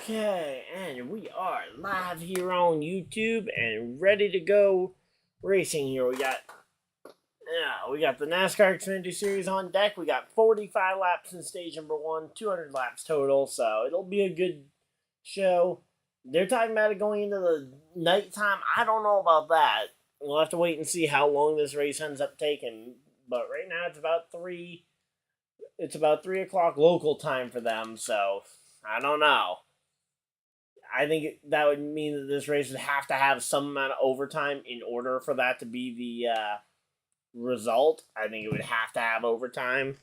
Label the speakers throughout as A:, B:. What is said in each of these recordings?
A: Okay, and we are live here on YouTube and ready to go racing here. We got the NASCAR Xfinity Series on deck. We got 45 laps in stage number 1, 200 laps total, so it'll be a good show. They're talking about it going into the nighttime. I don't know about that. We'll have to wait and see how long this race ends up taking. But right now it's about 3 o'clock local time for them, so I don't know. I think that would mean that this race would have to have some amount of overtime in order for that to be the result. I think it would have to have overtime.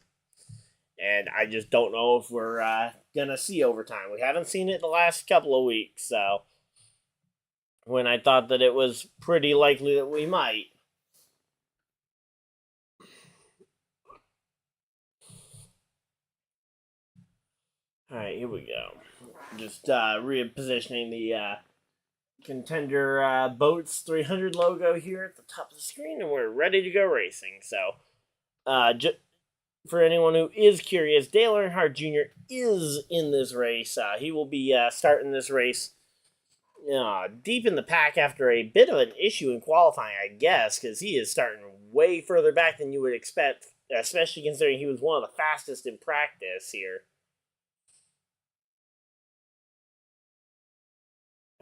A: And I just don't know if we're going to see overtime. We haven't seen it the last couple of weeks, so when I thought that it was pretty likely that we might. Alright, here we go. Just repositioning the ContenderBoats 300 logo here at the top of the screen, and we're ready to go racing. So, for anyone who is curious, Dale Earnhardt Jr. is in this race. He will be starting this race deep in the pack after a bit of an issue in qualifying, I guess, because he is starting way further back than you would expect, especially considering he was one of the fastest in practice here.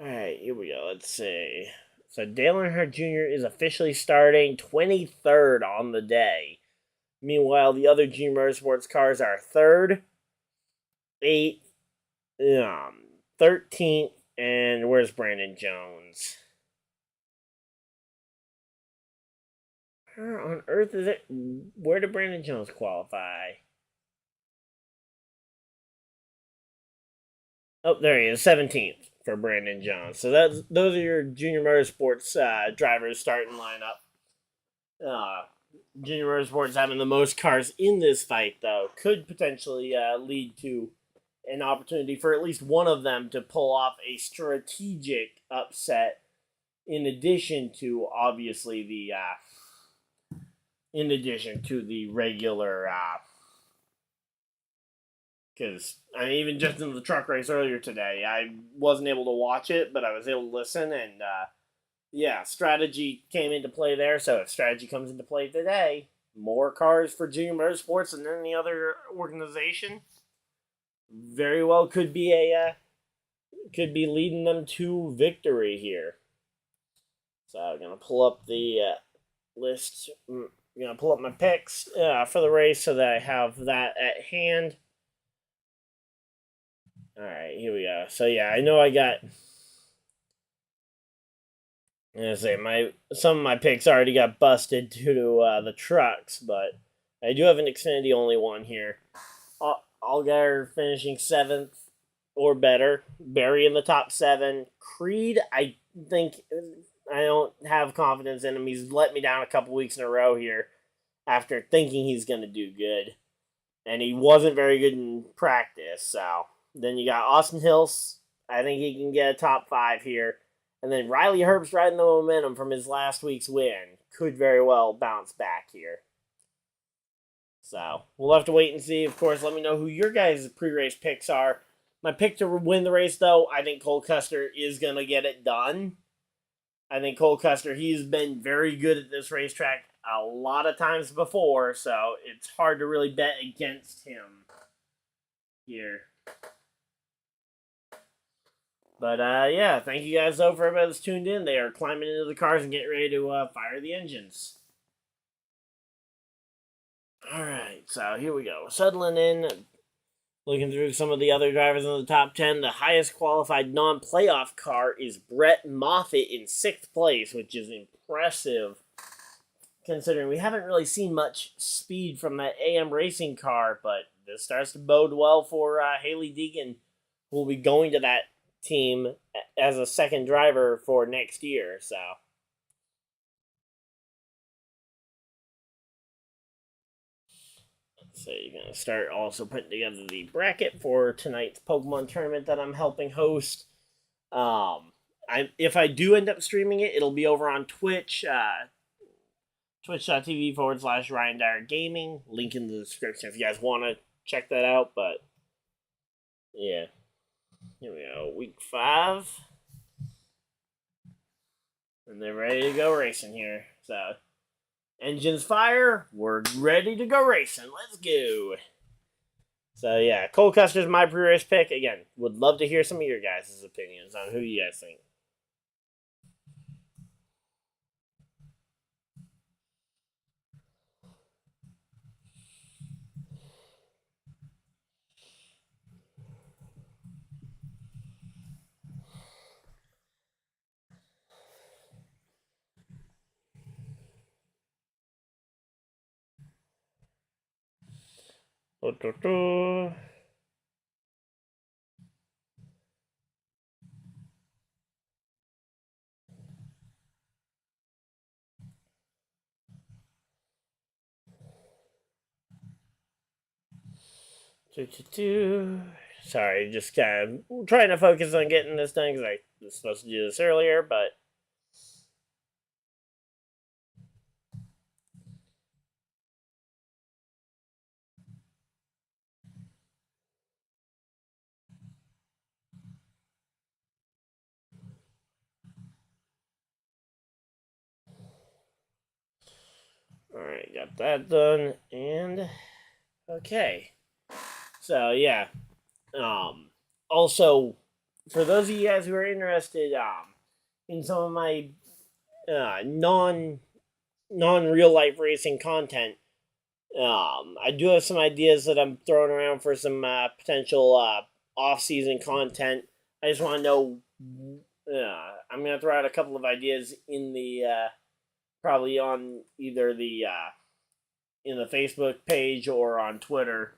A: Alright, here we go. Let's see. So Dale Earnhardt Jr. is officially starting 23rd on the day. Meanwhile, the other Junior Motorsports cars are 3rd, 8th, 13th, and where's Brandon Jones? Where on earth is it? Where did Brandon Jones qualify? Oh, there he is, 17th. For Brandon Jones. So those are your Junior Motorsports drivers starting lineup. Junior Motorsports having the most cars in this fight, though, could potentially lead to an opportunity for at least one of them to pull off a strategic upset, in addition to obviously the regular. Because, even just in the truck race earlier today, I wasn't able to watch it, but I was able to listen, and, strategy came into play there, so if strategy comes into play today, more cars for Junior Motorsports than any other organization, very well could be leading them to victory here. So, I'm going to pull up the list, I'm going to pull up my picks for the race so that I have that at hand. Alright, here we go. So, yeah, I know I got... some of my picks already got busted due to the trucks, but I do have an Xfinity only one here. Allgaier finishing 7th or better. Barry in the top 7. Creed, I think... I don't have confidence in him. He's let me down a couple weeks in a row here after thinking he's going to do good. And he wasn't very good in practice, so... Then you got Austin Hills. I think he can get a top 5 here. And then Riley Herbst riding the momentum from his last week's win. Could very well bounce back here. So, we'll have to wait and see. Of course, let me know who your guys' pre-race picks are. My pick to win the race, though, I think Cole Custer is going to get it done. I think Cole Custer, he's been very good at this racetrack a lot of times before, so it's hard to really bet against him here. But, thank you guys, though, for everybody that's tuned in. They are climbing into the cars and getting ready to fire the engines. Alright, so here we go. Settling in, looking through some of the other drivers in the top 10. The highest qualified non-playoff car is Brett Moffitt in 6th place, which is impressive, considering we haven't really seen much speed from that AM Racing car, but this starts to bode well for Haley Deegan, who will be going to that team as a second driver for next year, so you're going to start also putting together the bracket for tonight's Pokemon tournament that I'm helping host. If I do end up streaming it, it'll be over on Twitch, twitch.tv/Ryan Dyer Gaming. Link in the description if you guys want to check that out, but yeah. Here we go, week 5. And they're ready to go racing here. So, engines fire, we're ready to go racing. Let's go. So, yeah, Cole Custer's my pre-race pick. Again, would love to hear some of your guys' opinions on who you guys think. Sorry, just kind of trying to focus on getting this done because I was supposed to do this earlier, but alright, got that done, and okay. So, yeah. Also, for those of you guys who are interested in some of my non-real life racing content, I do have some ideas that I'm throwing around for some potential off-season content. I just want to know. I'm gonna throw out a couple of ideas in the probably on either the in the Facebook page or on Twitter,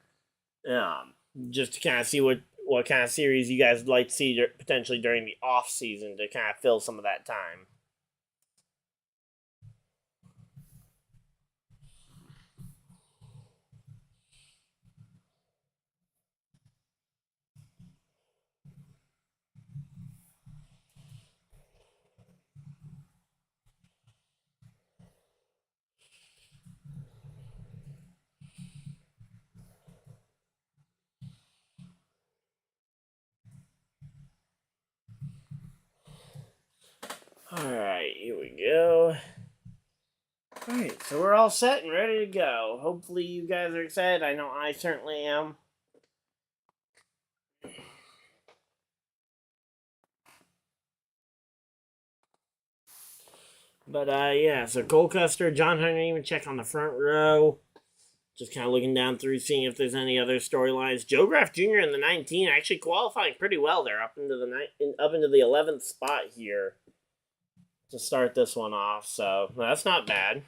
A: just to kind of see what kind of series you guys would like to see potentially during the off season to kind of fill some of that time. Alright, here we go. Alright, so we're all set and ready to go. Hopefully you guys are excited. I know I certainly am. But, yeah, so Cole Custer, John Hunter, even check on the front row. Just kind of looking down through, seeing if there's any other storylines. Joe Graff Jr. in the 19, actually qualifying pretty well there, up into the 11th spot here to start this one off. So that's not bad.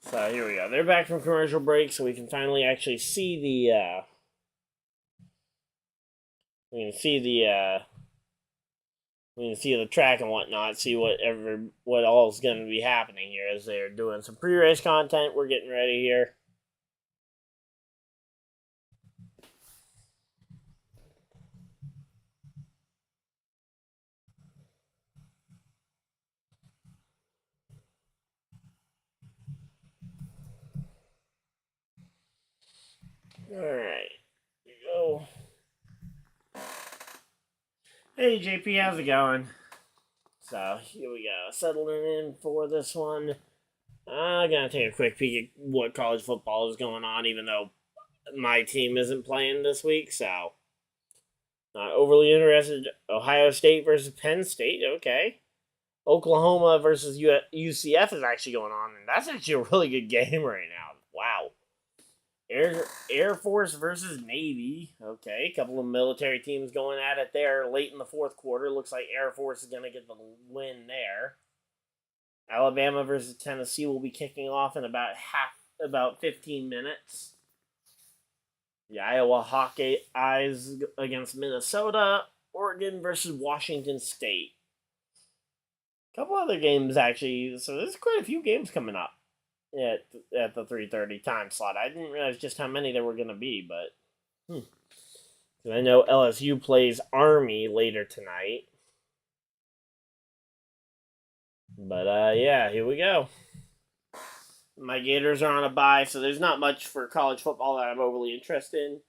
A: So here we go. They're back from commercial break, so we can finally actually see the we can see the track and whatnot. See what all is going to be happening here as they're doing some pre-race content. We're getting ready here. Alright. Here we go. Hey JP, how's it going? So here we go. Settling in for this one. I'm going to take a quick peek at what college football is going on, even though my team isn't playing this week, so not overly interested. Ohio State versus Penn State, okay. Oklahoma versus UCF is actually going on, and that's actually a really good game right now. Wow. Air Force versus Navy. Okay, a couple of military teams going at it there late in the fourth quarter. Looks like Air Force is going to get the win there. Alabama versus Tennessee will be kicking off in about 15 minutes. The Iowa Hawkeyes against Minnesota. Oregon versus Washington State. A couple other games, actually. So there's quite a few games coming up. at the 3:30 time slot. I didn't realize just how many there were going to be, but I know LSU plays Army later tonight. But yeah, here we go. My Gators are on a bye, so there's not much for college football that I'm overly interested in.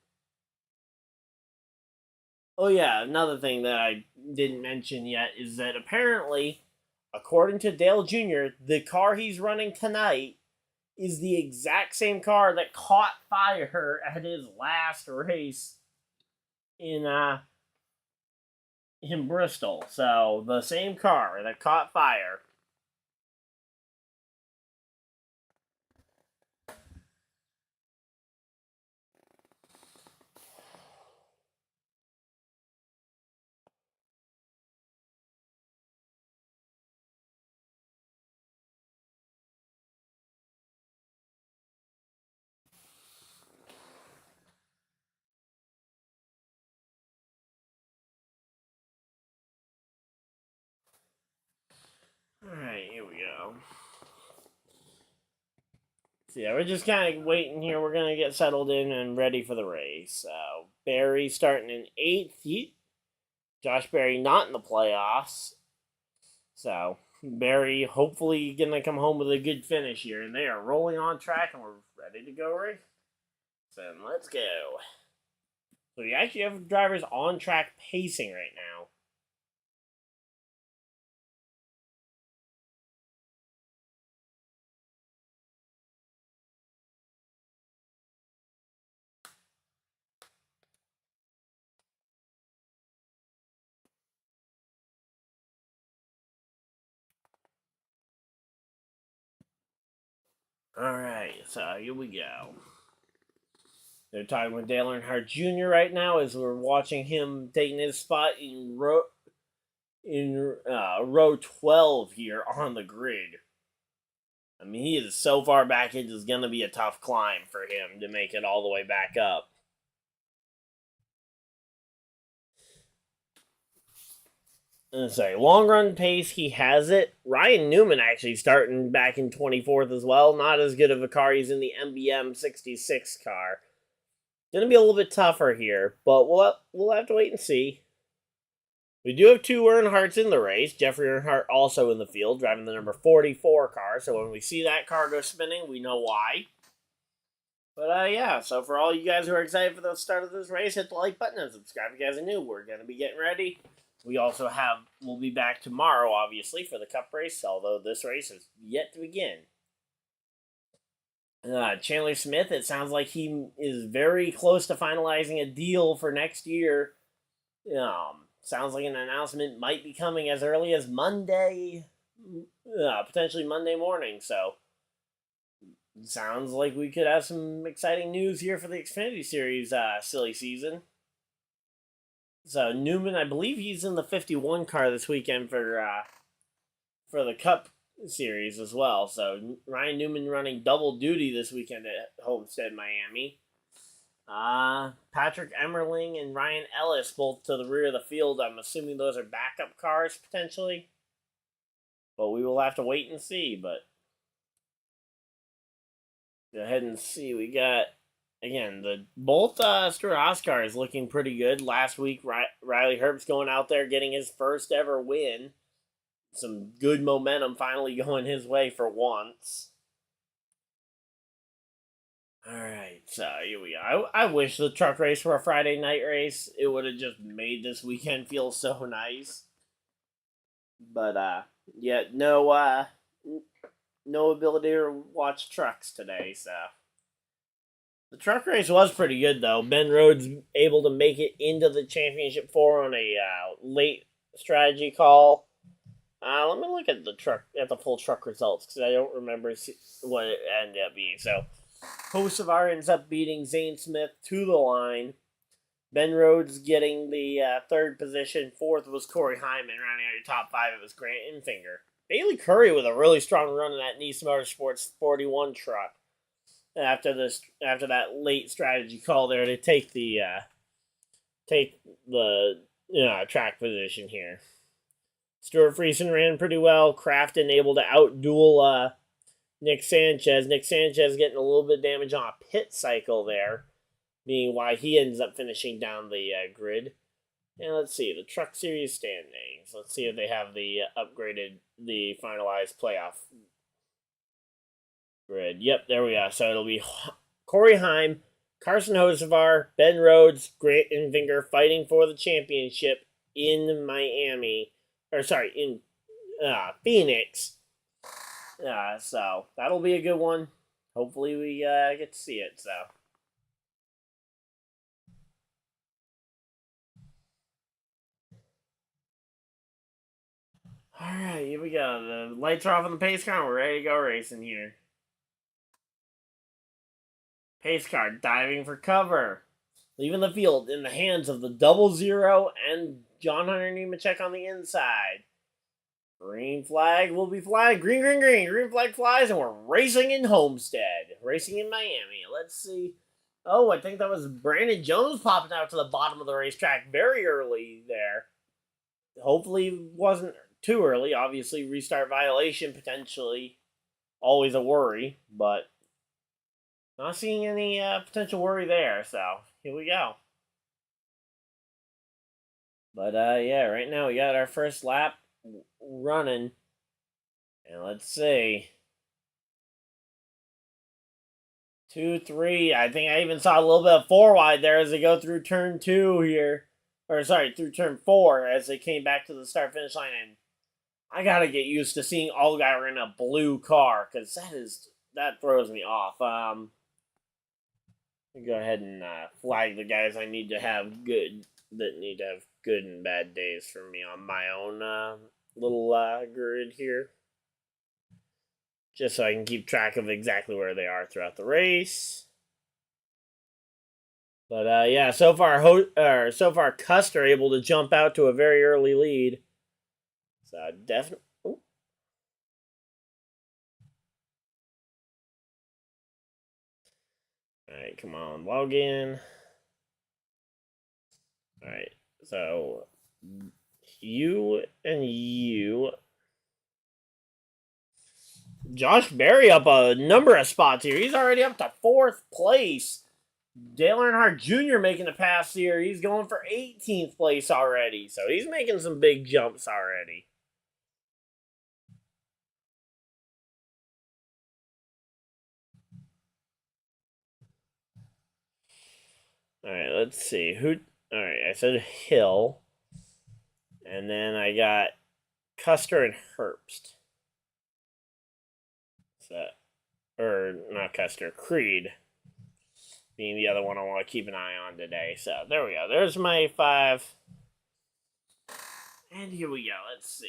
A: Oh yeah, another thing that I didn't mention yet is that apparently, according to Dale Jr., the car he's running tonight is the exact same car that caught fire at his last race in Bristol. So the same car that caught fire. Alright, here we go. So yeah, we're just kind of waiting here. We're going to get settled in and ready for the race. So, Barry starting in 8th. Josh Berry not in the playoffs. So, Barry hopefully going to come home with a good finish here. And they are rolling on track and we're ready to go race. So, let's go. So, we actually have drivers on track pacing right now. Alright, so here we go. They're talking with Dale Earnhardt Jr. right now as we're watching him taking his spot in row 12 here on the grid. I mean, he is so far back, it is going to be a tough climb for him to make it all the way back up. Long run pace, he has it. Ryan Newman actually starting back in 24th as well. Not as good of a car. He's in the MBM 66 car. Going to be a little bit tougher here, but we'll have to wait and see. We do have two Earnhardts in the race. Jeffrey Earnhardt also in the field, driving the number 44 car. So when we see that car go spinning, we know why. But yeah, so for all you guys who are excited for the start of this race, hit the like button and subscribe if you guys are new. We're going to be getting ready. We'll be back tomorrow, obviously, for the Cup race, although this race is yet to begin. Chandler Smith, it sounds like he is very close to finalizing a deal for next year. Sounds like an announcement might be coming as early as Monday, potentially Monday morning. So, sounds like we could have some exciting news here for the Xfinity Series silly season. So, Newman, I believe he's in the 51 car this weekend for the Cup Series as well. So, Ryan Newman running double duty this weekend at Homestead Miami. Patrick Emmerling and Ryan Ellis both to the rear of the field. I'm assuming those are backup cars potentially. But we will have to wait and see. But go ahead and see. We got, again, both Stuart Oscar is looking pretty good. Last week, Riley Herbst going out there getting his first ever win. Some good momentum finally going his way for once. Alright, so here we go. I wish the truck race were a Friday night race. It would have just made this weekend feel so nice. But, yeah, no ability to watch trucks today, so. The truck race was pretty good, though. Ben Rhodes able to make it into the Championship 4 on a late strategy call. Let me look at the full truck results, because I don't remember what it ended up being, so. Hocevar ends up beating Zane Smith to the line. Ben Rhodes getting the third position. Fourth was Corey Hyman. Rounding out your top five, it was Grant Enfinger. Bailey Curry with a really strong run in that Nissan Motorsports 41 truck. After that late strategy call there to take the track position here. Stuart Friesen ran pretty well. Crafton able to outduel Nick Sanchez. Nick Sanchez getting a little bit of damage on a pit cycle there, being why he ends up finishing down the grid. And let's see, the Truck Series standings. Let's see if they have the the finalized playoff grid. Yep, there we go. So it'll be Corey Heim, Carson Hocevar, Ben Rhodes, Grant Enfinger fighting for the championship in Miami. Or sorry, in Phoenix. So that'll be a good one. Hopefully we get to see it. So. Alright, here we go. The lights are off on the pace car. We're ready to go racing here. Pace car diving for cover. Leaving the field in the hands of the 00 and John Hunter Nemechek on the inside. Green flag will be flagged. Green, green, green. Green flag flies, and we're racing in Homestead. Racing in Miami. Let's see. Oh, I think that was Brandon Jones popping out to the bottom of the racetrack very early there. Hopefully it wasn't too early. Obviously, restart violation potentially. Always a worry, but not seeing any potential worry there. So here we go. But yeah, right now we got our first lap running, and let's see. 2, 3. I think I even saw a little bit of 4 wide there as they go through turn 2 here. Or sorry, through turn 4 as they came back to the start-finish line. And I gotta get used to seeing all guys in a blue car, because that throws me off. Go ahead and flag the guys I need to have good and bad days for me on my own little grid here, just so I can keep track of exactly where they are throughout the race. But yeah, so far Custer able to jump out to a very early lead. So definitely. All right, come on, log in. All right, so you and you. Josh Berry up a number of spots here. He's already up to 4th place. Dale Earnhardt Jr. making a pass here. He's going for 18th place already. So he's making some big jumps already. Alright, let's see. Alright, I said Hill. And then I got Custer and Herbst. So, or not Custer, Creed being the other one I want to keep an eye on today. So there we go. There's my 5. And here we go. Let's see.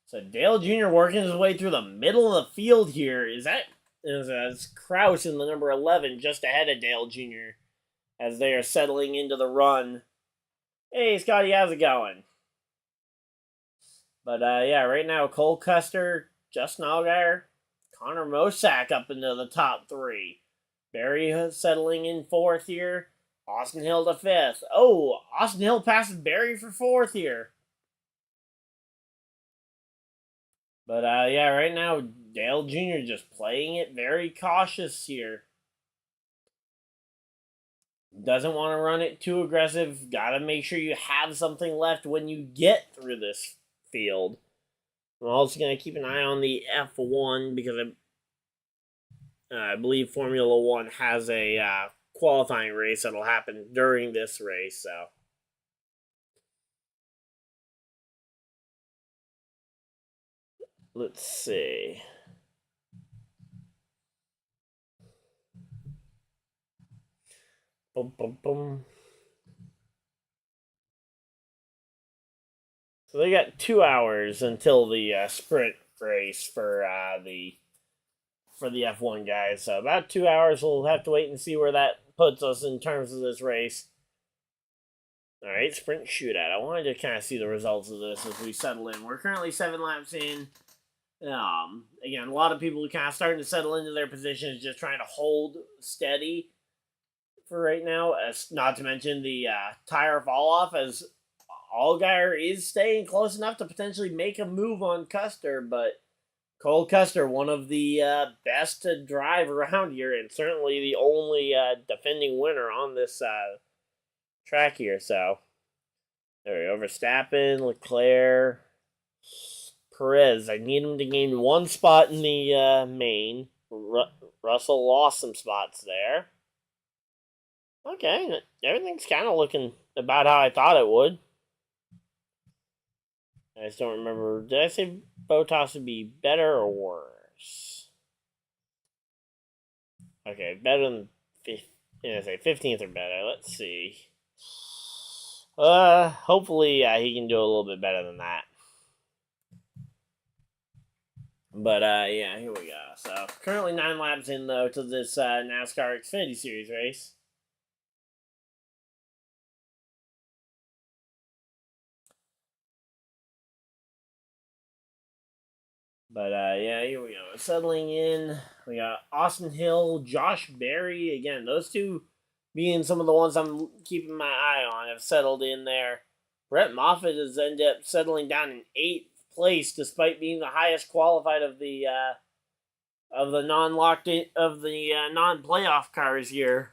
A: So Dale Jr. working his way through the middle of the field here. Is Kraus in the number 11 just ahead of Dale Jr. as they are settling into the run. Hey, Scotty, how's it going? But yeah, right now Cole Custer, Justin Allgaier, Connor Mosack up into the top 3. Barry settling in 4th here. Austin Hill to 5th. Oh, Austin Hill passes Barry for 4th here. But yeah, right now Dale Jr. just playing it very cautious here. Doesn't want to run it too aggressive. Got to make sure you have something left when you get through this field. I'm also going to keep an eye on the F1 because I believe Formula 1 has a qualifying race that'll happen during this race. So let's see. Boom, boom, boom. So they got 2 hours until the sprint race for the F1 guys. So about 2 hours. We'll have to wait and see where that puts us in terms of this race. All right, sprint shootout. I wanted to kind of see the results of this as we settle in. We're currently 7 laps in. Again, a lot of people kind of starting to settle into their positions, just trying to hold steady for right now. Not to mention the tire fall off as Allgaier is staying close enough to potentially make a move on Custer, but Cole Custer, one of the best to drive around here, and certainly the only defending winner on this track here. So there we go. Verstappen, Leclerc, Perez. I need him to gain one spot in the main. Russell lost some spots there. Okay, everything's kind of looking about how I thought it would. I just don't remember. Did I say Bottas would be better or worse? Okay, better than 15th or better. Let's see. Hopefully he can do a little bit better than that. But yeah, here we go. So currently 9 laps in though to this NASCAR Xfinity Series race. But yeah, here we go. Settling in, we got Austin Hill, Josh Berry. Again, those two being some of the ones I'm keeping my eye on have settled in there. Brett Moffitt has ended up settling down in 8th place despite being the highest qualified of the non-locked in, of the non-playoff cars here.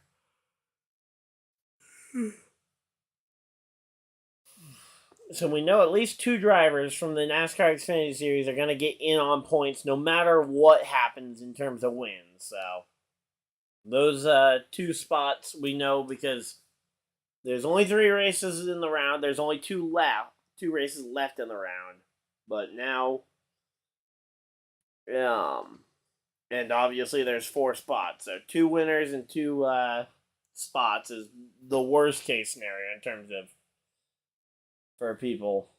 A: So we know at least 2 drivers from the NASCAR Xfinity Series are going to get in on points no matter what happens in terms of wins. So those 2 spots we know because there's only 3 races in the round. There's only 2 races left in the round. But now, and obviously there's 4 spots. So 2 winners and 2 spots is the worst case scenario in terms of for people.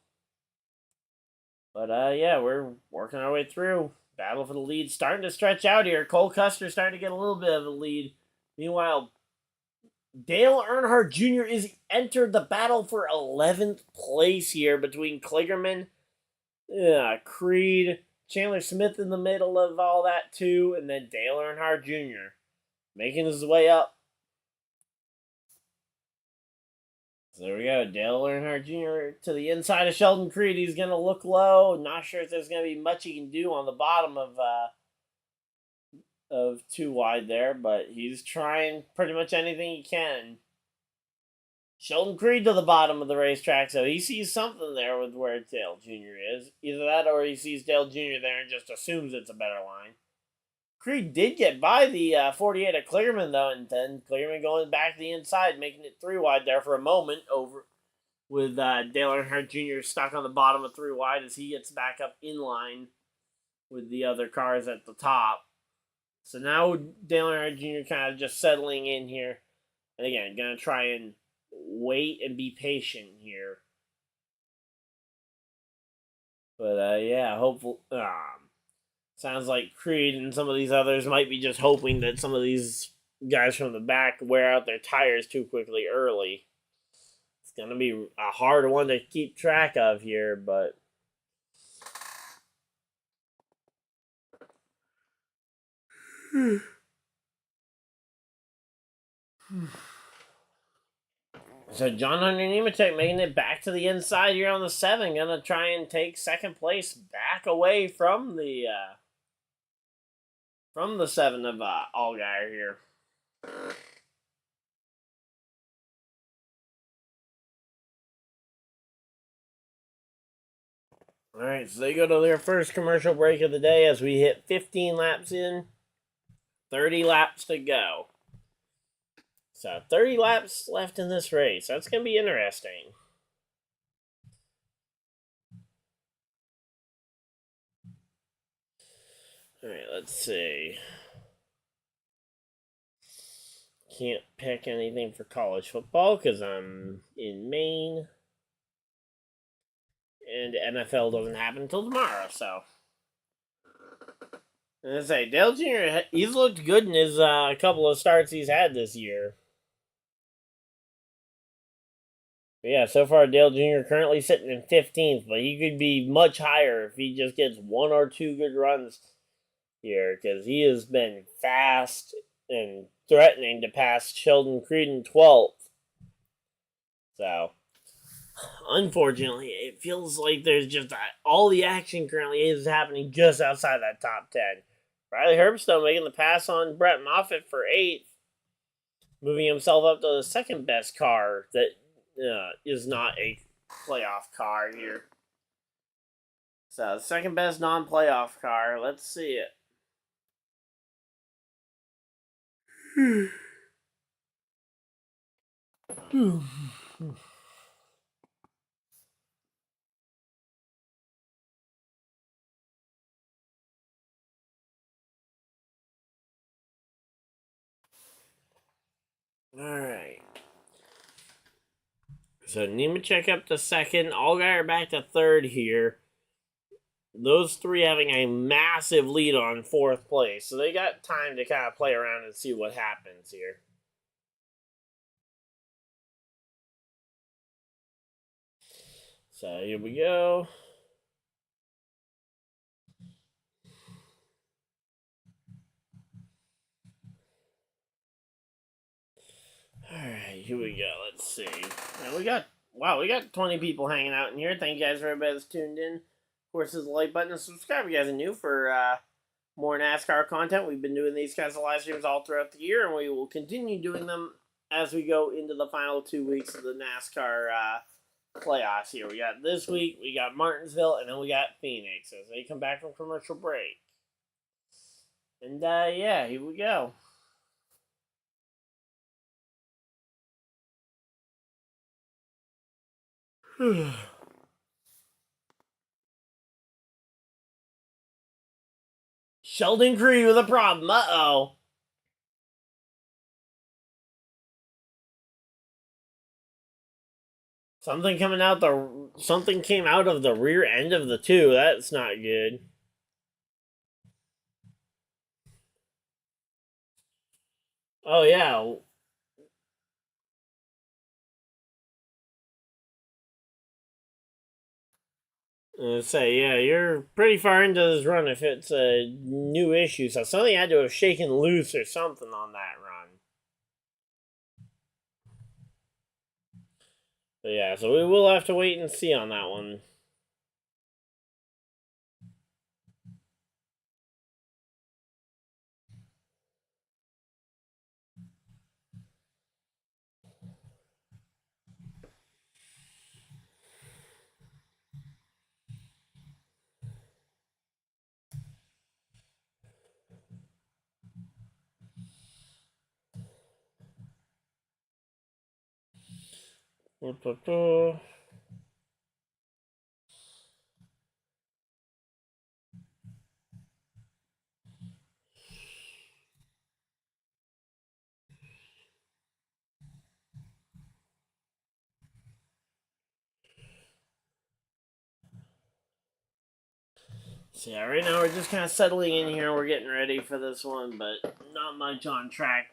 A: But yeah, we're working our way through. Battle for the lead starting to stretch out here. Cole Custer starting to get a little bit of a lead. Meanwhile, Dale Earnhardt Jr. is entered the battle for 11th place here between Kligerman, Creed, Chandler Smith in the middle of all that too, and then Dale Earnhardt Jr. making his way up. So there we go. Dale Earnhardt Jr. to the inside of Sheldon Creed. He's going to look low. Not sure if there's going to be much he can do on the bottom of 2 wide there, but he's trying pretty much anything he can. Sheldon Creed to the bottom of the racetrack, so he sees something there with where Dale Jr. is. Either that or he sees Dale Jr. there and just assumes it's a better line. Creed did get by the 48 of Kligerman, though, and then Kligerman going back to the inside, making it 3 wide there for a moment, over with Dale Earnhardt Jr. stuck on the bottom of 3 wide as he gets back up in line with the other cars at the top. So now Dale Earnhardt Jr. kind of just settling in here. And again, going to try and wait and be patient here. But yeah, hopefully... sounds like Creed and some of these others might be just hoping that some of these guys from the back wear out their tires too quickly early. It's going to be a hard one to keep track of here, but... So John Hunter Nemechek making it back to the inside here on the 7. Going to try and take 2nd place back away from the 7 of Allgaier here. Alright, so they go to their first commercial break of the day as we hit 15 laps in. 30 laps to go. So 30 laps left in this race. That's going to be interesting. Alright, let's see. Can't pick anything for college football because I'm in Maine. And NFL doesn't happen until tomorrow, so. And I say, Dale Jr., he's looked good in his couple of starts he's had this year. But yeah, so far Dale Jr. currently sitting in 15th, but he could be much higher if he just gets 1 or 2 good runs here, because he has been fast and threatening to pass Sheldon Creed in 12th. So, Unfortunately, it feels like there's just all the action currently is happening just outside that top 10. Riley Herbstone making the pass on Brett Moffitt for 8th, moving himself up to the second best car that is not a playoff car here. So, second best non-playoff car. Let's see it. Alright. So Nemechek up to second. Allgaier back to third here. Those three having a massive lead on fourth place. So they got time to kind of play around and see what happens here. So here we go. Alright, here we go. Let's see. Now we got 20 people hanging out in here. Thank you guys for everybody that's tuned in. Of course, there's a like button and subscribe if you guys are new for more NASCAR content. We've been doing these kinds of live streams all throughout the year, and we will continue doing them as we go into the final 2 weeks of the NASCAR playoffs here. We got this week, we got Martinsville, and then we got Phoenix as they come back from commercial break. And yeah, here we go. Sheldon Creed with a problem. Uh-oh. Something came out of the rear end of the two. That's not good. Oh yeah. Say, yeah, you're pretty far into this run if it's a new issue. So something had to have shaken loose or something on that run. But yeah, so we will have to wait and see on that one. So yeah, right now we're just kind of settling in here. We're getting ready for this one, but not much on track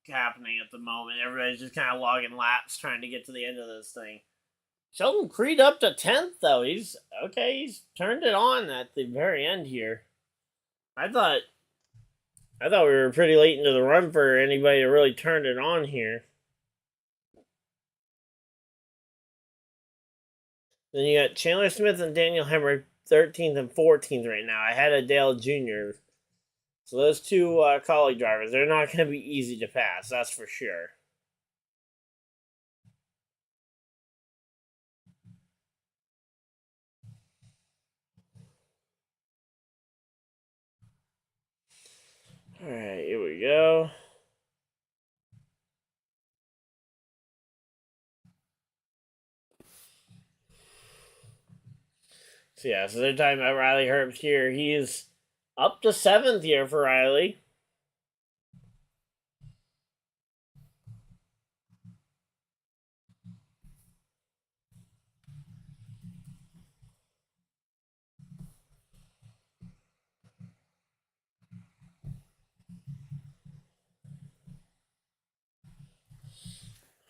A: happening at the moment. Everybody's just kind of logging laps, trying to get to the end of this thing. Sheldon Creed up to 10th, though. He's turned it on at the very end here. I thought we were pretty late into the run for anybody to really turn it on here. Then you got Chandler Smith and Daniel Hemrick 13th and 14th right now. I had a Dale Jr. So those two colleague drivers, they're not going to be easy to pass, that's for sure. Alright, here we go. So yeah, so they're talking about Riley Herbst here. He's up to 7th here for Riley.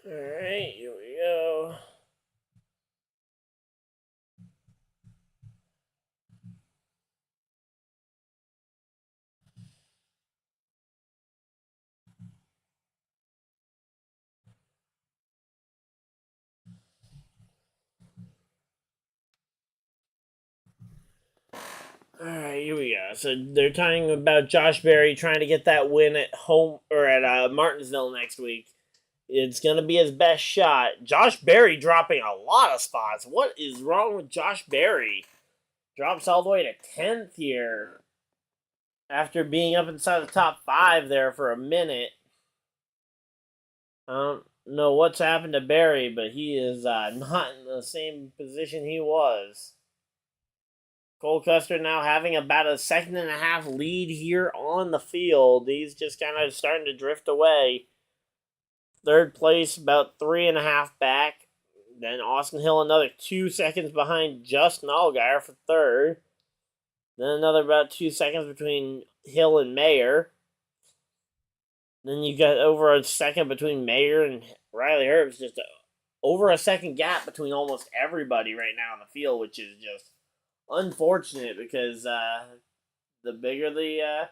A: Alright, here we go. yeah, so they're talking about Josh Berry trying to get that win at home or at Martinsville next week. It's going to be his best shot. Josh Berry dropping a lot of spots. What is wrong with Josh Berry? Drops all the way to 10th here after being up inside the top 5 there for a minute. I don't know what's happened to Berry, but he is not in the same position he was. Cole Custer now having about a 1.5-second lead here on the field. He's just kind of starting to drift away. Third place, about 3.5 back. Then Austin Hill another 2 seconds behind Justin Allgaier for third. Then another about 2 seconds between Hill and Mayer. Then you got over a second between Mayer and Riley Herbst. Just over a second gap between almost everybody right now in the field, which is just unfortunate because the bigger the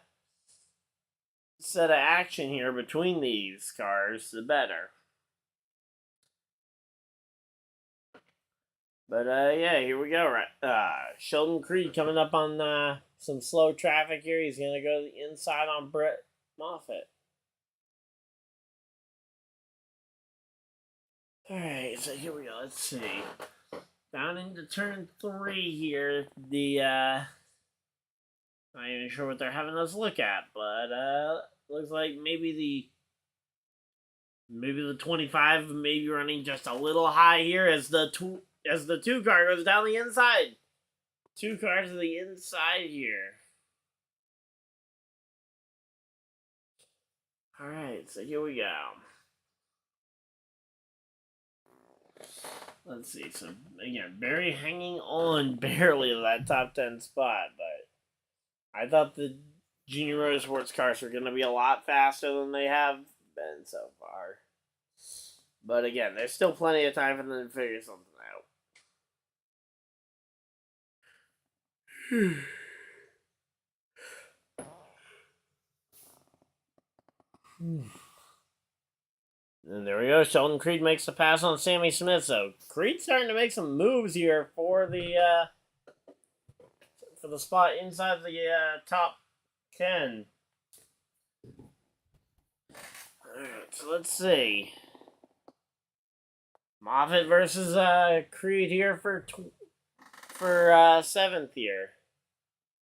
A: set of action here between these cars, the better. But yeah, here we go. Sheldon Creed coming up on some slow traffic here. He's gonna go to the inside on Brett Moffitt. All right, so here we go. Let's see. Down into turn 3 here. Not even sure what they're having us look at, but looks like maybe the 25 maybe running just a little high here as the 2 car goes down the inside. 2 cars to the inside here. All right, so here we go. Let's see. So again, Barry hanging on barely to that top 10 spot, but I thought the Junior Motorsports cars were going to be a lot faster than they have been so far. But again, there's still plenty of time for them to figure something out. And there we go. Sheldon Creed makes the pass on Sammy Smith. So Creed's starting to make some moves here for the spot inside the top 10. All right, so let's see. Moffitt versus Creed here for 7th here.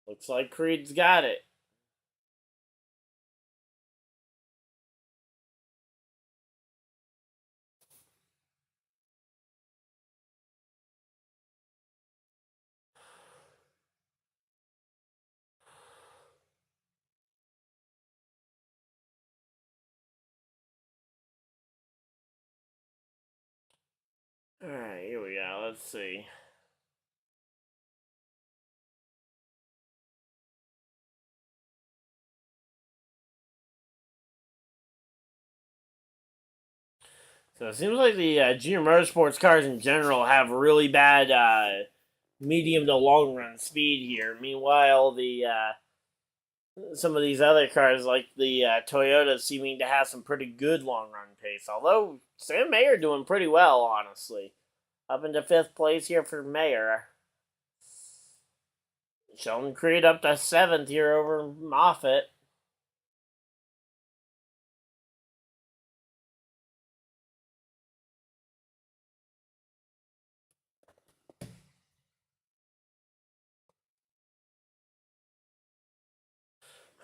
A: Looks like Creed's got it. Alright, here we go. Let's see. So it seems like the Junior Motorsports cars in general have really bad medium to long run speed here. Meanwhile, some of these other cars, like the Toyota, seeming to have some pretty good long run pace. Although Sam Mayer doing pretty well, honestly. Up into 5th place here for Mayer. Sheldon Creed up to 7th here over Moffitt.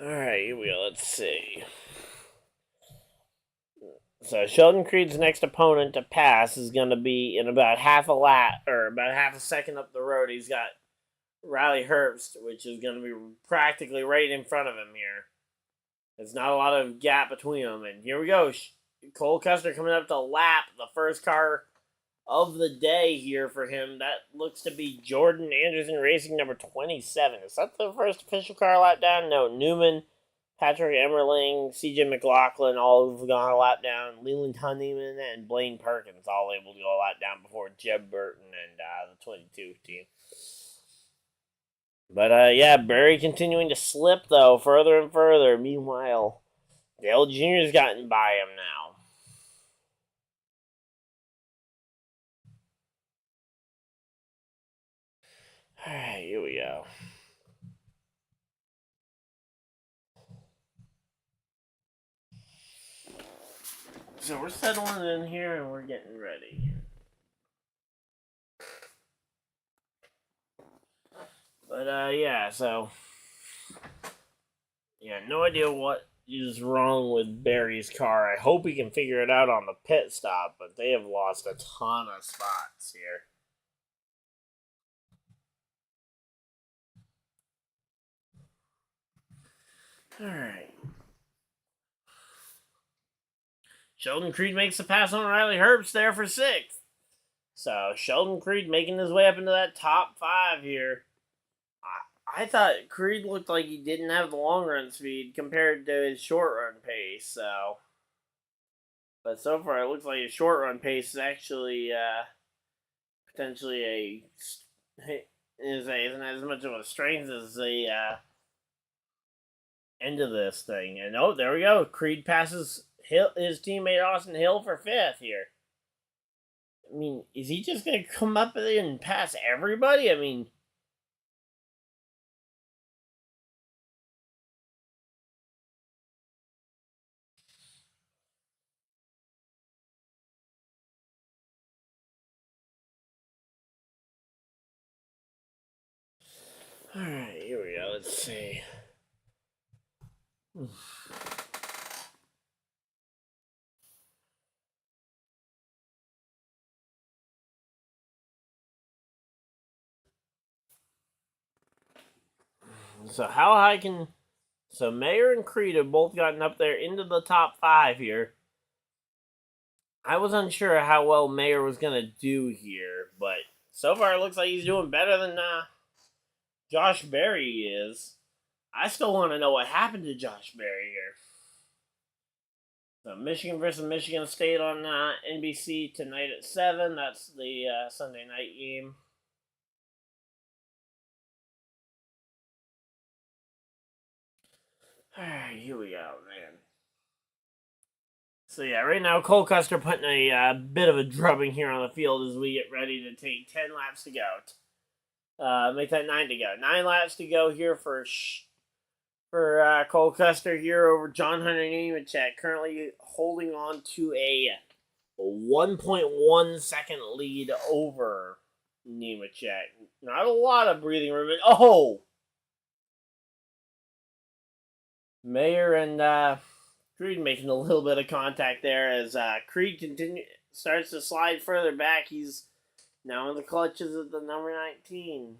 A: Alright, here we go. Let's see. So Sheldon Creed's next opponent to pass is going to be in about half a lap, or about half a second up the road. He's got Riley Herbst, which is going to be practically right in front of him here. There's not a lot of gap between them. And here we go. Cole Custer coming up to lap the first car of the day here for him. That looks to be Jordan Anderson Racing number 27. Is that the first official car lap down? No, Newman, Patrick Emmerling, CJ McLaughlin all have gone a lap down. Leland Honeyman and Blaine Perkins all able to go a lap down before Jeb Burton and the 22 team. But yeah, Barry continuing to slip though further and further. Meanwhile, Dale Jr.'s gotten by him now. Alright, here we go. so we're settling in here and we're getting ready. But, yeah, so... Yeah, no idea what is wrong with Barry's car. I hope he can figure it out on the pit stop, but they have lost a ton of spots here. Alright. Sheldon Creed makes the pass on Riley Herbst there for 6th. So, Sheldon Creed making his way up into that top 5 here. I thought Creed looked like he didn't have the long run speed compared to his short run pace, so... But so far, it looks like his short run pace is actually potentially isn't as much of a strength as the end of this thing. And oh, there we go. Creed passes his teammate Austin Hill for 5th here. I mean, is he just going to come up and pass everybody? I mean... Alright, here we go. Let's see. So how high can... So Mayer and Creed have both gotten up there into the top 5 here. I was unsure how well Mayer was going to do here, but so far it looks like he's doing better than Josh Berry is. I still want to know what happened to Josh Berry here. So Michigan versus Michigan State on NBC tonight at 7. That's the Sunday night game. Alright, here we go, man. So yeah, right now Cole Custer putting a bit of a drubbing here on the field as we get ready to take 10 laps to go. Make that 9 to go. 9 laps to go here for Cole Custer here over John Hunter Nemechek, currently holding on to a 1.1 second lead over Nemechek. Not a lot of breathing room. Oh! Mayer and Creed making a little bit of contact there as Creed starts to slide further back. He's now in the clutches of the number 19.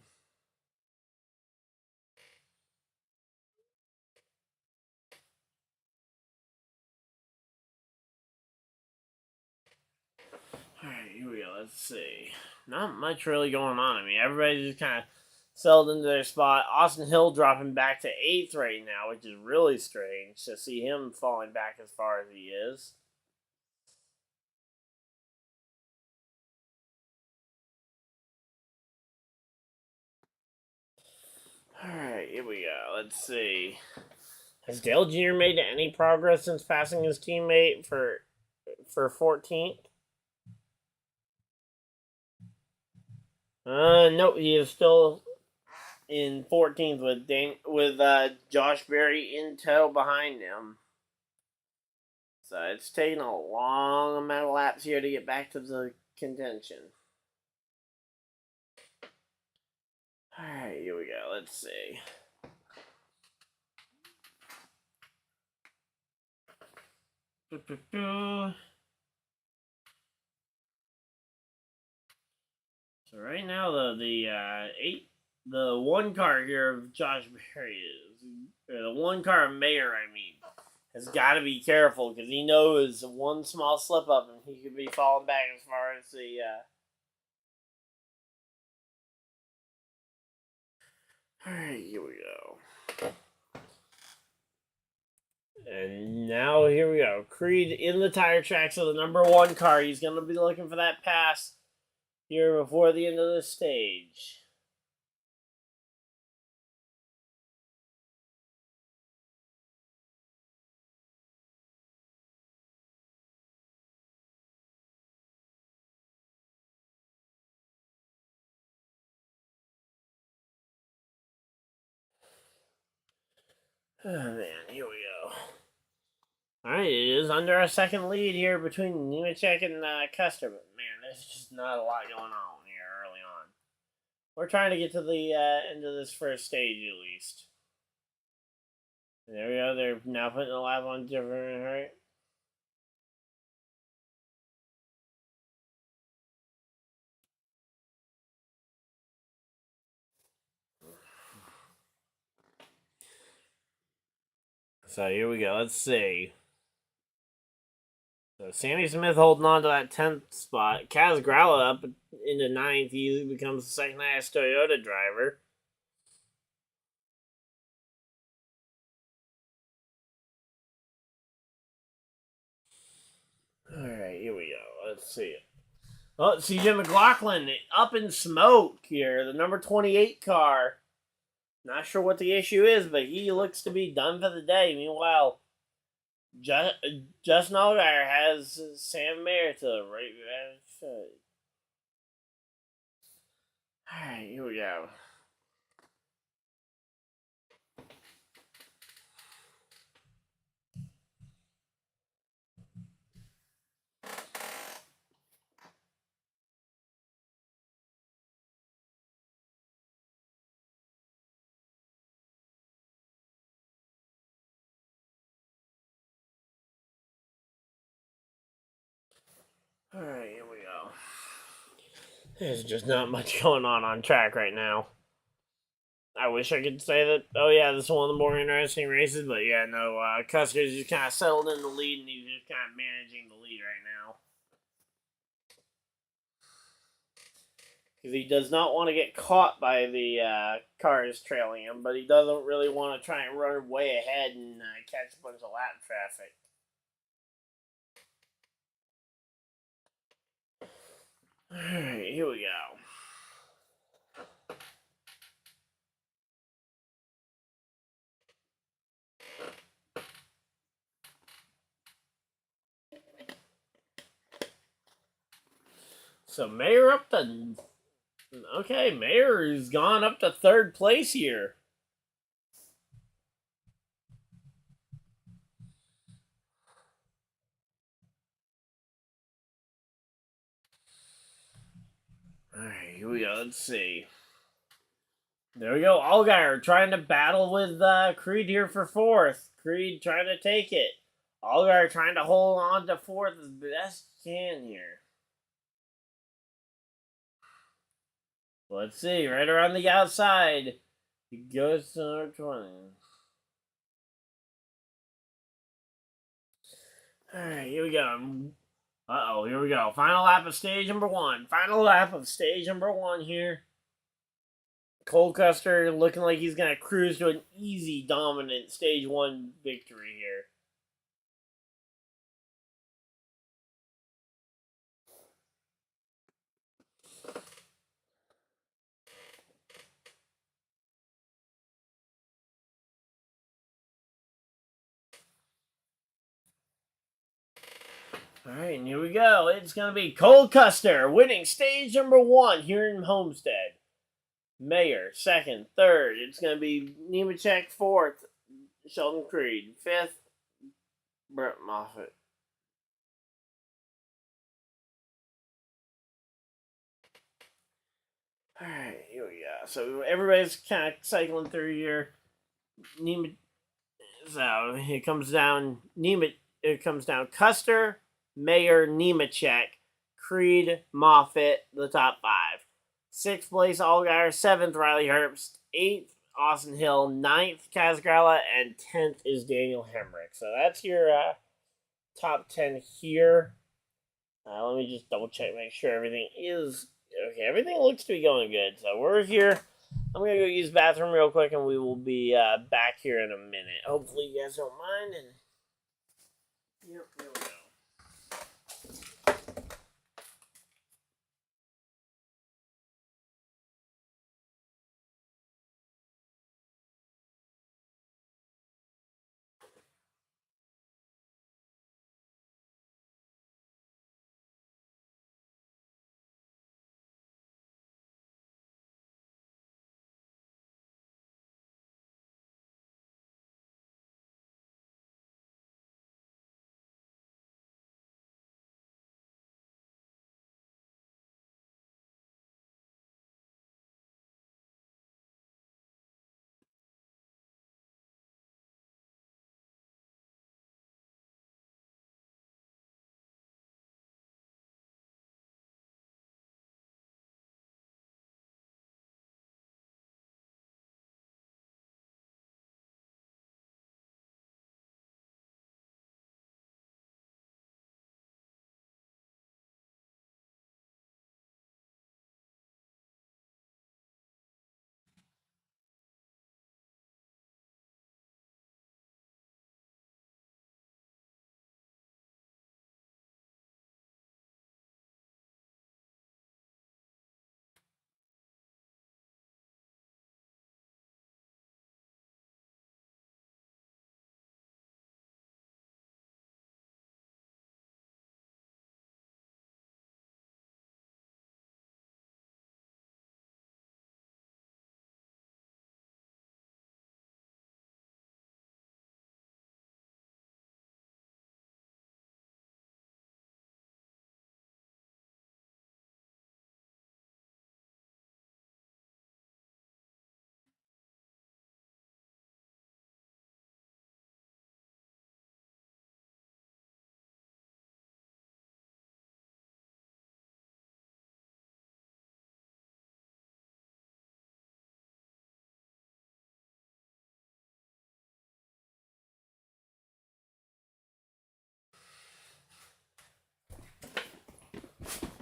A: Alright, here we go. Let's see. Not much really going on. I mean, everybody's just kind of settled into their spot. Austin Hill dropping back to 8th right now, which is really strange to see him falling back as far as he is. Alright, here we go. Let's see. Has Dale Jr. made any progress since passing his teammate for 14th? Nope, he is still in 14th with Josh Berry in tow behind him. So it's taking a long amount of laps here to get back to the contention. Alright, here we go. Let's see. So right now the one car here of Josh Berry the one car of Mayer, I mean, has got to be careful because he knows one small slip up and he could be falling back as far as the Alright, here we go. And now here we go. Creed in the tire tracks of the number 1 car. He's going to be looking for that pass here before the end of the stage. Oh man, here we go. Alright, it is under a second lead here between Nemechek and Custer, but man, there's just not a lot going on here early on. We're trying to get to the end of this first stage at least. There we go, they're now putting the lap on different, right? So here we go, let's see. So Sammy Smith holding on to that 10th spot. Kaz Gralla up into 9th. He becomes the second highest Toyota driver. Alright, here we go. Let's see it. Oh, CJ McLaughlin up in smoke here. The number 28 car. Not sure what the issue is, but he looks to be done for the day. Meanwhile, Justin Allgaier has Sam Mayer to the right. Alright, here we go. Alright, here we go. There's just not much going on track right now. I wish I could say that, oh yeah, this is one of the more interesting races, but yeah, no, Custer's just kind of settled in the lead, and he's just kind of managing the lead right now. Because he does not want to get caught by the cars trailing him, but he doesn't really want to try and run way ahead and catch a bunch of lap traffic. Alright, here we go. So Mayer up to... Okay, Mayer has gone up to 3rd place here. Alright, here we go. Let's see. There we go. Allgaier trying to battle with Creed here for 4th. Creed trying to take it. Allgaier trying to hold on to 4th as best he can here. Let's see. Right around the outside. He goes to number 20. Alright, here we go. Uh-oh, here we go. Final lap of stage number 1. Final lap of stage number 1 here. Cole Custer looking like he's going to cruise to an easy, dominant stage 1 victory here. Alright, and here we go. It's going to be Cole Custer winning stage number 1 here in Homestead. Mayer, 2nd. 3rd, it's going to be Nemechek, 4th. Sheldon Creed, 5th. Brett Moffitt. Alright, here we go. So everybody's kind of cycling through here. So it comes down Custer, Mayer, Nemechek, Creed, Moffitt, the top 5. 6th place, Allgaier. 7th, Riley Herbst. 8th, Austin Hill. 9th, Kaz Gralla. And 10th is Daniel Hemrick. So that's your top 10 here. Let me just double check, make sure everything is okay. Everything looks to be going good. So we're here. I'm going to go use the bathroom real quick, and we will be back here in a minute. Hopefully you guys don't mind. And yep, here we go.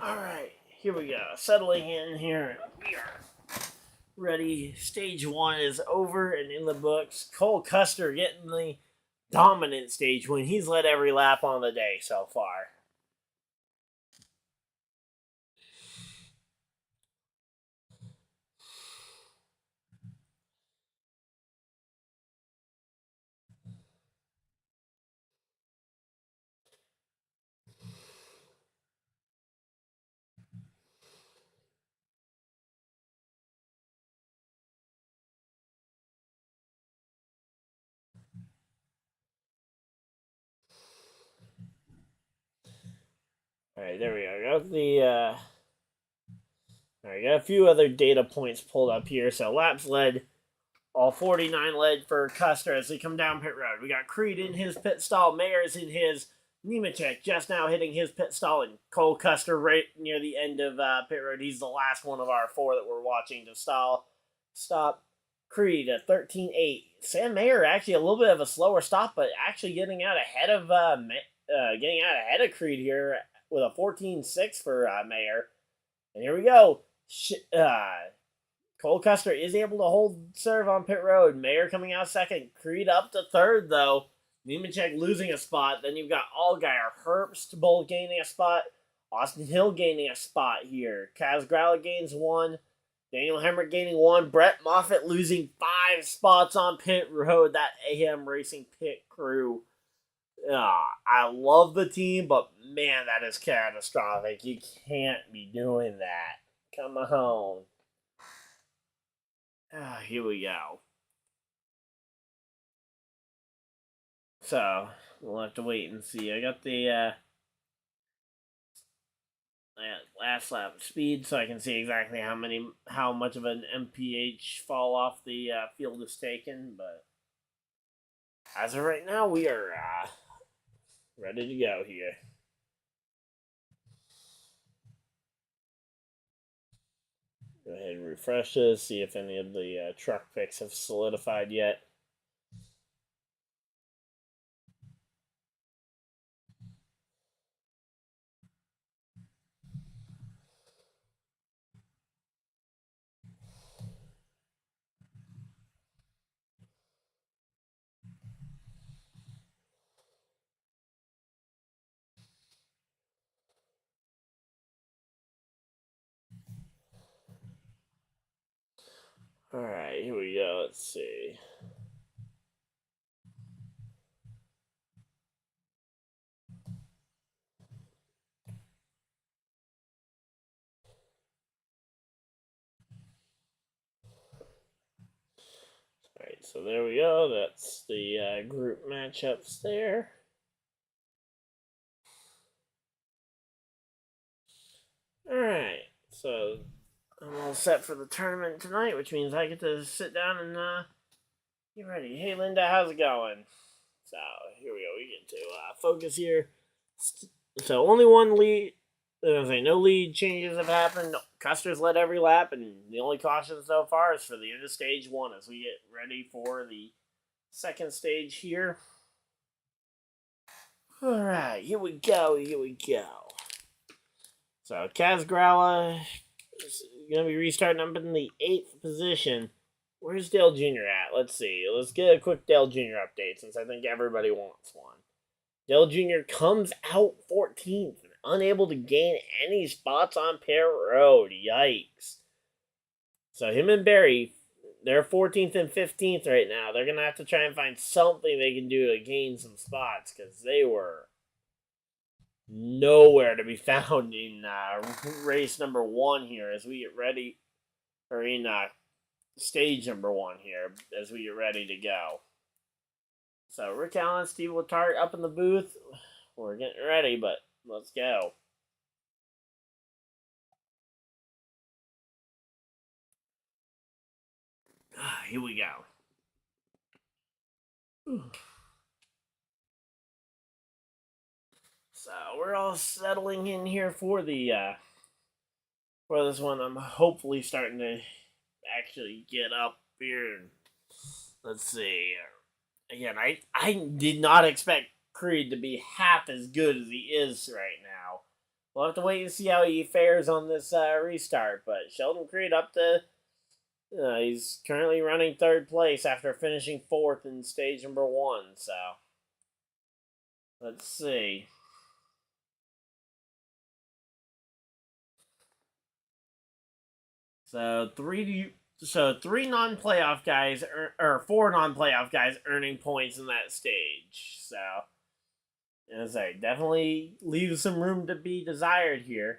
A: Alright, here we go. Settling in here. We are ready. Stage 1 is over and in the books. Cole Custer getting the dominant stage win. He's led every lap on the day so far. Alright, there we go. Got a few other data points pulled up here. So laps led, all 49 led for Custer as they come down pit road. We got Creed in his pit stall, Mayer's in his, Nemechek just now hitting his pit stall, and Cole Custer right near the end of pit road. He's the last one of our 4 that we're watching to stop. Creed at 13.8. Sam Mayer actually a little bit of a slower stop, but actually getting out ahead of Creed here with a 14.6 for Mayer. And here we go. Cole Custer is able to hold serve on pit road. Mayer coming out second. Creed up to third, though. Nemechek losing a spot. Then you've got Allgaier, Herbst both gaining a spot. Austin Hill gaining a spot here. Kaz Gralla gains 1. Daniel Hemrick gaining 1. Brett Moffitt losing 5 spots on pit road. That AM Racing pit crew. I love the team, but man, that is catastrophic. You can't be doing that. Come on. Here we go. So, we'll have to wait and see. I got the last lap speed, so I can see exactly how much of an MPH fall off the field is taken. But as of right now, we are ready to go here. Go ahead and refresh this, see if any of the truck picks have solidified yet. Alright, here we go. Let's see. Alright, so there we go. That's the group matchups there. Alright, so I'm all set for the tournament tonight, which means I get to sit down and get ready. Hey, Linda, how's it going? So, here we go. We get to focus here. So, only one lead. No lead changes have happened. Custer's led every lap, and the only caution so far is for the end of stage 1 as we get ready for the second stage here. Alright, here we go. So, Kaz Gralla is going to be restarting up in the 8th position. Where's Dale Jr. at? Let's see. Let's get a quick Dale Jr. update since I think everybody wants one. Dale Jr. comes out 14th and unable to gain any spots on pit road. Yikes. So him and Barry, they're 14th and 15th right now. They're going to have to try and find something they can do to gain some spots because they were nowhere to be found in race number 1 here as we get ready, or in stage number 1 here as we get ready to go. So Rick Allen, Steve Letarte up in the booth. We're getting ready, but let's go. Here we go. So we're all settling in here for the for this one. I'm hopefully starting to actually get up here. Let's see. Again, I did not expect Creed to be half as good as he is right now. we'll have to wait and see how he fares on this restart. But Sheldon Creed up to, he's currently running 3rd place after finishing 4th in stage number 1. So let's see. So three non-playoff guys, or 4 non-playoff guys earning points in that stage. So, as I say, definitely leaves some room to be desired here.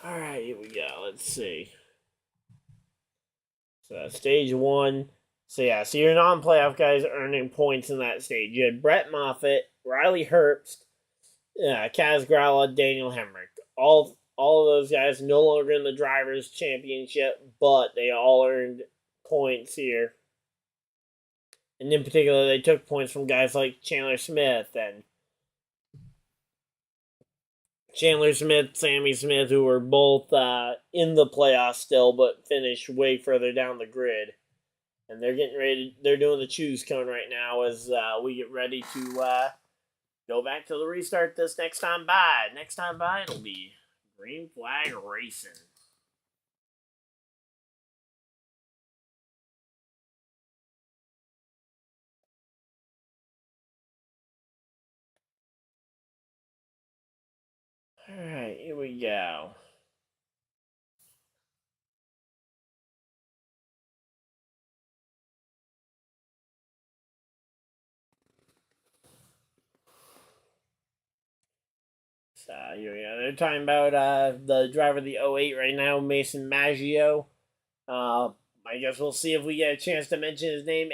A: All right, here we go. Let's see. So stage 1. So yeah, so your non-playoff guys earning points in that stage. You had Brett Moffitt, Riley Herbst, Kaz Gralla, Daniel Hemrick. All of those guys no longer in the Drivers' Championship, but they all earned points here. And in particular, they took points from guys like Chandler Smith and Sammy Smith, who were both in the playoffs still, but finished way further down the grid. And they're getting ready. They're doing the choose cone right now as we get ready to go back to the restart this next time by. Next time by, it'll be green flag racing. All right, here we go. So here we go. They're talking about the driver of the 08 right now, Mason Maggio. I guess we'll see if we get a chance to mention his name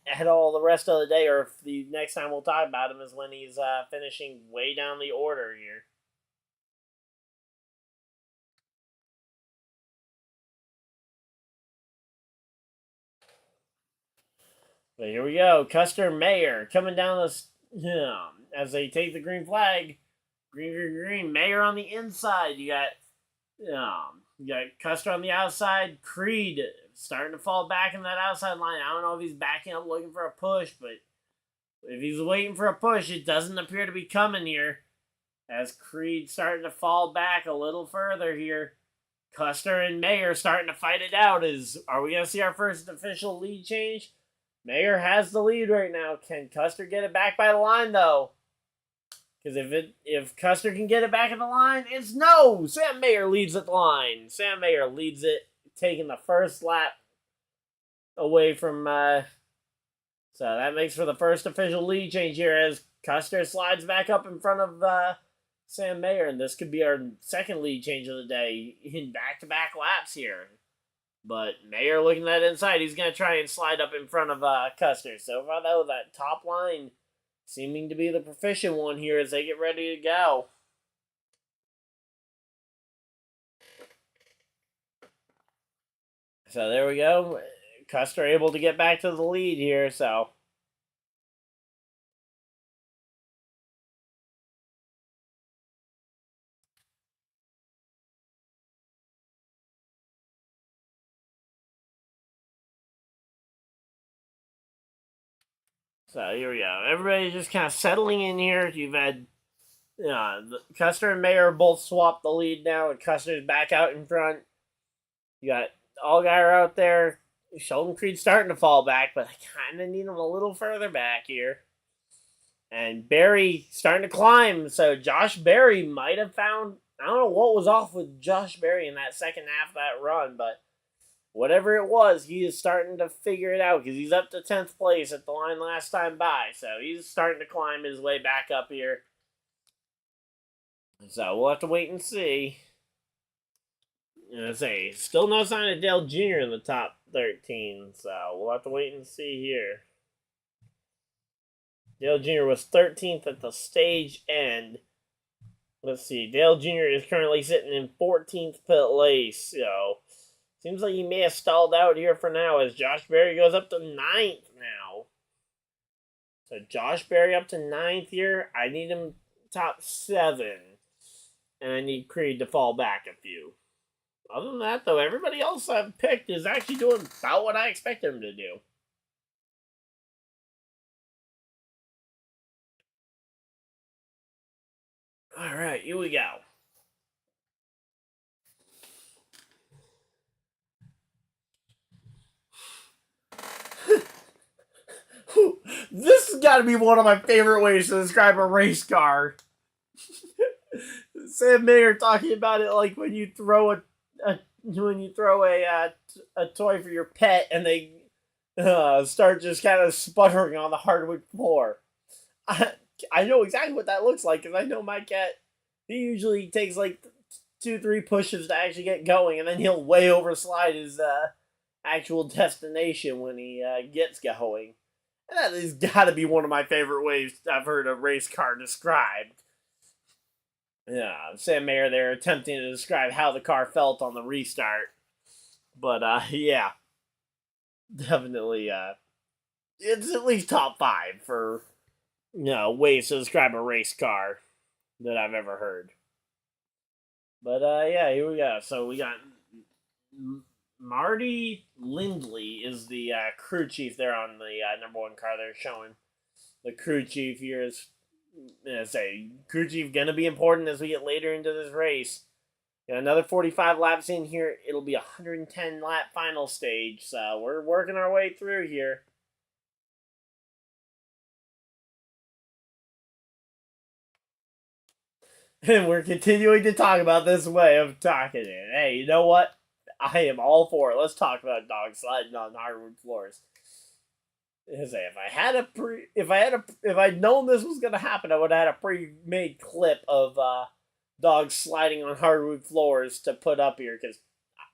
A: at all the rest of the day, or if the next time we'll talk about him is when he's finishing way down the order here. But here we go. Custer Mayer coming down the as they take the green flag. Green. Mayer on the inside. You got Custer on the outside. Creed starting to fall back in that outside line. I don't know if he's backing up looking for a push, but if he's waiting for a push, it doesn't appear to be coming here. As Creed starting to fall back a little further here. Custer and Mayer starting to fight it out. Are we going to see our first official lead change? Mayer has the lead right now. Can Custer get it back by the line, though? Because if Custer can get it back in the line, it's no! Sam Mayer leads at the line. Sam Mayer leads it, taking the first lap away from... so that makes for the first official lead change here as Custer slides back up in front of Sam Mayer. And this could be our second lead change of the day in back-to-back laps here. But Mayer looking at that inside, he's going to try and slide up in front of Custer. So far, though, that top line seeming to be the proficient one here as they get ready to go. So there we go. Custer able to get back to the lead here, so... So here we go. Everybody's just kind of settling in here. You've had Custer and Mayer both swapped the lead now, and Custer's back out in front. You got Allgaier out there. Sheldon Creed starting to fall back, but I kind of need him a little further back here. And Berry starting to climb. So Josh Berry might have found... I don't know what was off with Josh Berry in that second half of that run, but... whatever it was, he is starting to figure it out because he's up to 10th place at the line last time by. So he's starting to climb his way back up here. So we'll have to wait and see. Still no sign of Dale Jr. in the top 13. So we'll have to wait and see here. Dale Jr. was 13th at the stage end. Let's see. Dale Jr. is currently sitting in 14th place. So... seems like he may have stalled out here for now as Josh Berry goes up to 9th now. So Josh Berry up to 9th here. I need him top 7. And I need Creed to fall back a few. Other than that, though, everybody else I've picked is actually doing about what I expected him to do. All right, here we go. This has got to be one of my favorite ways to describe a race car. Sam Mayer talking about it like when you throw a toy for your pet and they start just kind of sputtering on the hardwood floor. I know exactly what that looks like because I know my cat. He usually takes like 2-3 pushes to actually get going, and then he'll way overslide his actual destination when he gets going. And that has got to be one of my favorite ways I've heard a race car described. Yeah, Sam Mayer there attempting to describe how the car felt on the restart. But yeah, definitely it's at least top 5 for ways to describe a race car that I've ever heard. But yeah, here we go. So we got Marty Lindley is the crew chief there on the number 1 car they're showing. The crew chief here is, crew chief gonna be important as we get later into this race. Got another 45 laps in here. It'll be a 110 lap final stage. So we're working our way through here. And we're continuing to talk about this way of talking it. Hey, you know what? I am all for it. Let's talk about dogs sliding on hardwood floors. If I'd known this was gonna happen, I would have had a pre-made clip of dogs sliding on hardwood floors to put up here because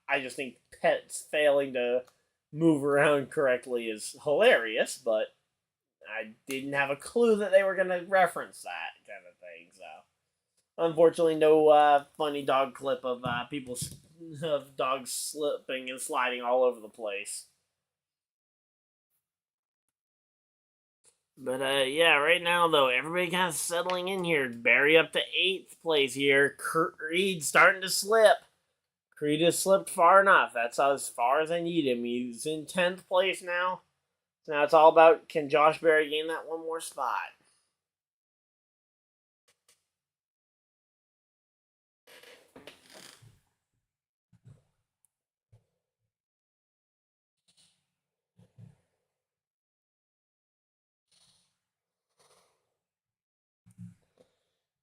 A: I just think pets failing to move around correctly is hilarious. But I didn't have a clue that they were gonna reference that kind of thing. So. Unfortunately, no funny dog clip of of dogs slipping and sliding all over the place. But yeah, right now though, everybody kind of settling in here. Barry up to 8th place here. Creed starting to slip. Creed has slipped far enough. That's as far as I need him. He's in 10th place now. So now it's all about, can Josh Berry gain that one more spot?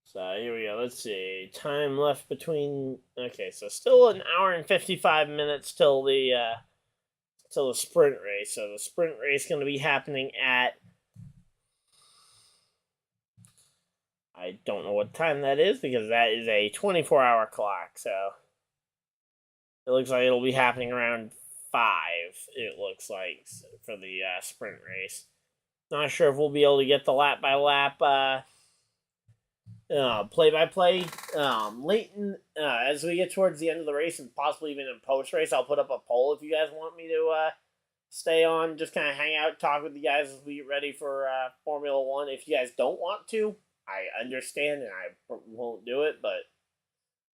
A: So here we go. Let's see. Time left between. Okay, so still an hour and 55 minutes till the sprint race. So the sprint race going to be happening at. I don't know what time that is because that is a 24-hour clock. So it looks like it'll be happening around 5. It looks like for the sprint race. Not sure if we'll be able to get the lap by lap. Play-by-play late as we get towards the end of the race and possibly even in post-race. I'll put up a poll if you guys want me to stay on, just kind of hang out, talk with you guys as we get ready for Formula 1. If you guys don't want to, I understand and I won't do it, but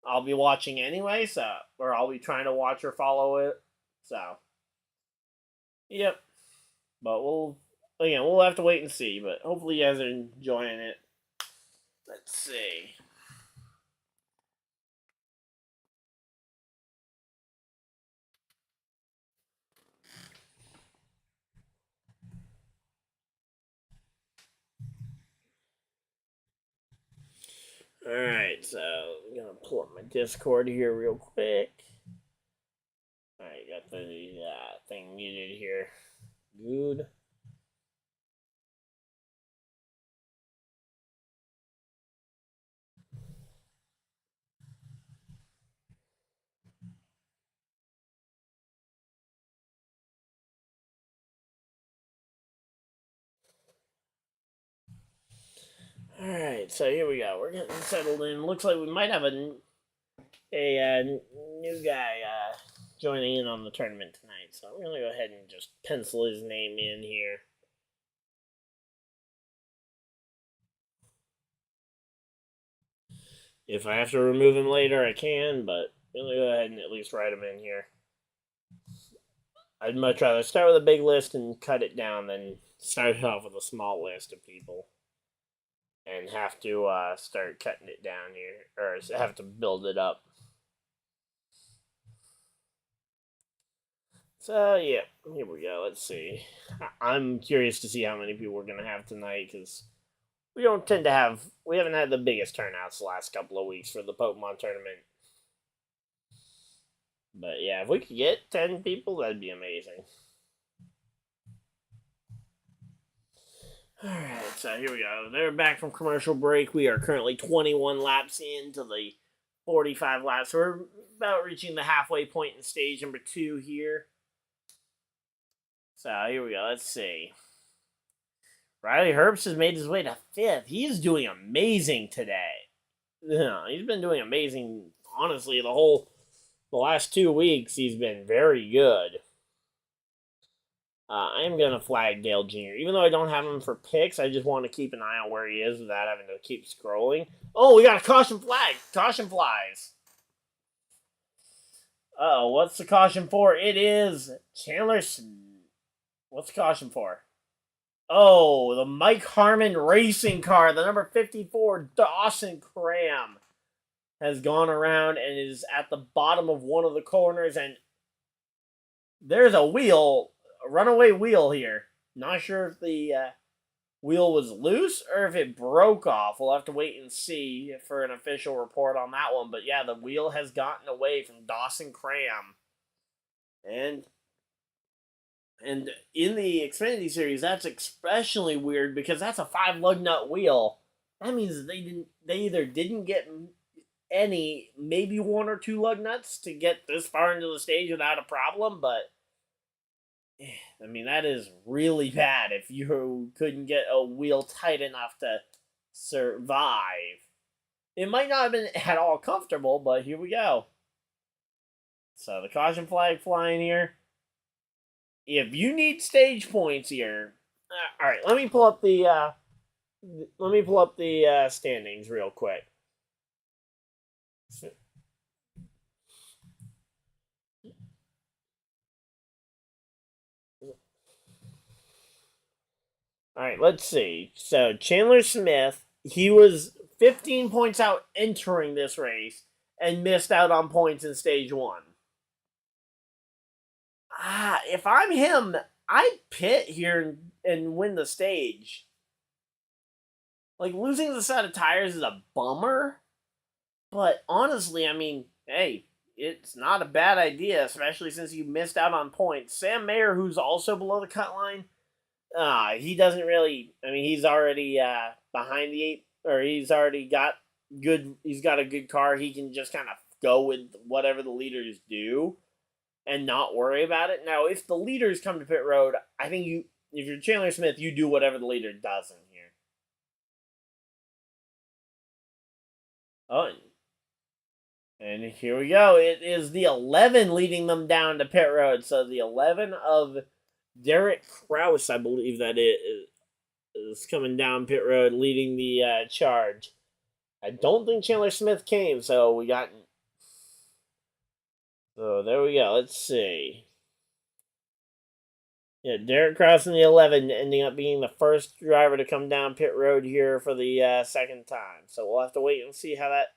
A: I'll be watching anyway, or I'll be trying to watch or follow it. So, yep. But we'll have to wait and see, but hopefully you guys are enjoying it. Let's see. Alright, so I'm going to pull up my Discord here real quick. Alright, got the thing muted here. Good. Alright, so here we go. We're getting settled in. Looks like we might have a new guy joining in on the tournament tonight. So I'm going to go ahead and just pencil his name in here. If I have to remove him later, I can, but I'm going to go ahead and at least write him in here. I'd much rather start with a big list and cut it down than start off with a small list of people. and have to start cutting it down here, or have to build it up. So yeah, here we go. Let's see. I'm curious to see how many people we're gonna have tonight, because we haven't had the biggest turnouts the last couple of weeks for the Pokemon tournament. But yeah, if we could get 10 people, that'd be amazing. Alright, so here we go. They're back from commercial break. We are currently 21 laps into the 45 laps. So we're about reaching the halfway point in stage number 2 here. So here we go. Let's see. Riley Herbst has made his way to 5th. He's doing amazing today. Yeah, he's been doing amazing, honestly, the last 2 weeks. He's been very good. I am going to flag Dale Jr. Even though I don't have him for picks, I just want to keep an eye on where he is without having to keep scrolling. Oh, we got a caution flag. Caution flies. Uh-oh, what's the caution for? It is Chandler. What's the caution for? Oh, the Mike Harmon racing car, the number 54 Dawson Cram, has gone around and is at the bottom of one of the corners, and there's a wheel. A runaway wheel here. Not sure if the wheel was loose or if it broke off. We'll have to wait and see for an official report on that one. But yeah, the wheel has gotten away from Dawson Cram. And in the Xfinity series, that's especially weird because that's a 5 lug nut wheel. That means they either didn't get any, maybe 1 or 2 lug nuts to get this far into the stage without a problem, but I mean, that is really bad if you couldn't get a wheel tight enough to survive. It might not have been at all comfortable, but here we go. So the caution flag flying here. If you need stage points here, all right. Let me pull up the standings real quick. All right, let's see. So Chandler Smith, he was 15 points out entering this race and missed out on points in stage 1. If I'm him, I'd pit here and win the stage. Like, losing the set of tires is a bummer, but honestly, I mean, hey, it's not a bad idea, especially since you missed out on points. Sam Mayer, who's also below the cut line, he doesn't really. I mean, he's already behind the 8, or he's already got good. He's got a good car. He can just kind of go with whatever the leaders do, and not worry about it. Now, if the leaders come to pit road, I think if you're Chandler Smith, you do whatever the leader does in here. Oh, and here we go. It is the 11 leading them down to pit road. So the 11 of Derek Kraus, I believe that it is coming down pit road, leading the charge. I don't think Chandler Smith came, so we got. So there we go. Let's see. Yeah, Derek Kraus in the 11 ending up being the first driver to come down pit road here for the second time. So we'll have to wait and see how that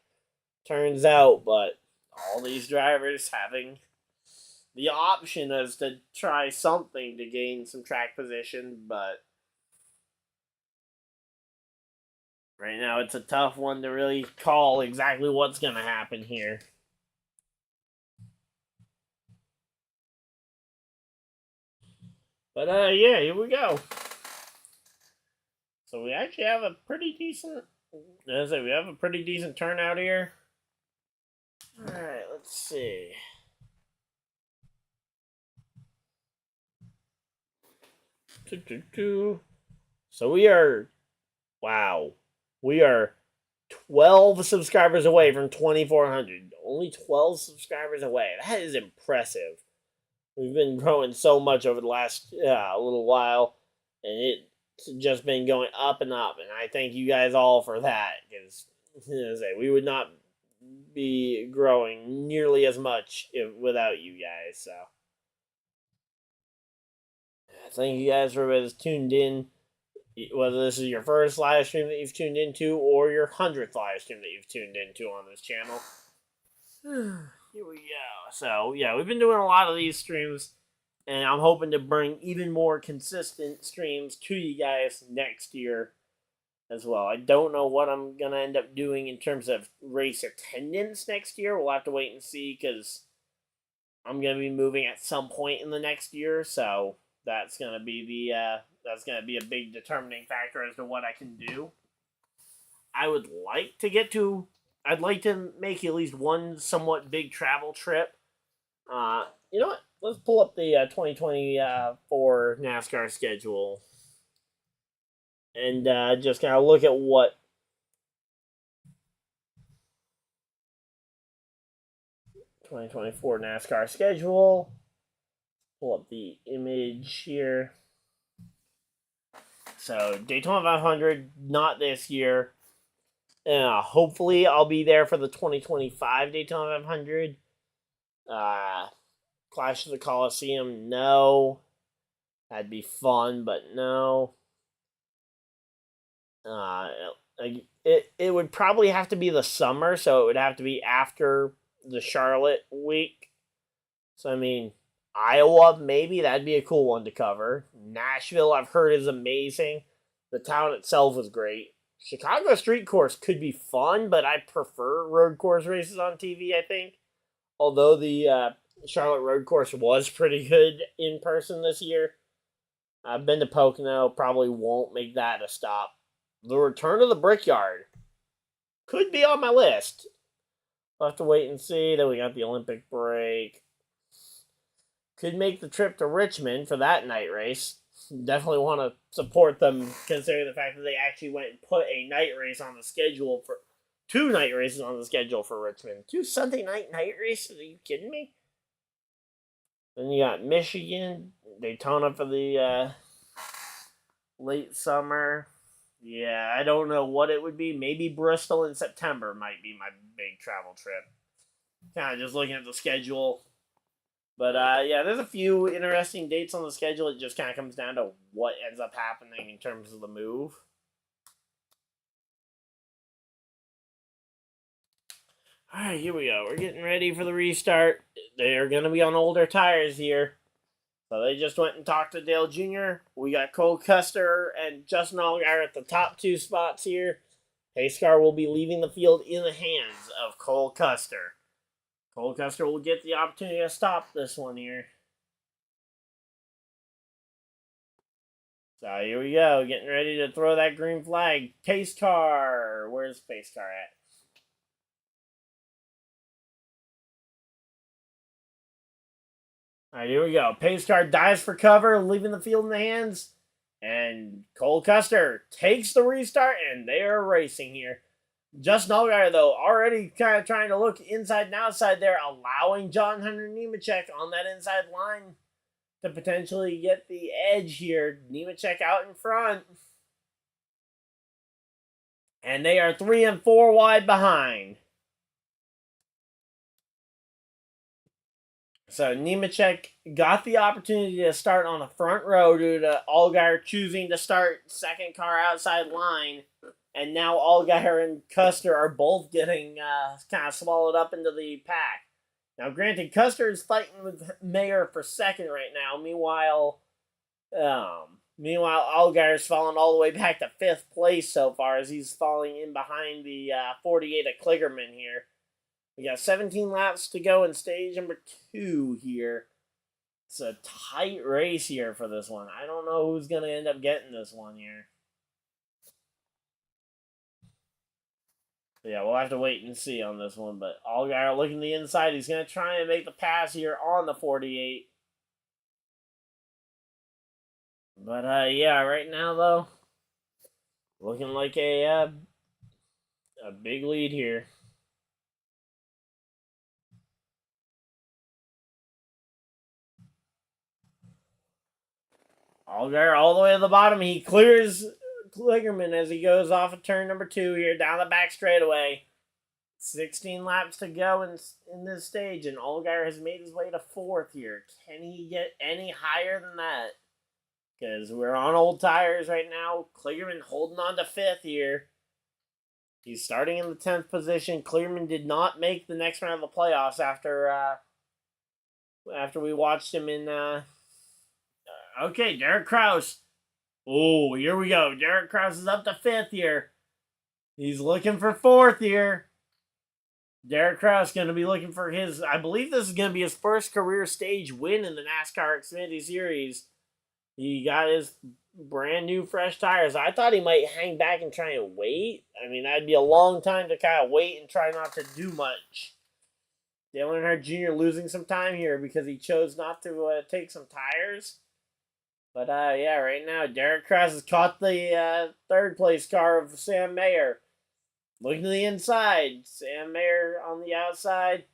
A: turns out. But all these drivers having the option is to try something to gain some track position, but right now it's a tough one to really call exactly what's going to happen here. But yeah, here we go. So we actually have a pretty decent, we have a pretty decent turnout here. All right, let's see. So we are 12 subscribers away from 2,400. Only 12 subscribers away. That is impressive. We've been growing so much over the last little while, and it's just been going up and up. And I thank you guys all for that, because we would not be growing nearly as much without you guys. So thank you guys for everybody that's tuned in. whether this is your first live stream that you've tuned into or your 100th live stream that you've tuned into on this channel. Here we go. So, yeah, we've been doing a lot of these streams, and I'm hoping to bring even more consistent streams to you guys next year as well. I don't know what I'm going to end up doing in terms of race attendance next year. We'll have to wait and see, because I'm going to be moving at some point in the next year, so that's going to be a big determining factor as to what I can do. I'd like to make at least one somewhat big travel trip. You know what? Let's pull up the 2024 NASCAR schedule and just kind of look at what 2024 NASCAR schedule. Pull up the image here. So Daytona 500, not this year. Hopefully I'll be there for the 2025 Daytona 500. Clash of the Coliseum, no. That'd be fun, but no. It would probably have to be the summer, so it would have to be after the Charlotte week. So, I mean, Iowa, maybe. That'd be a cool one to cover. Nashville, I've heard, is amazing. The town itself was great. Chicago Street Course could be fun, but I prefer road course races on TV, I think. Although the Charlotte Road Course was pretty good in person this year. I've been to Pocono, probably won't make that a stop. The return of the Brickyard could be on my list. We'll have to wait and see. Then we got the Olympic break. Could make the trip to Richmond for that night race. Definitely want to support them, considering the fact that they actually went and put a night race on the schedule for 2 night races on the schedule for Richmond. 2 Sunday night races? Are you kidding me? Then you got Michigan, Daytona for the late summer. Yeah, I don't know what it would be. Maybe Bristol in September might be my big travel trip. Kind of just looking at the schedule. But, yeah, there's a few interesting dates on the schedule. It just kind of comes down to what ends up happening in terms of the move. Alright, here we go. We're getting ready for the restart. They're going to be on older tires here. So they just went and talked to Dale Jr. We got Cole Custer and Justin Allgaier at the top 2 spots here. Pace car will be leaving the field in the hands of Cole Custer. Cole Custer will get the opportunity to stop this one here. So here we go, getting ready to throw that green flag. Pace car. Where's Pace car at? Alright, here we go. Pace car dives for cover, leaving the field in the hands. And Cole Custer takes the restart, and they are racing here. Justin Allgaier, though, already kind of trying to look inside and outside there, allowing John Hunter Nemechek on that inside line to potentially get the edge here. Nemechek out in front. And they are 3 and 4 wide behind. So Nemechek got the opportunity to start on the front row due to Allgaier choosing to start second car outside line. And now Allgaier and Custer are both getting kind of swallowed up into the pack. Now, granted, Custer is fighting with Mayer for second right now. Meanwhile, Allgaier's fallen all the way back to 5th place so far, as he's falling in behind the 48 at Kligerman here. We got 17 laps to go in stage number 2 here. It's a tight race here for this one. I don't know who's going to end up getting this one here. Yeah, we'll have to wait and see on this one. But Allgaier looking to the inside. He's going to try and make the pass here on the 48. But, yeah, right now, though, looking like a big lead here. Allgaier all the way to the bottom. He clears Kligerman as he goes off of turn number 2 here, down the back straightaway. 16 laps to go in this stage, and Allgaier has made his way to 4th here. Can he get any higher than that? because we're on old tires right now. Kligerman holding on to 5th here. He's starting in the 10th position. Kligerman did not make the next round of the playoffs after we watched him in... okay, Derek Kraus. Oh, here we go. Derek Kraus is up to 5th here. He's looking for 4th here. Derek Kraus going to be looking for his... I believe this is going to be his first career stage win in the NASCAR Xfinity Series. He got his brand new fresh tires. I thought he might hang back and try and wait. I mean, that'd be a long time to kind of wait and try not to do much. Dale Earnhardt Jr. losing some time here because he chose not to take some tires. But, yeah, right now, Derek Kraus has caught the 3rd place car of Sam Mayer. Looking to the inside. Sam Mayer on the outside.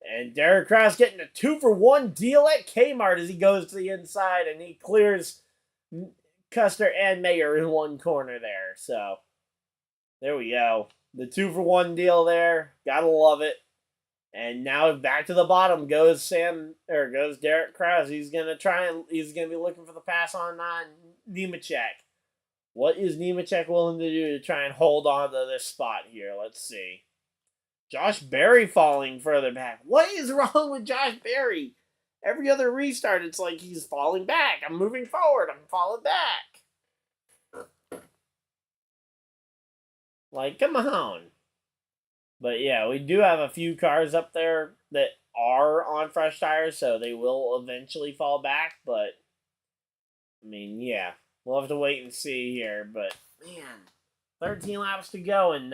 A: And Derek Kraus getting a 2-for-1 deal at Kmart as he goes to the inside. And he clears Custer and Mayer in one corner there. So, there we go. The 2-for-1 deal there. Gotta love it. And now back to the bottom goes Derek Kraus. He's gonna be looking for the pass on Nemechek. What is Nemechek willing to do to try and hold on to this spot here? Let's see. Josh Berry falling further back. What is wrong with Josh Berry? Every other restart, it's like he's falling back. I'm moving forward. I'm falling back. Like, come on. But yeah, we do have a few cars up there that are on fresh tires, so they will eventually fall back. But, I mean, yeah. We'll have to wait and see here, but, man, 13 laps to go, and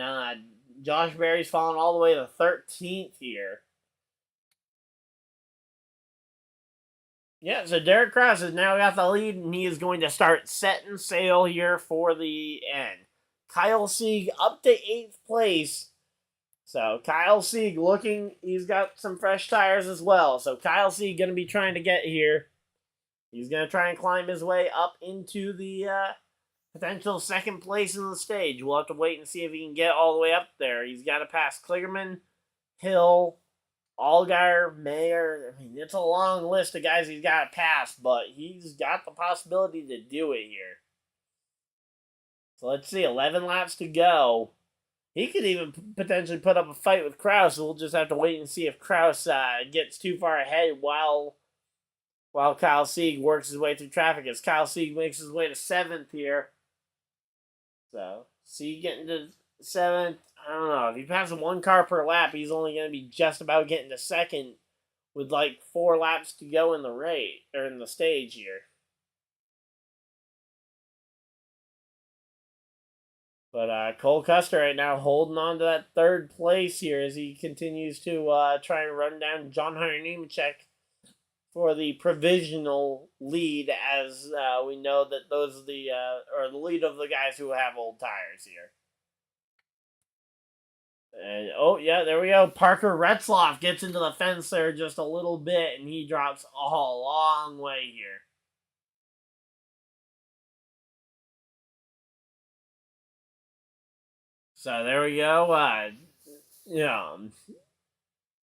A: Josh Berry's falling all the way to 13th here. Yeah, so Derek Kraus has now got the lead, and he is going to start setting sail here for the end. Kyle Sieg up to 8th place. So, Kyle Sieg he's got some fresh tires as well. So, Kyle Sieg going to be trying to get here. He's going to try and climb his way up into the potential 2nd place in the stage. We'll have to wait and see if he can get all the way up there. He's got to pass Kligerman, Hill, Allgaier, Mayer. I mean, it's a long list of guys he's got to pass, but he's got the possibility to do it here. So let's see, 11 laps to go. He could even potentially put up a fight with Kraus. We'll just have to wait and see if Kraus gets too far ahead while Kyle Sieg works his way through traffic, as Kyle Sieg makes his way to 7th here. So, Sieg getting to 7th. I don't know. If he passes 1 car per lap, he's only going to be just about getting to 2nd with like 4 laps to go in the race, or in the stage here. But Cole Custer right now holding on to that 3rd place here as he continues to try and run down John Hunter Nemechek for the provisional lead, as we know that those are the lead of the guys who have old tires here. And oh yeah, there we go. Parker Retzloff gets into the fence there just a little bit, and he drops a long way here. So there we go.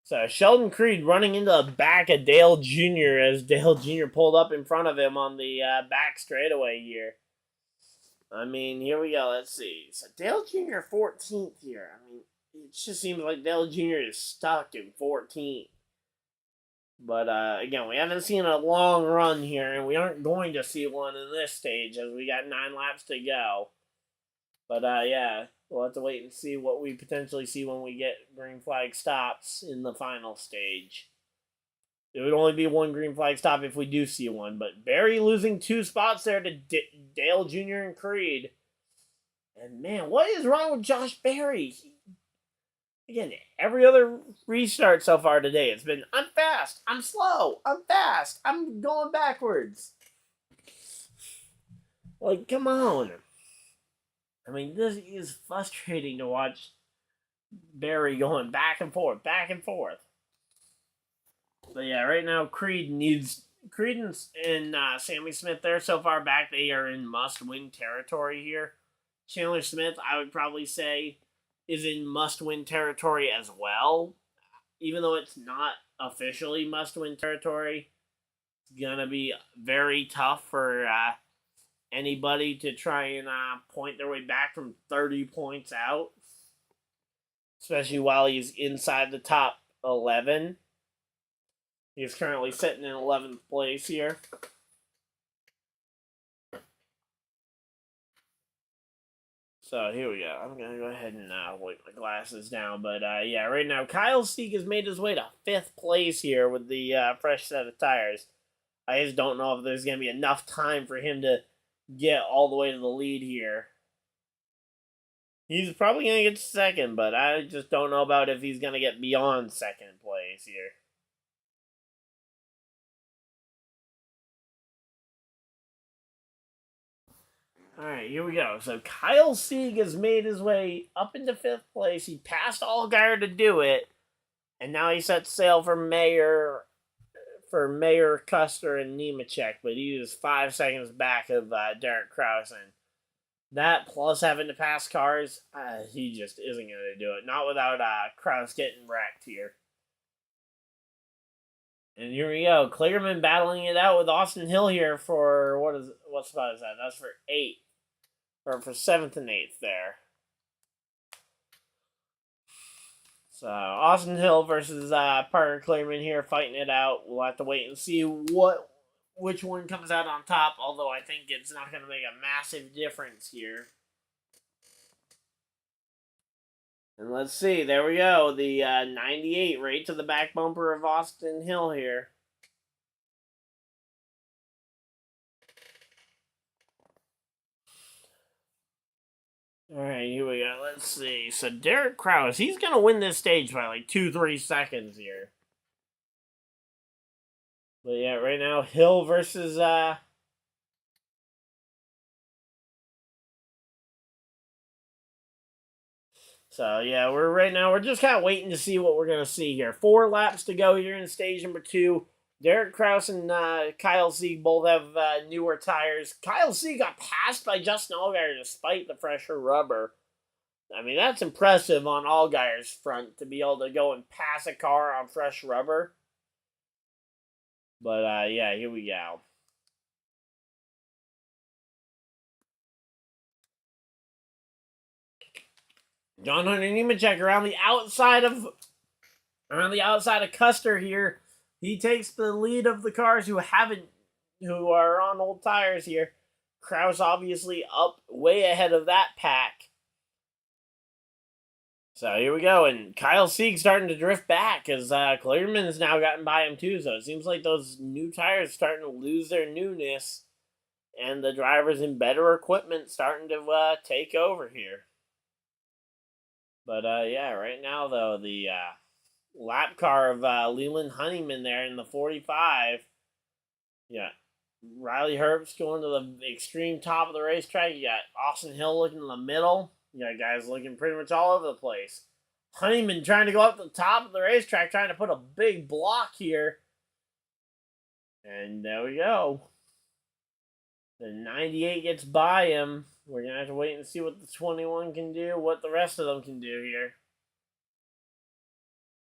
A: So Sheldon Creed running into the back of Dale Jr. as Dale Jr. pulled up in front of him on the back straightaway here. I mean, here we go. Let's see. So Dale Jr. 14th here. I mean, it just seems like Dale Jr. is stuck in 14th. But again, we haven't seen a long run here, and we aren't going to see one in this stage as we got 9 laps to go. But yeah. We'll have to wait and see what we potentially see when we get green flag stops in the final stage. It would only be 1 green flag stop if we do see one. But Barry losing 2 spots there to Dale Jr. and Creed. And man, what is wrong with Josh Berry? Again, every other restart so far today, it's been, I'm fast, I'm slow, I'm fast, I'm going backwards. Like, come on. I mean, this is frustrating to watch Barry going back and forth, back and forth. But yeah, right now, Creed and Sammy Smith, they're so far back, they are in must-win territory here. Chandler Smith, I would probably say, is in must-win territory as well. Even though it's not officially must-win territory, it's going to be very tough for anybody to try and point their way back from 30 points out, especially while he's inside the top 11. He's currently sitting in 11th place here. So here we go. I'm going to go ahead and wipe my glasses down. But yeah, right now, Kyle Sieg has made his way to 5th place here with the fresh set of tires. I just don't know if there's going to be enough time for him to get all the way to the lead here. He's probably going to get 2nd, but I just don't know about if he's going to get beyond 2nd place here. Alright, here we go. So Kyle Sieg has made his way up into 5th place. He passed Allgaier to do it. And now he sets sail for Mayer, Custer, and Nemechek. But he is 5 seconds back of Derek Kraus. And that, plus having to pass cars, he just isn't going to do it. Not without Kraus getting wrecked here. And here we go. Kligerman battling it out with Austin Hill here for, what spot is that? That's for 8th. Or for 7th and 8th there. So, Austin Hill versus Parker Kligerman here fighting it out. We'll have to wait and see which one comes out on top, although I think it's not going to make a massive difference here. And let's see, there we go. The 98 right to the back bumper of Austin Hill here. Alright, here we go. Let's see. So, Derek Kraus, he's going to win this stage by like 2-3 seconds here. But yeah, right now, Hill versus... So, yeah, we're just kind of waiting to see what we're going to see here. 4 laps to go here in stage number 2. Derek Kraus and Kyle Sieg both have newer tires. Kyle Sieg got passed by Justin Allgaier despite the fresher rubber. I mean, that's impressive on Allgaier's front to be able to go and pass a car on fresh rubber. But, yeah, here we go. John Hunter Nemechek around the outside of Custer here. He takes the lead of the cars who are on old tires here. Kraus obviously up way ahead of that pack. So here we go, and Kyle Sieg starting to drift back as Kligerman has now gotten by him too. So it seems like those new tires are starting to lose their newness, and the drivers in better equipment starting to take over here. But yeah, right now though, the lap car of Leland Honeyman there in the 45. Yeah. Riley Herbst going to the extreme top of the racetrack. You got Austin Hill looking in the middle. You got guys looking pretty much all over the place. Honeyman trying to go up the top of the racetrack, trying to put a big block here. And there we go. The 98 gets by him. We're going to have to wait and see what the 21 can do, what the rest of them can do here.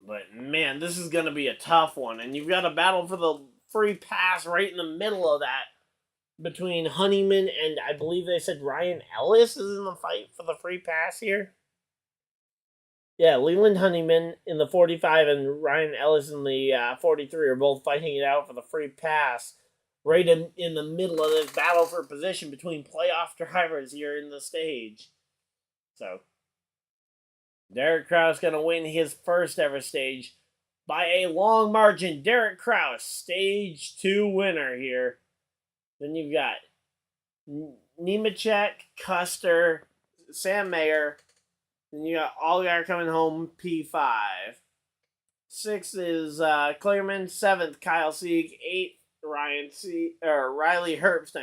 A: But, man, this is going to be a tough one. And you've got a battle for the free pass right in the middle of that between Honeyman and I believe they said Ryan Ellis is in the fight for the free pass here. Yeah, Leland Honeyman in the 45 and Ryan Ellis in the 43 are both fighting it out for the free pass right in the middle of this battle for position between playoff drivers here in the stage. So, Derek Kraus going to win his first ever stage by a long margin. Derek Kraus, stage 2 winner here. Then you've got Nemechek, Custer, Sam Mayer. Then you got Allgaier coming home, P5. 6th is Kligerman. 7th, Kyle Sieg. 8th, Riley Herbst,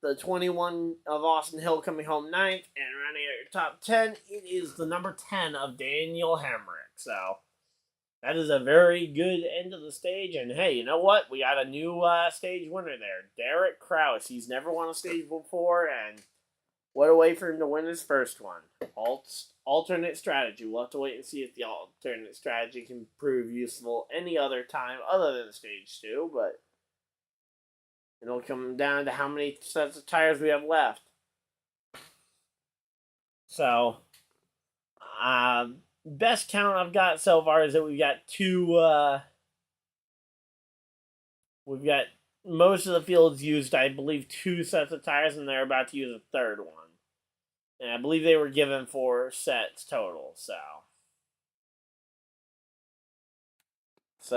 A: the 21 of Austin Hill coming home 9th. And running at your top 10, it is the number 10 of Daniel Hemrick. So, that is a very good end of the stage. And hey, you know what? We got a new stage winner there. Derek Kraus. He's never won a stage before, and what a way for him to win his first one. Alternate strategy. We'll have to wait and see if the alternate strategy can prove useful any other time other than stage 2. But It'll come down to how many sets of tires we have left. So, best count I've got so far is that we've got we've got most of the fields used, I believe, 2 sets of tires, and they're about to use a third one. And I believe they were given 4 sets total, so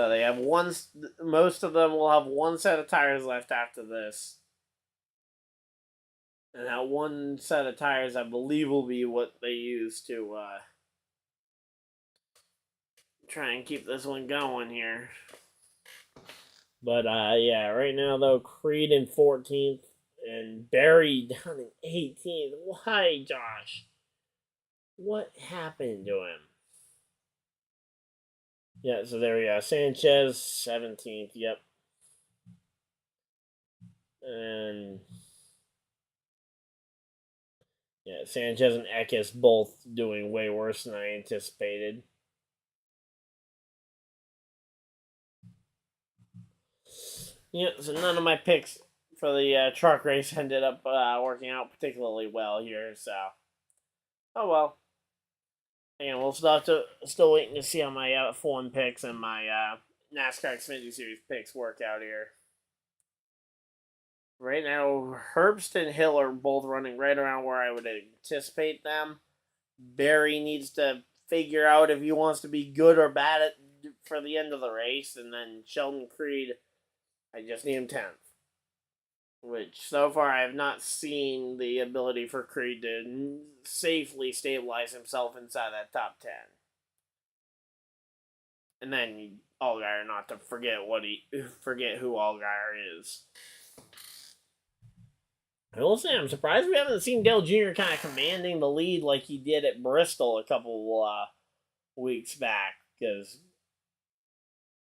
A: they have one. Most of them will have 1 set of tires left after this. And that 1 set of tires, I believe, will be what they use to try and keep this one going here. But, yeah, right now, though, Creed in 14th and Barry down in 18th. Why, Josh? What happened to him? Yeah, so there we go. Sanchez, 17th, yep. And, yeah, Sanchez and Eckes both doing way worse than I anticipated. Yeah, so none of my picks for the truck race ended up working out particularly well here, so. Oh well. Again, we'll still waiting to see how my F1 picks and my NASCAR Xfinity Series picks work out here. Right now, Herbst and Hill are both running right around where I would anticipate them. Barry needs to figure out if he wants to be good or bad for the end of the race, and then Sheldon Creed, I just need him 10th. Which, so far, I have not seen the ability for Creed to safely stabilize himself inside that top 10. And then Allgaier, not to forget who Allgaier is. I will say, I'm surprised we haven't seen Dale Jr. kind of commanding the lead like he did at Bristol a couple weeks back. Because,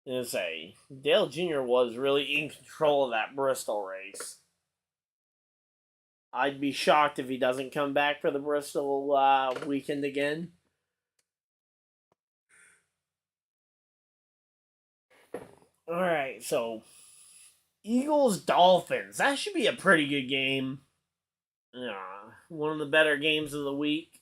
A: Dale Jr. was really in control of that Bristol race. I'd be shocked if he doesn't come back for the Bristol weekend again. Alright, so Eagles-Dolphins. That should be a pretty good game. One of the better games of the week.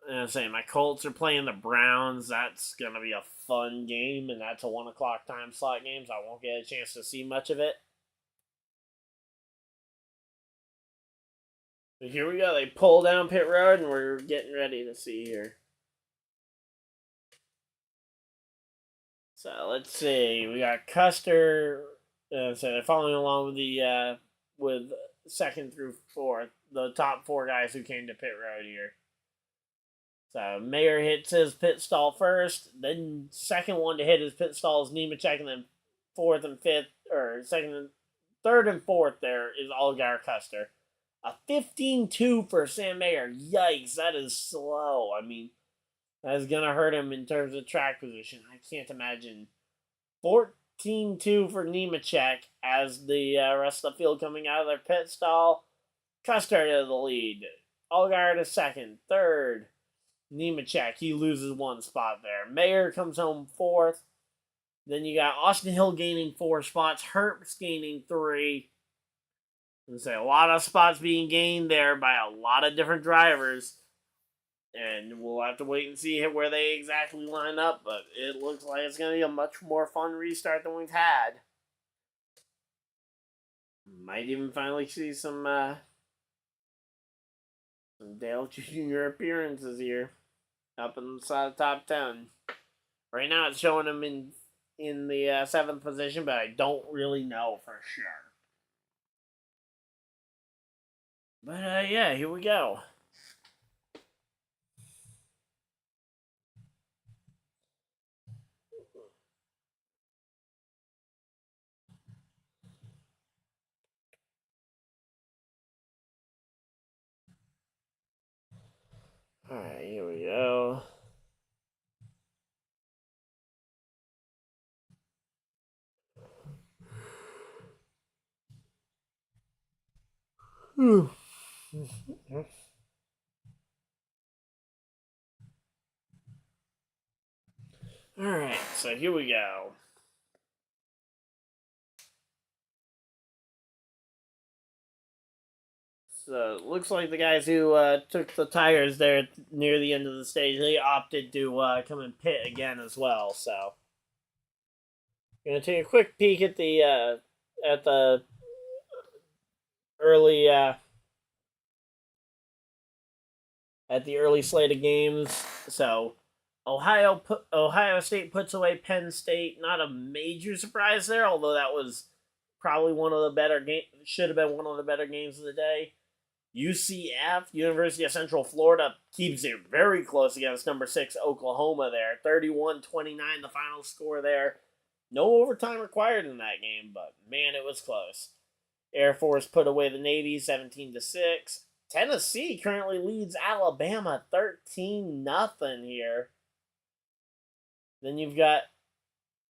A: My Colts are playing the Browns. That's going to be a fun game, and that's a 1 o'clock time slot game, so I won't get a chance to see much of it. But here we go. They pull down pit road, and we're getting ready to see here. So let's see. We got Custer. So they're following along with the with 2nd through 4th, the top 4 guys who came to pit road here. So Mayer hits his pit stall first, then second one to hit his pit stall is Nemechek, and then 4th and 5th, or 3rd and 4th there is Allgaier Custer. A 15-2 for Sam Mayer. Yikes, that is slow. I mean, that is going to hurt him in terms of track position. I can't imagine. 14-2 for Nemechek as the rest of the field coming out of their pit stall. Custer to the lead. Allgaier to 2nd. 3rd, Nemechek. He loses 1 spot there. Mayer comes home 4th. Then you got Austin Hill gaining 4 spots. Herbst gaining 3. A lot of spots being gained there by a lot of different drivers. And we'll have to wait and see where they exactly line up. But it looks like it's going to be a much more fun restart than we've had. Might even finally see some Dale Jr. appearances here. Up inside the top 10. Right now it's showing him in the 7th position, but I don't really know for sure. But yeah, here we go. Alright, here we go. Alright, so here we go. So it looks like the guys who took the tires there near the end of the stage, they opted to come and pit again as well. So gonna take a quick peek at the early slate of games. So Ohio State puts away Penn State. Not a major surprise there, although that was probably one of the better games. Should have been one of the better games of the day. UCF, University of Central Florida, keeps it very close against number 6 Oklahoma there. 31-29 the final score there. No overtime required in that game, but man, it was close. Air Force put away the Navy 17-6. Tennessee currently leads Alabama 13-0 here. Then you've got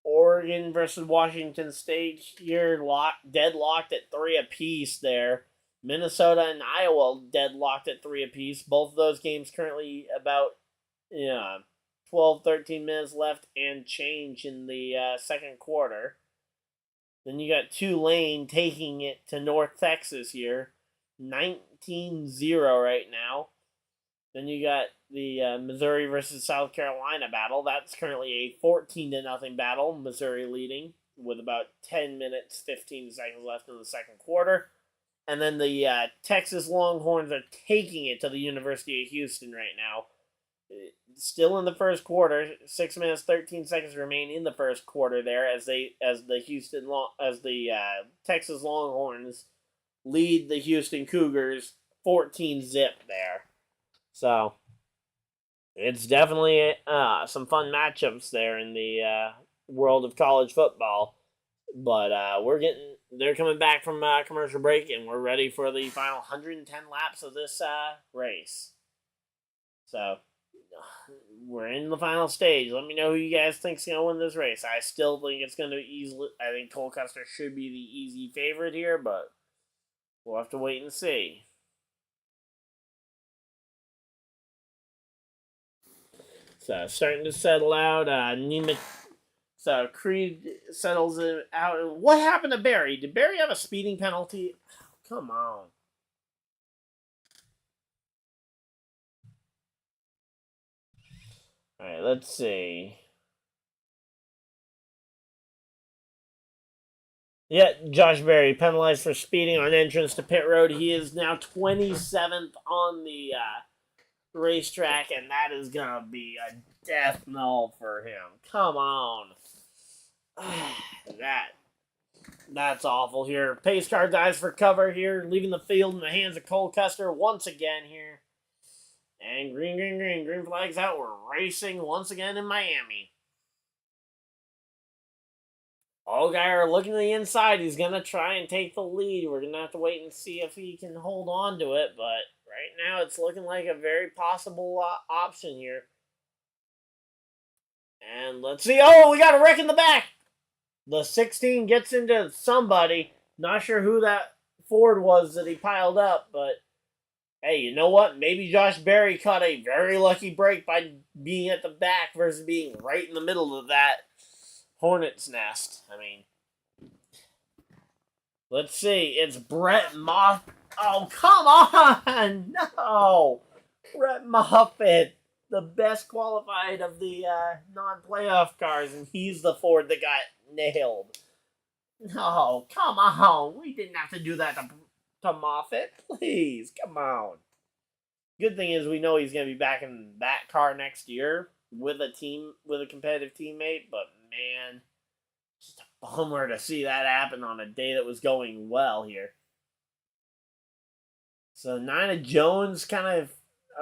A: Oregon versus Washington State here, deadlocked at 3 apiece there. Minnesota and Iowa deadlocked at 3 apiece. Both of those games currently about 12, 13 minutes left and change in the second quarter. Then you got Tulane taking it to North Texas here. 19-0 right now. Then you got the Missouri versus South Carolina battle. That's currently a 14-0 battle. Missouri leading with about 10 minutes, 15 seconds left in the second quarter. And then the Texas Longhorns are taking it to the University of Houston right now. Still in the first quarter, 6 minutes, 13 seconds remain in the first quarter there as the Texas Longhorns lead the Houston Cougars 14-0 there. So it's definitely some fun matchups there in the world of college football. But they're coming back from commercial break, and we're ready for the final 110 laps of this race. So we're in the final stage. Let me know who you guys think's going to win this race. I still think it's going to easily. I think Cole Custer should be the easy favorite here, but we'll have to wait and see. So starting to settle out. So Creed settles it out. What happened to Barry? Did Barry have a speeding penalty? Come on. All right, let's see. Yeah, Josh Berry penalized for speeding on entrance to pit road. He is now 27th on the racetrack, and that is going to be a death knell for him. Come on. That's awful here. Pace car dives for cover here, leaving the field in the hands of Cole Custer once again here. And green flags out. We're racing once again in Miami. Allgaier looking to the inside. He's going to try and take the lead. We're going to have to wait and see if he can hold on to it. But right now it's looking like a very possible option here. And let's see. Oh, we got a wreck in the back. The 16 gets into somebody. Not sure who that Ford was that he piled up. But hey, you know what? Maybe Josh Berry caught a very lucky break by being at the back versus being right in the middle of that hornet's nest. I mean, let's see. It's Brett Moffitt. Oh, come on! No! Brett Moffitt, the best qualified of the non-playoff cars, and he's the Ford that got nailed. No, come on. We didn't have to do that to Moffitt. Please, come on. Good thing is we know he's going to be back in that car next year with a competitive teammate, but man, just a bummer to see that happen on a day that was going well here. So Nina Jones kind of,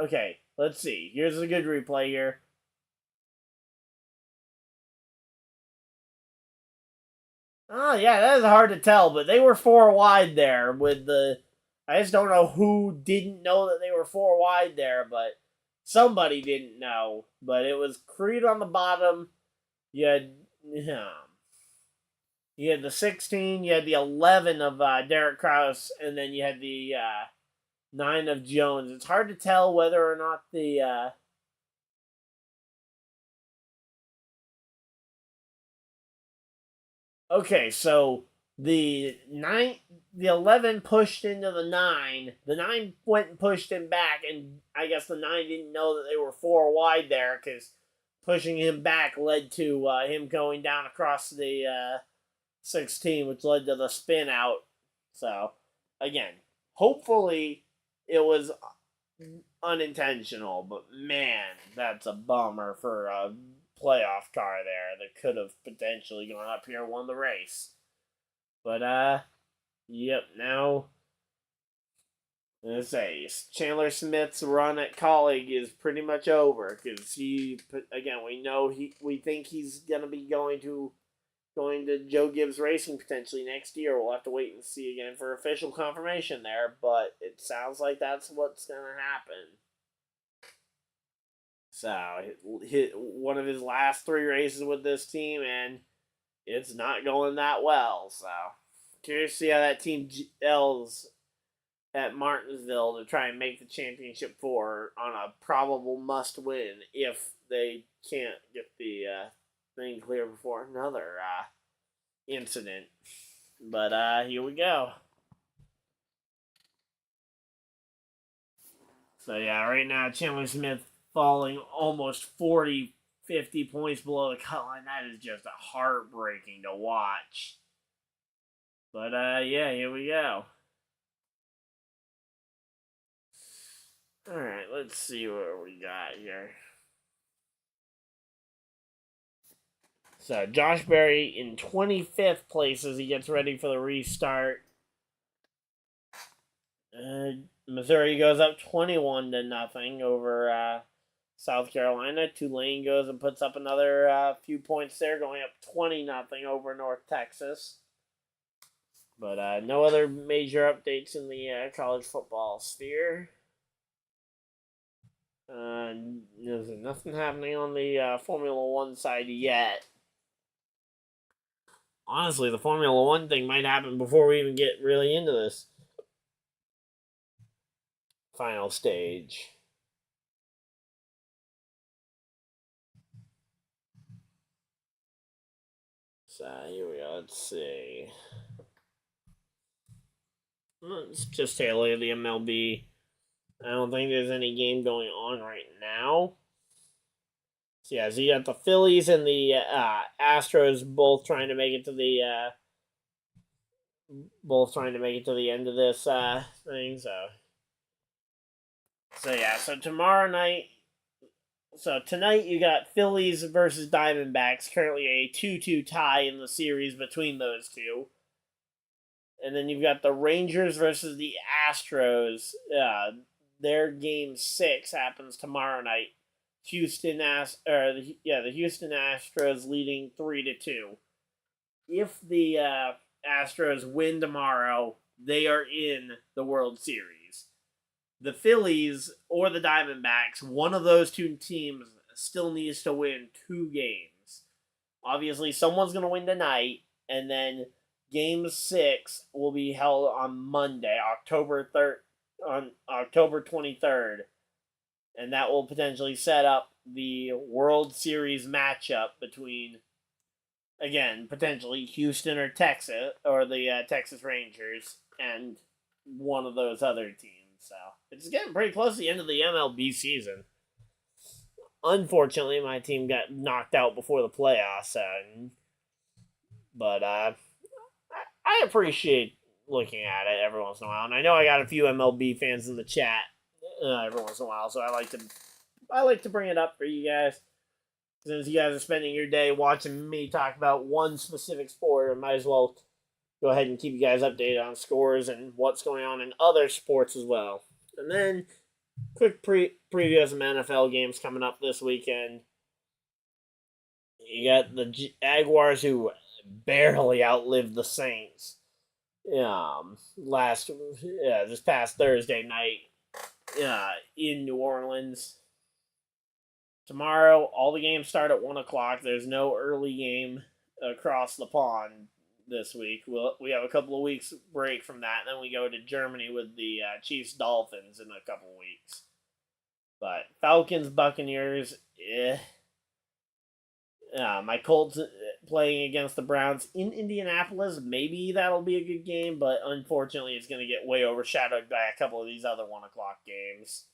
A: okay, let's see. Here's a good replay here. Oh, yeah, that is hard to tell, but they were 4 wide there with the... I just don't know who didn't know that they were 4 wide there, but somebody didn't know. But it was Creed on the bottom. You had the 16, you had the 11 of Derek Kraus, and then you had the 9 of Jones. It's hard to tell whether or not the... Okay, so The 11 pushed into the 9. The 9 went and pushed him back, and I guess the 9 didn't know that they were 4 wide there, because pushing him back led to him going down across the 16, which led to the spin out. So, again, hopefully it was unintentional, but man, that's a bummer for a playoff car there that could have potentially gone up here and won the race. But, yep, now, let's say, Chandler Smith's run at Colleague is pretty much over, because he, again, we think he's going to be going to Joe Gibbs Racing potentially next year. We'll have to wait and see again for official confirmation there, but it sounds like that's what's going to happen. So, one of his last 3 races with this team, and it's not going that well. So, curious to see how that team gels at Martinsville to try and make the championship 4 on a probable must-win if they can't get the thing clear before another incident. But here we go. So yeah, right now Chandler Smith falling almost 40, 50 points below the cut line. That is just heartbreaking to watch. But yeah, here we go. Alright, let's see what we got here. So, Josh Berry in 25th place as he gets ready for the restart. Missouri goes up 21-0 over South Carolina. Tulane goes and puts up another few points there, going up 20-0 over North Texas. But no other major updates in the college football sphere. There's nothing happening on the Formula One side yet. Honestly, the Formula One thing might happen before we even get really into this final stage. So here we go. Let's see. Let's just take a look at the MLB. I don't think there's any game going on right now. So yeah, so you got the Phillies and the Astros both trying to make it to the end of this thing. So yeah, so tomorrow night. So tonight you got Phillies versus Diamondbacks. Currently a 2-2 tie in the series between those two. And then you've got the Rangers versus the Astros. Their game 6 happens tomorrow night. The Houston Astros leading 3-2. If the Astros win tomorrow, they are in the World Series. The Phillies or the Diamondbacks, one of those two teams still needs to win 2 games. Obviously, someone's going to win tonight, and then Game 6 will be held on Monday, October 23rd. And that will potentially set up the World Series matchup between, again, potentially Houston or Texas, or the Texas Rangers, and one of those other teams. So, it's getting pretty close to the end of the MLB season. Unfortunately, my team got knocked out before the playoffs, but I appreciate looking at it every once in a while, and I know I got a few MLB fans in the chat every once in a while, so I like to bring it up for you guys. Since you guys are spending your day watching me talk about one specific sport, I might as well go ahead and keep you guys updated on scores and what's going on in other sports as well. And then, quick preview of some NFL games coming up this weekend. You got the Jaguars, who barely outlived the Saints. This past Thursday night in New Orleans. Tomorrow, all the games start at 1 o'clock. There's no early game across the pond this week. We have a couple of weeks break from that, and then we go to Germany with the Chiefs Dolphins in a couple of weeks. But Falcons Buccaneers, my Colts playing against the Browns in Indianapolis. Maybe that'll be a good game, but unfortunately it's going to get way overshadowed by a couple of these other 1 o'clock games.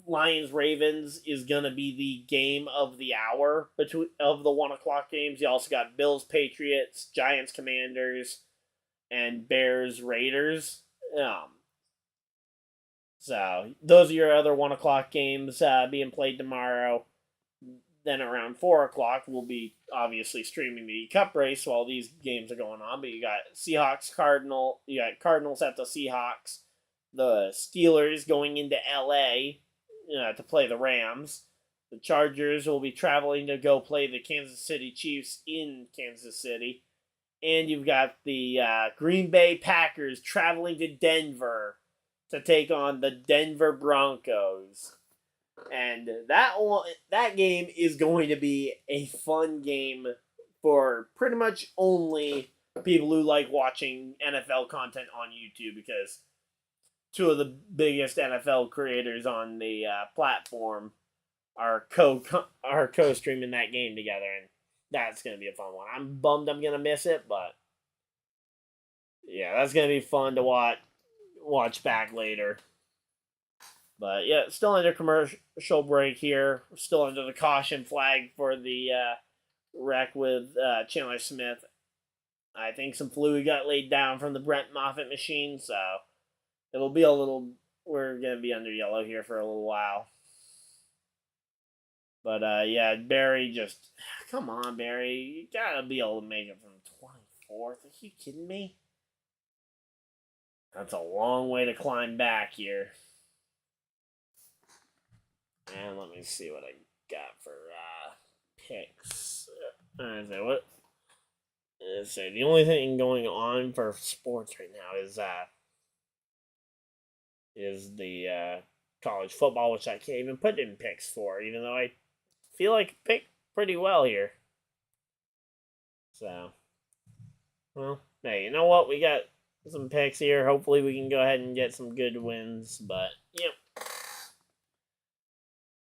A: Lions-Ravens is going to be the game of the hour of the 1 o'clock games. You also got Bills-Patriots, Giants-Commanders, and Bears-Raiders. So those are your other 1 o'clock games being played tomorrow. Then around 4 o'clock, we'll be obviously streaming the Cup race while these games are going on. But you got Seahawks-Cardinals. You got Cardinals at the Seahawks. The Steelers going into LA to play the Rams. The Chargers will be traveling to go play the Kansas City Chiefs in Kansas City. And you've got the Green Bay Packers traveling to Denver to take on the Denver Broncos. And that game is going to be a fun game for pretty much only people who like watching NFL content on YouTube, because 2 of the biggest NFL creators on the platform are co-streaming that game together, and that's going to be a fun one. I'm bummed I'm going to miss it, but yeah, that's going to be fun to watch back later. But yeah, still under commercial break here. We're still under the caution flag for the wreck with Chandler Smith. I think some fluid got laid down from the Brent Moffitt machine, so it'll be we're going to be under yellow here for a little while. But yeah, Barry come on, Barry. You got to be able to make it from 24th. Are you kidding me? That's a long way to climb back here. And let me see what I got for picks. The only thing going on for sports right now is the college football, which I can't even put in picks for, even though I feel like I picked pretty well here. So, well, hey, you know what? We got some picks here. Hopefully we can go ahead and get some good wins, but, yep.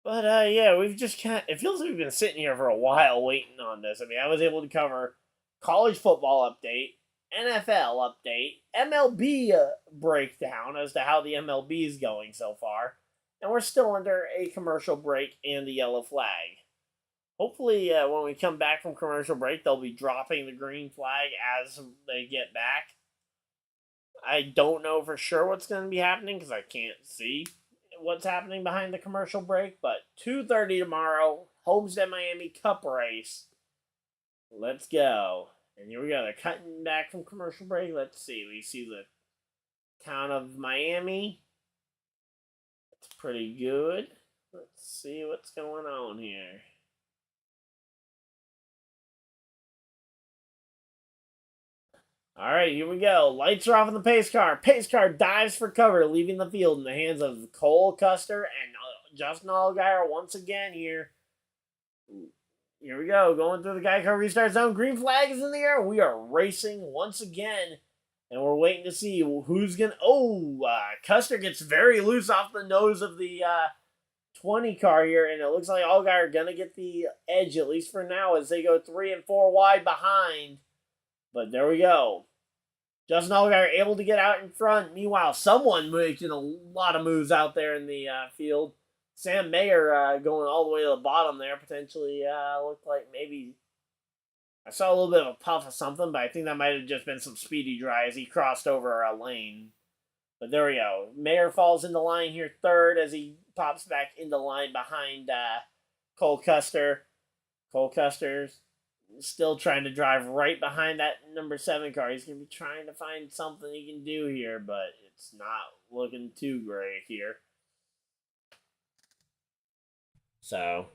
A: But, yeah, we've just it feels like we've been sitting here for a while waiting on this. I mean, I was able to cover college football update, NFL update, MLB breakdown as to how the MLB is going so far, and we're still under a commercial break and the yellow flag. Hopefully, when we come back from commercial break, they'll be dropping the green flag as they get back. I don't know for sure what's going to be happening because I can't see what's happening behind the commercial break, but 2:30 tomorrow, Homestead Miami Cup race. Let's go. And here we go. They're cutting back from commercial break. Let's see. We see the town of Miami. That's pretty good. Let's see what's going on here. All right, here we go. Lights are off on the pace car. Pace car dives for cover, leaving the field in the hands of Cole Custer and Justin Allgaier once again here. Here we go. Going through the Geico restart zone. Green flag is in the air. We are racing once again. And we're waiting to see who's going to... Custer gets very loose off the nose of the 20 car here. And it looks like Allgaier are going to get the edge, at least for now, as they go 3 and 4 wide behind. But there we go. Justin Allgaier able to get out in front. Meanwhile, someone making a lot of moves out there in the field. Sam Mayer going all the way to the bottom there. Potentially looked like maybe... I saw a little bit of a puff of something, but I think that might have just been some speedy dry as he crossed over a lane. But there we go. Mayer falls into line here third as he pops back into line behind Cole Custer. Cole Custer's still trying to drive right behind that number 7 car. He's going to be trying to find something he can do here, but it's not looking too great here. So,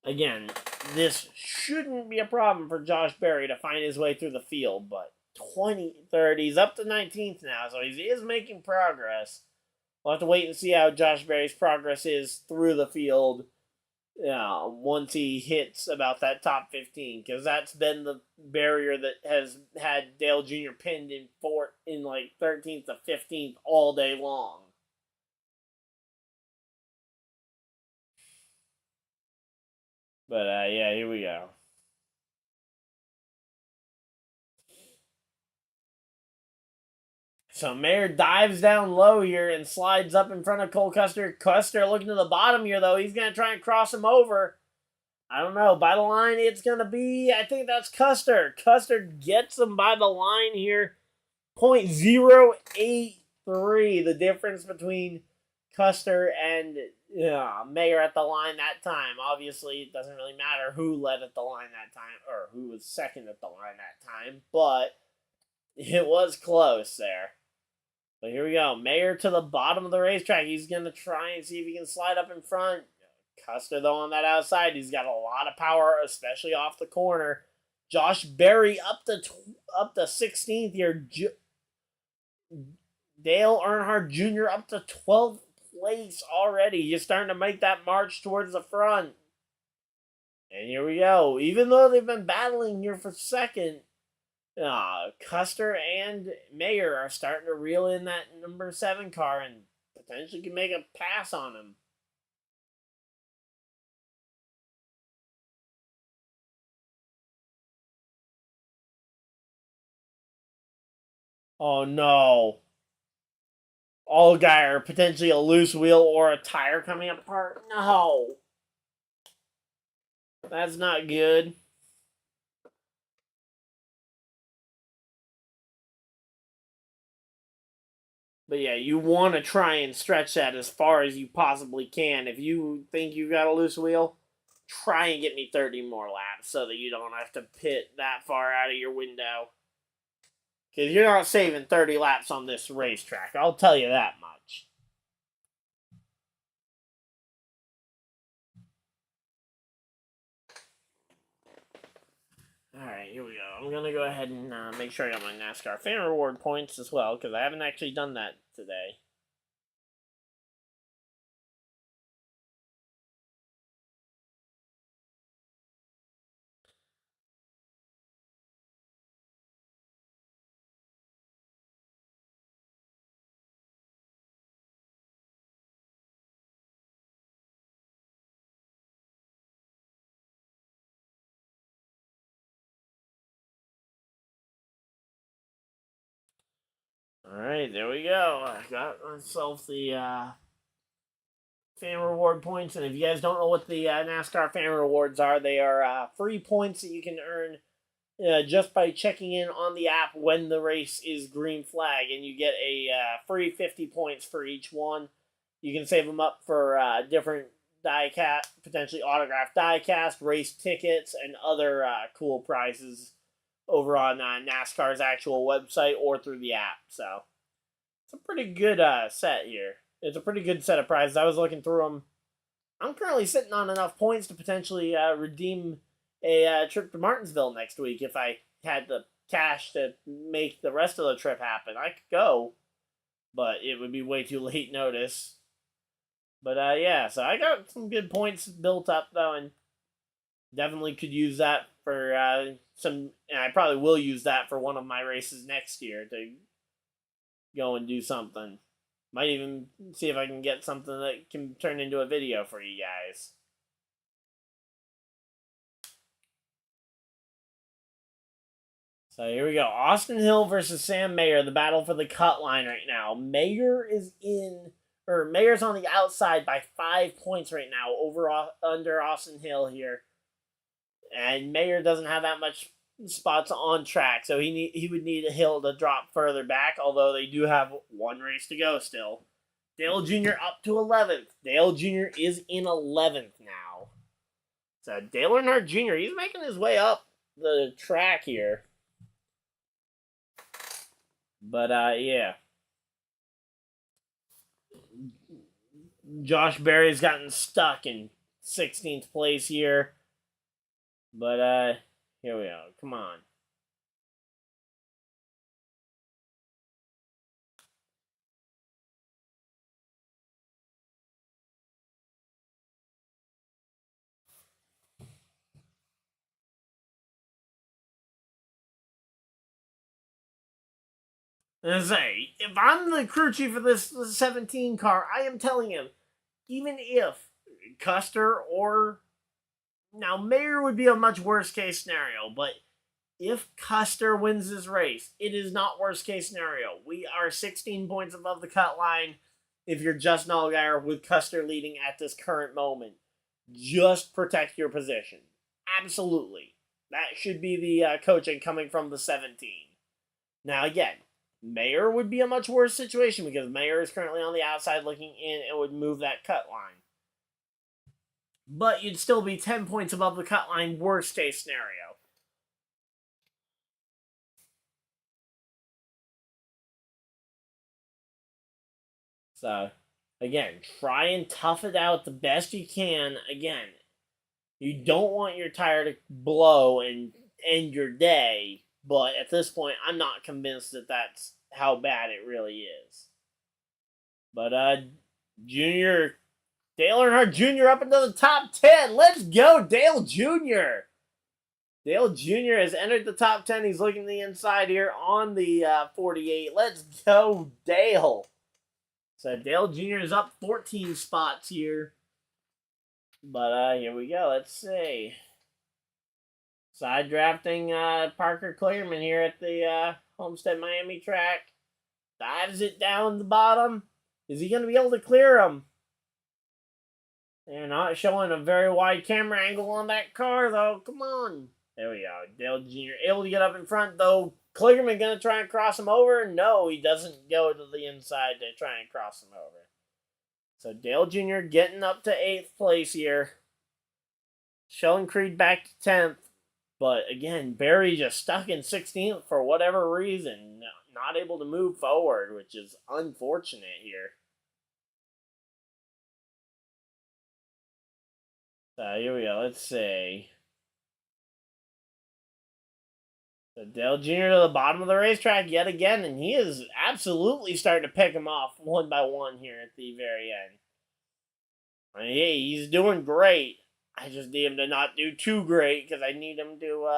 A: again, this shouldn't be a problem for Josh Berry to find his way through the field, but 23rd, he's up to 19th now, so he is making progress. We'll have to wait and see how Josh Berry's progress is through the field once he hits about that top 15, because that's been the barrier that has had Dale Jr. pinned in 13th to 15th all day long. But, yeah, here we go. So Mayer dives down low here and slides up in front of Cole Custer. Custer looking to the bottom here, though. He's going to try and cross him over. I don't know. By the line, it's going to be, I think that's Custer. Custer gets him by the line here. 0.083, the difference between Custer and Mayer at the line that time. Obviously, it doesn't really matter who led at the line that time, or who was second at the line that time, but it was close there. But here we go. Mayer to the bottom of the racetrack. He's going to try and see if he can slide up in front. Custer, though, on that outside. He's got a lot of power, especially off the corner. Josh Berry up to 16th here. Dale Earnhardt Jr. up to 12th place already. He's starting to make that march towards the front. And here we go. Even though they've been battling here for second, Custer and Mayer are starting to reel in that number 7 car and potentially can make a pass on him. Oh no. Allgaier, potentially a loose wheel or a tire coming apart. No. That's not good. But yeah, you want to try and stretch that as far as you possibly can. If you think you've got a loose wheel, try and get me 30 more laps so that you don't have to pit that far out of your window. Because you're not saving 30 laps on this racetrack. I'll tell you that much. Alright, here we go. I'm going to go ahead and make sure I got my NASCAR fan reward points as well, because I haven't actually done that today. Alright, there we go. I got myself the fan reward points, and if you guys don't know what the NASCAR fan rewards are, they are free points that you can earn just by checking in on the app when the race is green flag, and you get a free 50 points for each one. You can save them up for different diecast, potentially autographed diecast, race tickets, and other cool prizes over on NASCAR's actual website or through the app. So it's a pretty good set here. It's a pretty good set of prizes. I was looking through them. I'm currently sitting on enough points to potentially redeem a trip to Martinsville next week if I had the cash to make the rest of the trip happen. I could go, but it would be way too late notice. But yeah, so I got some good points built up though, and definitely could use that for some. And I probably will use that for one of my races next year to go and do something. Might even see if I can get something that can turn into a video for you guys. So here we go. Austin Hill versus Sam Mayer. The battle for the cut line right now. Mayer's on the outside by 5 points right now under Austin Hill here. And Mayer doesn't have that much spots on track, so he would need a Hill to drop further back, although they do have one race to go still. Dale Jr. up to 11th. Dale Jr. is in 11th now. So Dale Earnhardt Jr., he's making his way up the track here. But, yeah. Josh Berry's gotten stuck in 16th place here. But, here we go. Come on. And say, if I'm the crew chief of this 17 car, I am telling him, even if Custer or... Now, Mayer would be a much worse case scenario, but if Custer wins this race, it is not worst case scenario. We are 16 points above the cut line if you're Justin Allgaier with Custer leading at this current moment. Just protect your position. Absolutely. That should be the coaching coming from the 17. Now, again, Mayer would be a much worse situation because Mayer is currently on the outside looking in and would move that cut line. But you'd still be 10 points above the cut line, worst case scenario. So, again, try and tough it out the best you can. Again, you don't want your tire to blow and end your day, but at this point, I'm not convinced that that's how bad it really is. But, Dale Earnhardt Jr. up into the top 10. Let's go, Dale Jr. Dale Jr. has entered the top 10. He's looking to the inside here on the 48. Let's go, Dale. So Dale Jr. is up 14 spots here. But here we go. Let's see. Side drafting Parker Clearman here at the Homestead Miami track. Dives it down the bottom. Is he going to be able to clear him? They're not showing a very wide camera angle on that car, though. Come on. There we go. Dale Jr. able to get up in front, though. Clearman going to try and cross him over? No, he doesn't go to the inside to try and cross him over. So Dale Jr. getting up to 8th place here. Sheldon Creed back to 10th. But again, Barry just stuck in 16th for whatever reason. Not able to move forward, which is unfortunate here. So here we go. Let's see. So Dale Jr. to the bottom of the racetrack yet again, and he is absolutely starting to pick him off one by one here at the very end. I mean, hey, he's doing great. I just need him to not do too great because I need him to,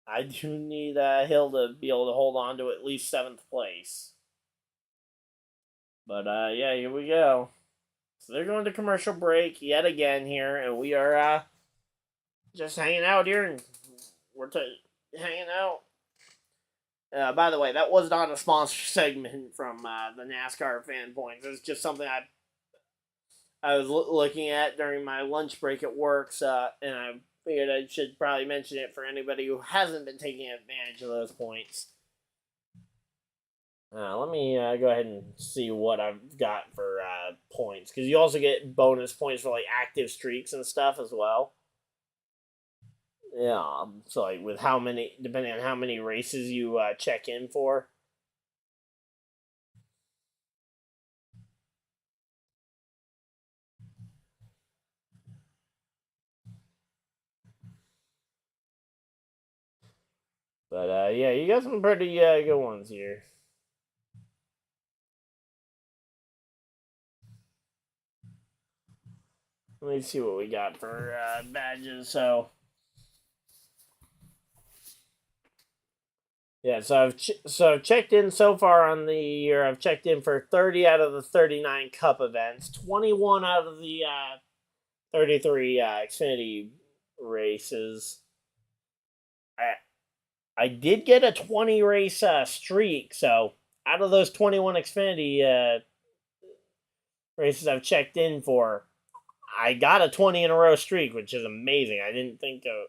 A: I do need Hill to be able to hold on to at least 7th place. But, yeah, here we go. So they're going to commercial break yet again here, and we are just hanging out here, and we're hanging out. By the way, that was not a sponsor segment from the NASCAR fan points. It's just something I was looking at during my lunch break at work, and I figured I should probably mention it for anybody who hasn't been taking advantage of those points. Let me go ahead and see what I've got for points, because you also get bonus points for like active streaks and stuff as well. Yeah, so like with how many, depending on how many races you check in for. But yeah, you got some pretty good ones here. Let me see what we got for badges. So yeah, so I've checked in so far on the year. I've checked in for 30 out of the 39 Cup events, 21 out of the 33 Xfinity races. I did get a 20 race streak, so out of those 21 Xfinity races I've checked in for, I got a 20 in a row streak, which is amazing. I didn't think of...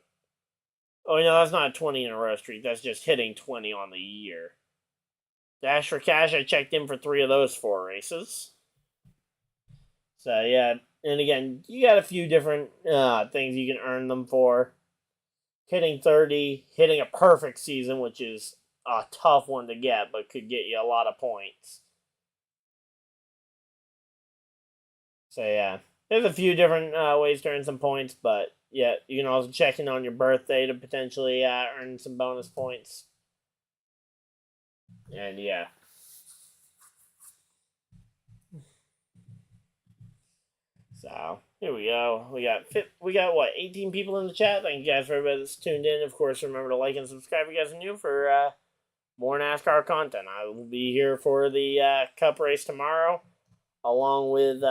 A: Oh, no, that's not a 20 in a row streak. That's just hitting 20 on the year. Dash for Cash, I checked in for 3 of those 4 races. So, yeah. And again, you got a few different things you can earn them for. Hitting 30, hitting a perfect season, which is a tough one to get, but could get you a lot of points. So, yeah. There's a few different ways to earn some points, but yeah, you can also check in on your birthday to potentially earn some bonus points. And yeah. So here we go. We got what, 18 people in the chat. Thank you guys for everybody that's tuned in. Of course, remember to like and subscribe if you guys are new for more NASCAR content. I will be here for the Cup race tomorrow, along with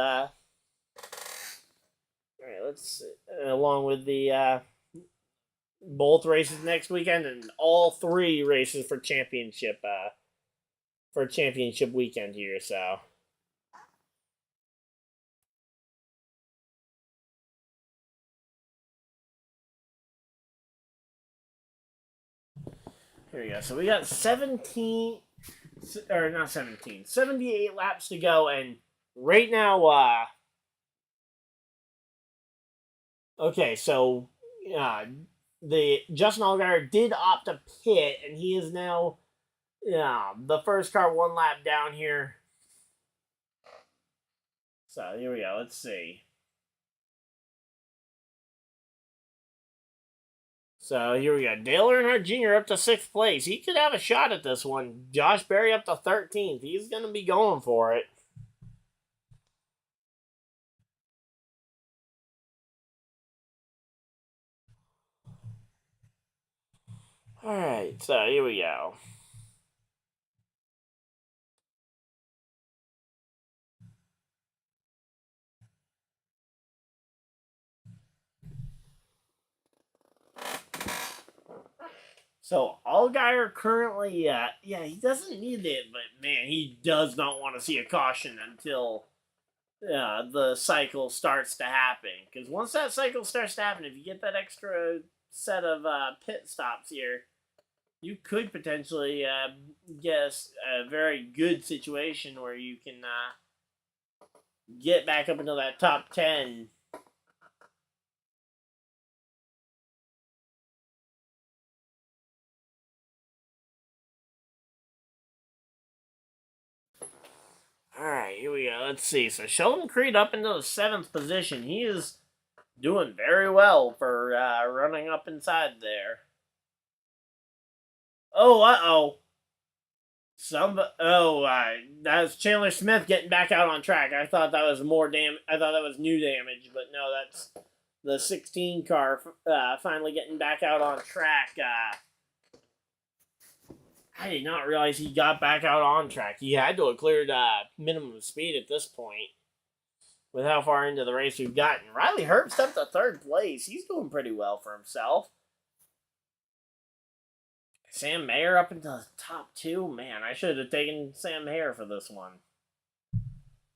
A: along with the both races next weekend, and all 3 races for championship weekend here. So here we go. So we got 78 laps to go, and right now, okay, so the Justin Allgaier did opt to pit, and he is now the first car 1 lap down here. So here we go. Let's see. So here we go. Dale Earnhardt Jr. up to 6th place. He could have a shot at this one. Josh Berry up to 13th. He's going to be going for it. All right. So here we go. So Allgaier currently, he doesn't need it, but man, he does not want to see a caution until the cycle starts to happen. Because once that cycle starts to happen, if you get that extra set of pit stops here, you could potentially get a very good situation where you can get back up into that top 10. All right, here we go. Let's see. So Sheldon Creed up into the 7th position. He is doing very well for running up inside there. Oh, that's Chandler Smith getting back out on track. I thought that was I thought that was new damage, but no, that's the 16 car finally getting back out on track. I did not realize he got back out on track. He had to have cleared minimum speed at this point with how far into the race we've gotten. Riley Herbst up to 3rd place. He's doing pretty well for himself. Sam Mayer up into the top 2. Man, I should have taken Sam Mayer for this one.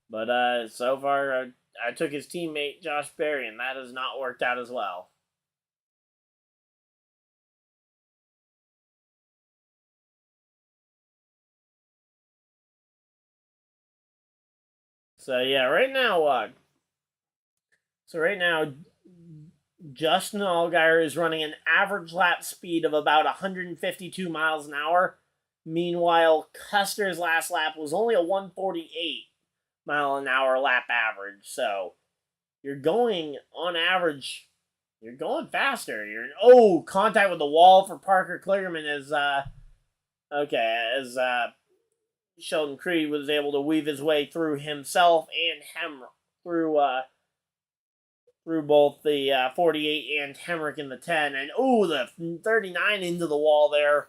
A: But so far, I took his teammate Josh Berry, and that has not worked out as well. So yeah, right now, Justin Allgaier is running an average lap speed of about 152 miles an hour. Meanwhile, Custer's last lap was only a 148 mile an hour lap average. So you're going on average, you're going faster. Contact with the wall for Parker Kligerman is as Sheldon Creed was able to weave his way through himself and through both the 48 and Hemrick in the 10. And the 39 into the wall there.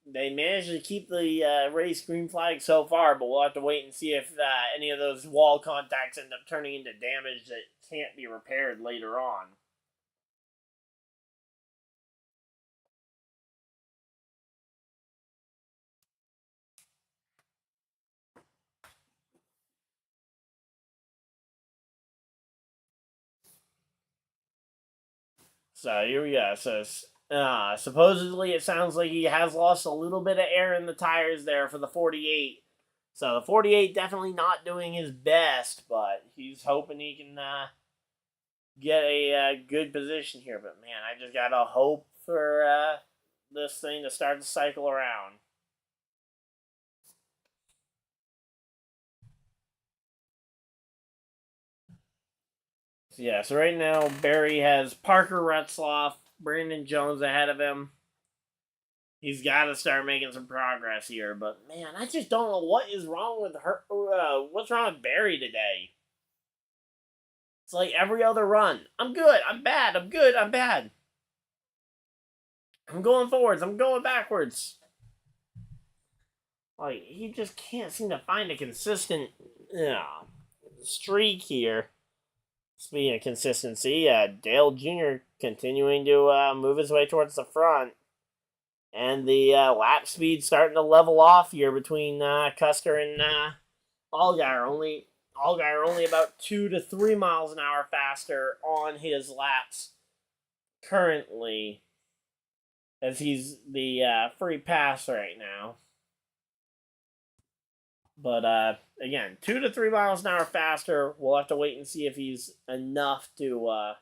A: They managed to keep the race green flag so far, but we'll have to wait and see if any of those wall contacts end up turning into damage that can't be repaired later on. So here we go. So supposedly it sounds like he has lost a little bit of air in the tires there for the 48. So the 48 definitely not doing his best, but he's hoping he can get a good position here. But man, I just gotta hope for this thing to start to cycle around. So right now Barry has Parker Retzloff, Brandon Jones ahead of him. He's got to start making some progress here, but man, I just don't know what is wrong with her. What's wrong with Barry today? It's like every other run. I'm good. I'm bad. I'm good. I'm bad. I'm going forwards. I'm going backwards. Like, he just can't seem to find a consistent streak here. Speaking of consistency, Dale Jr. continuing to move his way towards the front. And the lap speed starting to level off here between Custer and Allgaier. Allgaier only about 2 to 3 miles an hour faster on his laps currently, as he's the free pass right now. But again, 2 to 3 miles an hour faster. We'll have to wait and see if he's enough to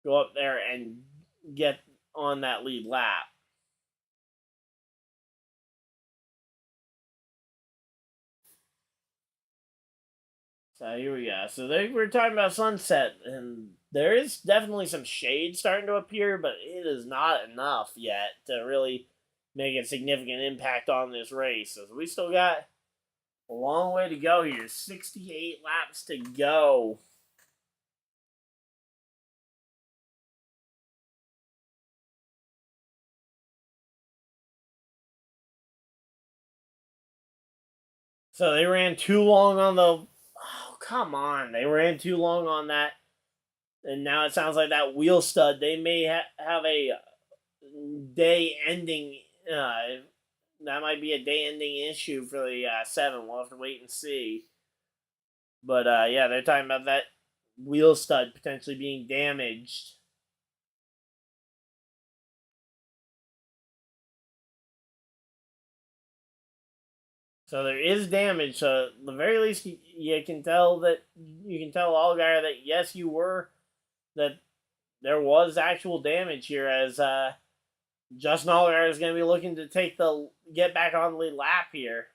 A: go up there and get on that lead lap. So here we go. So we're talking about sunset, and there is definitely some shade starting to appear, but it is not enough yet to really make a significant impact on this race. So we still got a long way to go here. 68 laps to go. So they ran too long on the... Oh, come on. They ran too long on that. And now it sounds like that wheel stud, they may have a day-ending... that might be a day-ending issue for the 7. We'll have to wait and see. But, yeah, they're talking about that wheel stud potentially being damaged. So there is damage. So at the very least, you can tell Allgaier that yes, that there was actual damage here, as Justin Allgaier is going to be looking to get back on the lead lap here.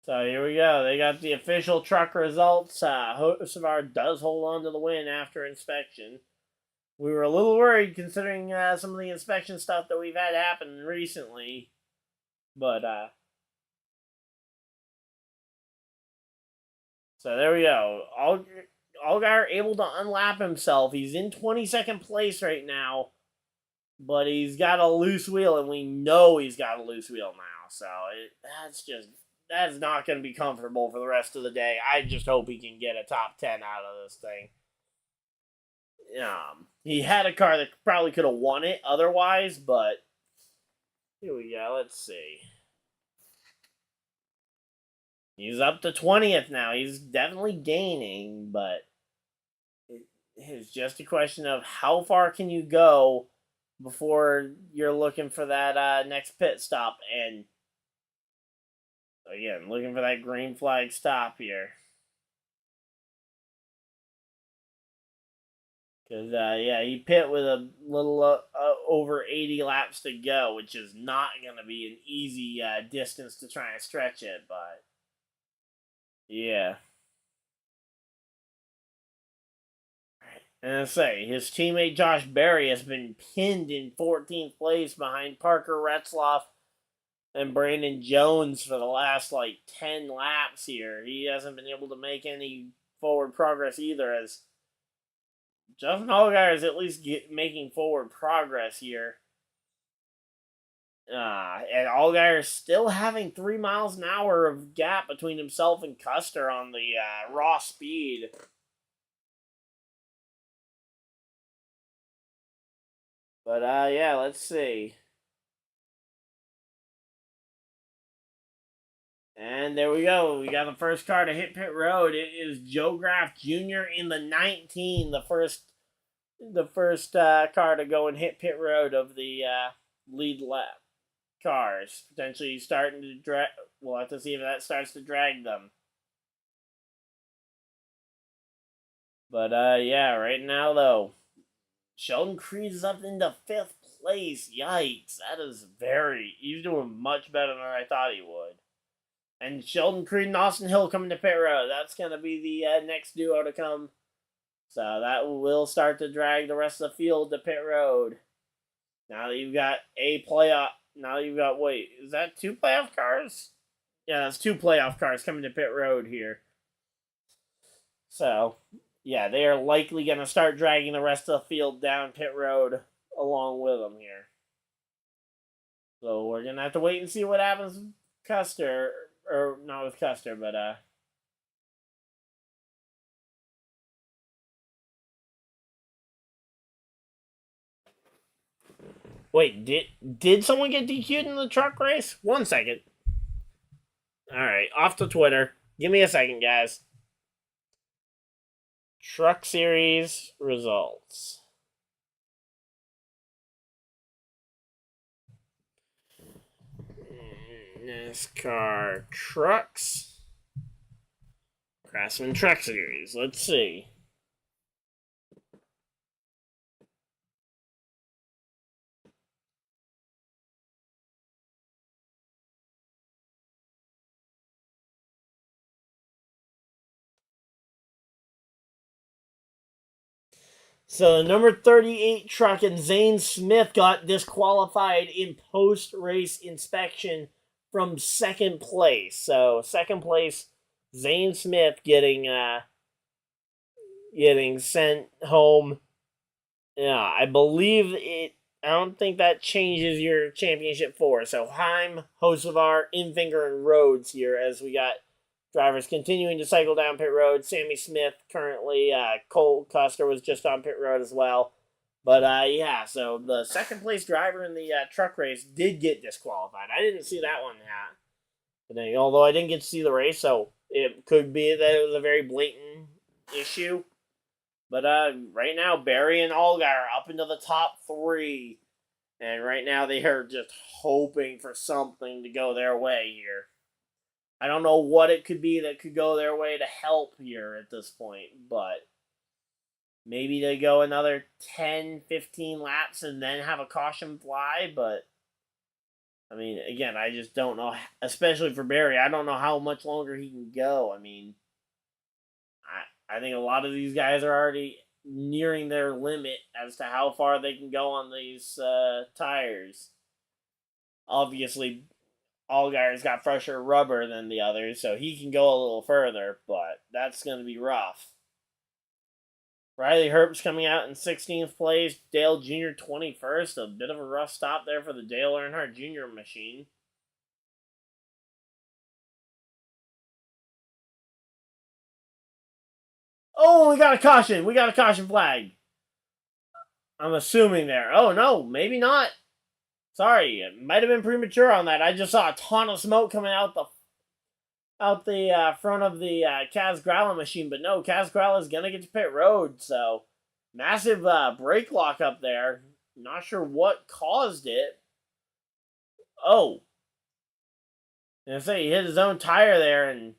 A: So here we go. They got the official truck results. Hocevar does hold on to the win after inspection. We were a little worried considering some of the inspection stuff that we've had happen recently. But, so there we go. Allgaier able to unlap himself. He's in 22nd place right now. But he's got a loose wheel, and we know he's got a loose wheel now. So that's not going to be comfortable for the rest of the day. I just hope he can get a top 10 out of this thing. He had a car that probably could have won it otherwise, but here we go. Let's see. He's up to 20th now. He's definitely gaining, but it's just a question of how far can you go before you're looking for that next pit stop. And again, looking for that green flag stop here. Because, yeah, he pit with a little over 80 laps to go, which is not going to be an easy distance to try and stretch it, but yeah. And I say, his teammate Josh Berry has been pinned in 14th place behind Parker Retzloff and Brandon Jones for the last, 10 laps here. He hasn't been able to make any forward progress either, as Justin Allgaier is at least making forward progress here. And Allgaier is still having 3 miles an hour of gap between himself and Custer on the raw speed. But, yeah, let's see. And there we go. We got the first car to hit pit road. It is Joe Graff Jr. in the 19, the first car to go and hit pit road of the lead lap cars. Potentially starting to drag. We'll have to see if that starts to drag them. But, yeah, right now, though, Sheldon Creed is up into 5th place. Yikes. That is he's doing much better than I thought he would. And Sheldon Creed and Austin Hill coming to pit road. That's going to be the next duo to come. So that will start to drag the rest of the field to pit road. Now that you've got wait, is that 2 playoff cars? Yeah, that's 2 playoff cars coming to pit road here. So, yeah, they are likely going to start dragging the rest of the field down pit road along with him here. So we're going to have to wait and see what happens with Custer. Or not with Custer, but wait, did someone get DQ'd in the truck race? 1 second. Alright, off to Twitter. Give me a second, guys. Truck Series results. NASCAR Trucks. Craftsman Truck Series. Let's see. So the number 38 truck and Zane Smith got disqualified in post-race inspection from second place. So second place, Zane Smith getting sent home. Yeah, I believe it. I don't think that changes your championship four. So Heim, Hocevar, Infinger, and Rhodes here as we got drivers continuing to cycle down pit road. Sammy Smith currently, Cole Custer was just on pit road as well. But yeah, so the second place driver in the truck race did get disqualified. I didn't see that one happening, although I didn't get to see the race, so it could be that it was a very blatant issue. But right now, Barry and Olga are up into the top three. And right now, they are just hoping for something to go their way here. I don't know what it could be that could go their way to help here at this point, but maybe they go another 10, 15 laps and then have a caution fly, but I mean, again, I just don't know, especially for Barry, I don't know how much longer he can go. I mean, I think a lot of these guys are already nearing their limit as to how far they can go on these tires. Obviously, Allgaier's got fresher rubber than the others, so he can go a little further, but that's going to be rough. Riley Herbst coming out in 16th place. Dale Jr. 21st. A bit of a rough stop there for the Dale Earnhardt Jr. machine. Oh, we got a caution. We got a caution flag. I'm assuming there. Oh, no, maybe not. Sorry, it might have been premature on that. I just saw a ton of smoke coming out the front of the Kaz Gralla machine, but no, Kaz Gralla is gonna get to pit road, so massive brake lock up there. Not sure what caused it. Oh, I say he hit his own tire there, and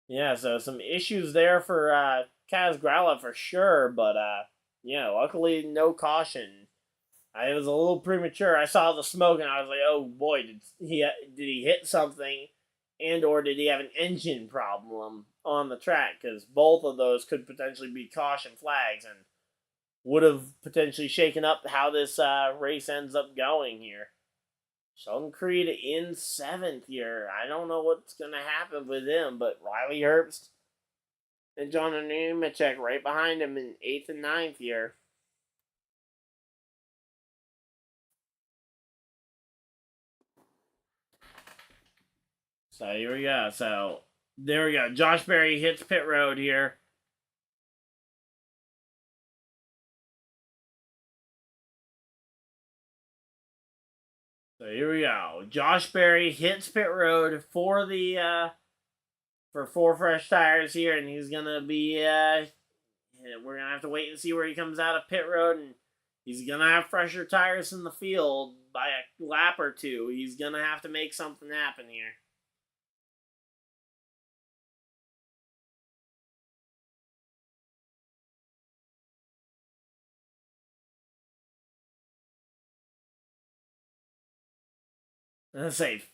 A: yeah, so some issues there for Kaz Gralla for sure, but yeah, luckily no caution. It was a little premature. I saw the smoke and I was like, oh boy, did he hit something, and or did he have an engine problem on the track? Because both of those could potentially be caution flags and would have potentially shaken up how this race ends up going here. Sheldon Creed in 7th here. I don't know what's going to happen with him, but Riley Herbst and John Nemechek right behind him in 8th and 9th here. So here we go. So there we go. Josh Berry hits pit road here. So here we go. Josh Berry hits pit road for the for 4 fresh tires here, and he's gonna be we're gonna have to wait and see where he comes out of pit road, and he's gonna have fresher tires in the field by a lap or two. He's gonna have to make something happen here. Let's say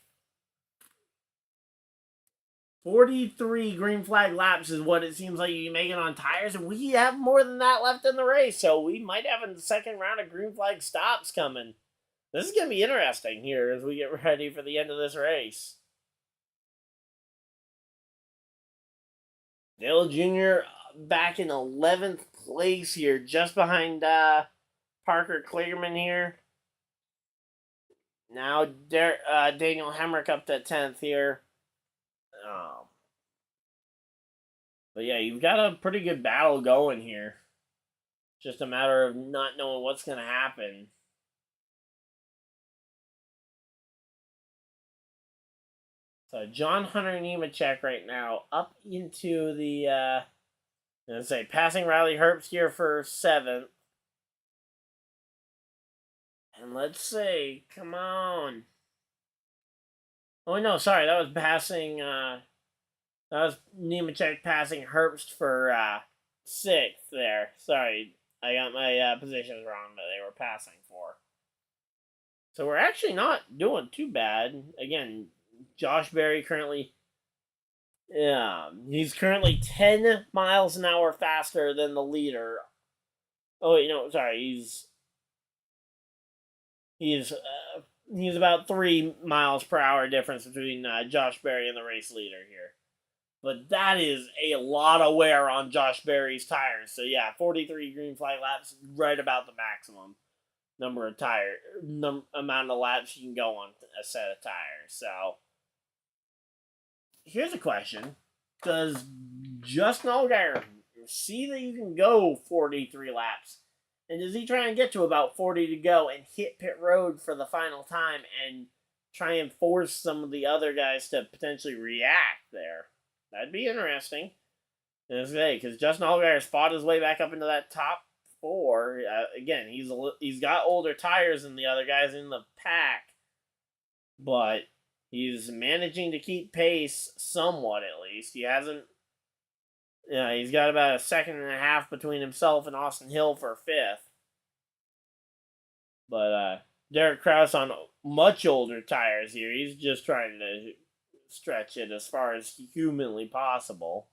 A: 43 green flag laps is what it seems like you make it on tires, and we have more than that left in the race, so we might have a second round of green flag stops coming. This is going to be interesting here as we get ready for the end of this race. Dale Jr. back in 11th place here, just behind Parker Kligerman here. Now Daniel Hemrick up to 10th here. But yeah, you've got a pretty good battle going here. Just a matter of not knowing what's going to happen. So John Hunter Nemechek right now up into the passing Riley Herbst here for 7th. And let's see, come on. Oh no, sorry, that was passing that was Nemechek passing Herbst for 6th there. Sorry, I got my positions wrong, but they were passing for. So we're actually not doing too bad. Again, Josh Berry currently, he's currently 10 miles an hour faster than the leader. Oh wait, no, sorry, he's about 3 miles per hour difference between Josh Berry and the race leader here. But that is a lot of wear on Josh Berry's tires. So yeah, 43 green flag laps, right about the maximum number of amount of laps you can go on a set of tires. So here's a question: does Justin Allgaier see that you can go 43 laps, and does he try and get to about 40 to go and hit pit road for the final time and try and force some of the other guys to potentially react there? That'd be interesting. Because Justin Allgaier fought his way back up into that top 4. Again, he's got older tires than the other guys in the pack, but he's managing to keep pace somewhat at least. He hasn't. He's got about a 1.5 seconds between himself and Austin Hill for 5th. But Derek Kraus on much older tires here. He's just trying to stretch it as far as humanly possible,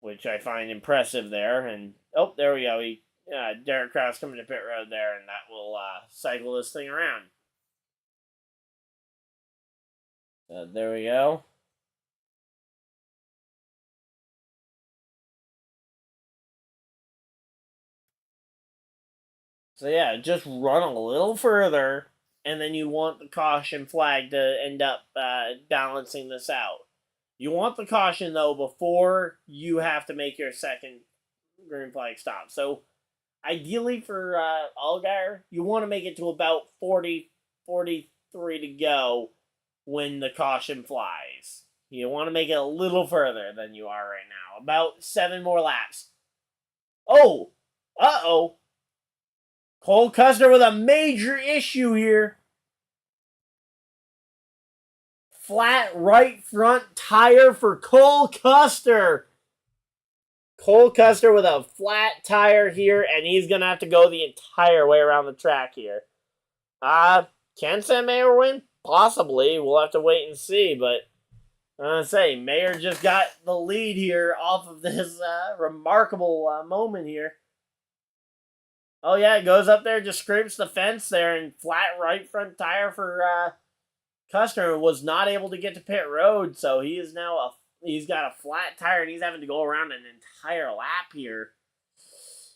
A: which I find impressive there. And oh, there we go. Derek Kraus coming to pit road there, and that will cycle this thing around. There we go. So yeah, just run a little further, and then you want the caution flag to end up balancing this out. You want the caution, though, before you have to make your second green flag stop. So ideally for Allgaier, you want to make it to about 40, 43 to go when the caution flies. You want to make it a little further than you are right now. About 7 more laps. Oh! Uh-oh! Cole Custer with a major issue here. Flat right front tire for Cole Custer. Cole Custer with a flat tire here, and he's going to have to go the entire way around the track here. Can Sam Mayer win? Possibly. We'll have to wait and see, but I'm going to say, Mayer just got the lead here off of this remarkable moment here. Oh, yeah, it goes up there, just scrapes the fence there, and flat right front tire for Custer was not able to get to pit road, so he is now he's got a flat tire, and he's having to go around an entire lap here.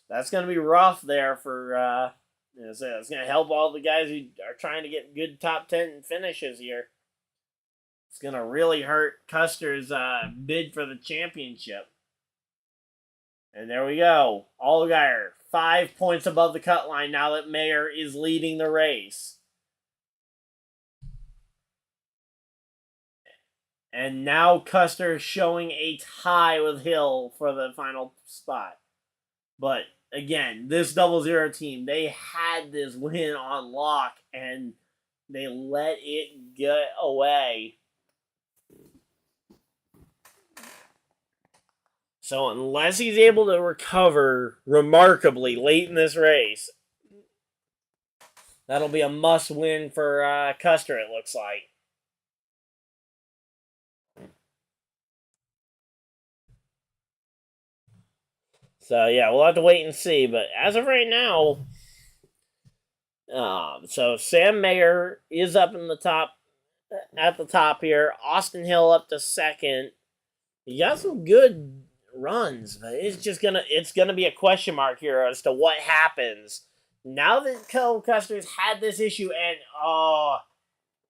A: That's going to be rough there for, it's going to help all the guys who are trying to get good top 10 finishes here. It's going to really hurt Custer's bid for the championship. And there we go. Allgaier, 5 points above the cut line now that Mayer is leading the race. And now Custer showing a tie with Hill for the final spot. But again, this 00 team, they had this win on lock and they let it get away. So unless he's able to recover remarkably late in this race, that'll be a must-win for Custer, it looks like. So yeah, we'll have to wait and see. But as of right now, so Sam Mayer is up in the top, at the top here. Austin Hill up to second. You got some good runs, but it's gonna be a question mark here as to what happens now that Cole Custer's had this issue. And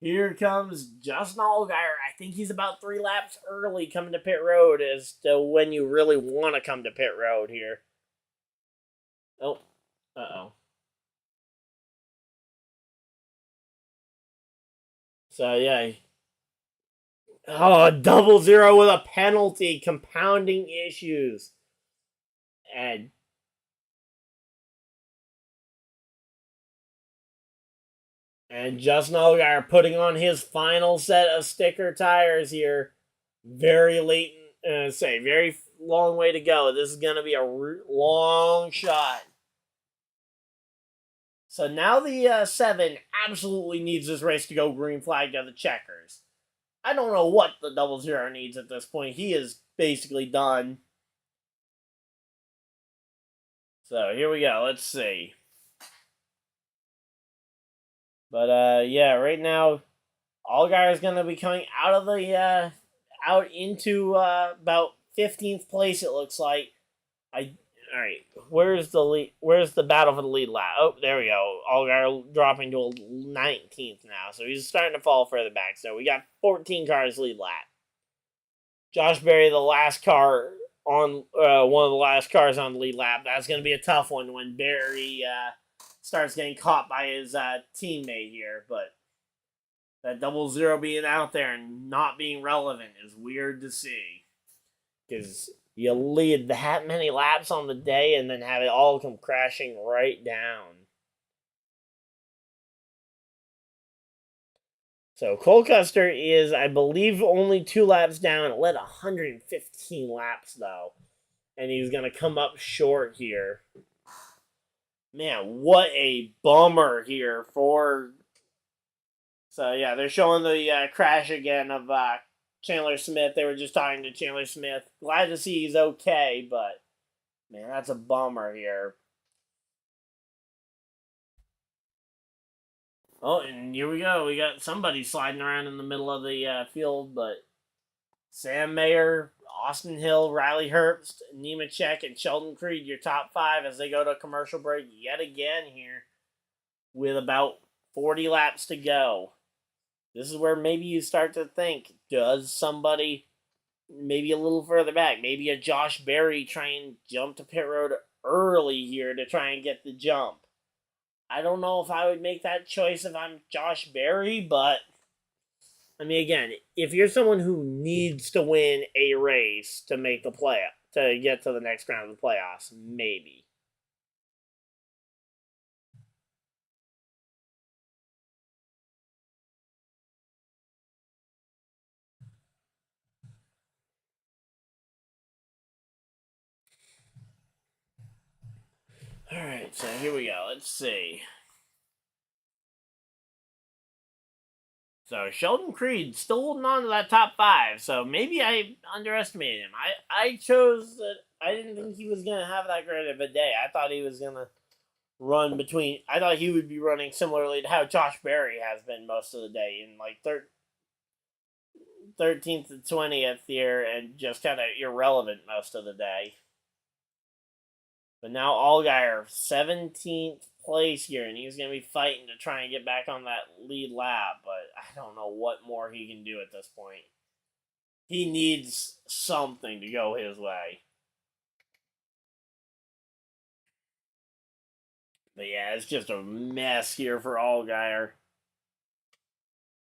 A: here comes Justin Allgaier. I think he's about 3 laps early coming to pit road as to when you really want to come to pit road here. Oh, So yeah. Oh, 0-0 with a penalty, compounding issues. And Justin Allgaier putting on his final set of sticker tires here. Very late, very long way to go. This is going to be a long shot. So now the 7 absolutely needs this race to go green flag to the checkers. I don't know what the 0-0 needs at this point. He is basically done. So here we go. Let's see. But yeah, right now, Allgaier is going to be coming out of the out into about 15th place. It looks like. All right. Where's the lead? Where's the battle for the lead lap? Oh, there we go. Allgaier dropping to 19th now, so he's starting to fall further back. So we got 14 cars lead lap. Josh Berry, the last car on one of the last cars on the lead lap. That's going to be a tough one when Berry starts getting caught by his teammate here. But that 0-0 being out there and not being relevant is weird to see. Because you lead that many laps on the day and then have it all come crashing right down. So Cole Custer is, I believe, only 2 laps down. It led 115 laps, though. And he's going to come up short here. Man, what a bummer here for... So, yeah, they're showing the crash again of Chandler Smith. They were just talking to Chandler Smith. Glad to see he's okay, but, man, that's a bummer here. Oh, and here we go. We got somebody sliding around in the middle of the field, but Sam Mayer, Austin Hill, Riley Herbst, Nemechek, and Sheldon Creed, your top 5 as they go to a commercial break yet again here with about 40 laps to go. This is where maybe you start to think, does somebody maybe a little further back, maybe a Josh Berry try and jump to pit road early here to try and get the jump? I don't know if I would make that choice if I'm Josh Berry, but I mean, again, if you're someone who needs to win a race to make the to get to the next round of the playoffs, maybe. Alright, so here we go. Let's see. So Sheldon Creed still holding on to that top 5. So maybe I underestimated him. I chose that. I didn't think he was gonna have that great of a day. I thought he was gonna run between. I thought he would be running similarly to how Josh Berry has been most of the day in like 13th to 20th here and just kind of irrelevant most of the day. But now Allgaier 17th place here, and he's going to be fighting to try and get back on that lead lap, but I don't know what more he can do at this point. He needs something to go his way. But yeah, it's just a mess here for Allgaier.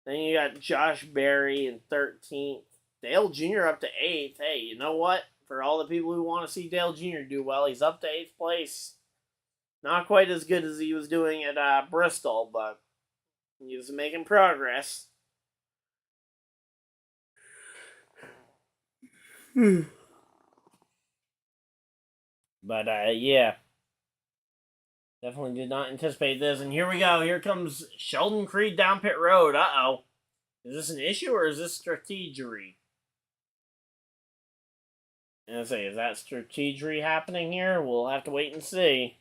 A: Then you got Josh Berry in 13th. Dale Jr. up to 8th. Hey, you know what? For all the people who want to see Dale Jr. do well, he's up to 8th place. Not quite as good as he was doing at Bristol, but he was making progress. But, yeah. Definitely did not anticipate this. And here we go. Here comes Sheldon Creed down pit road. Uh-oh. Is this an issue or is this strategery? And I say, is that strategery happening here? We'll have to wait and see.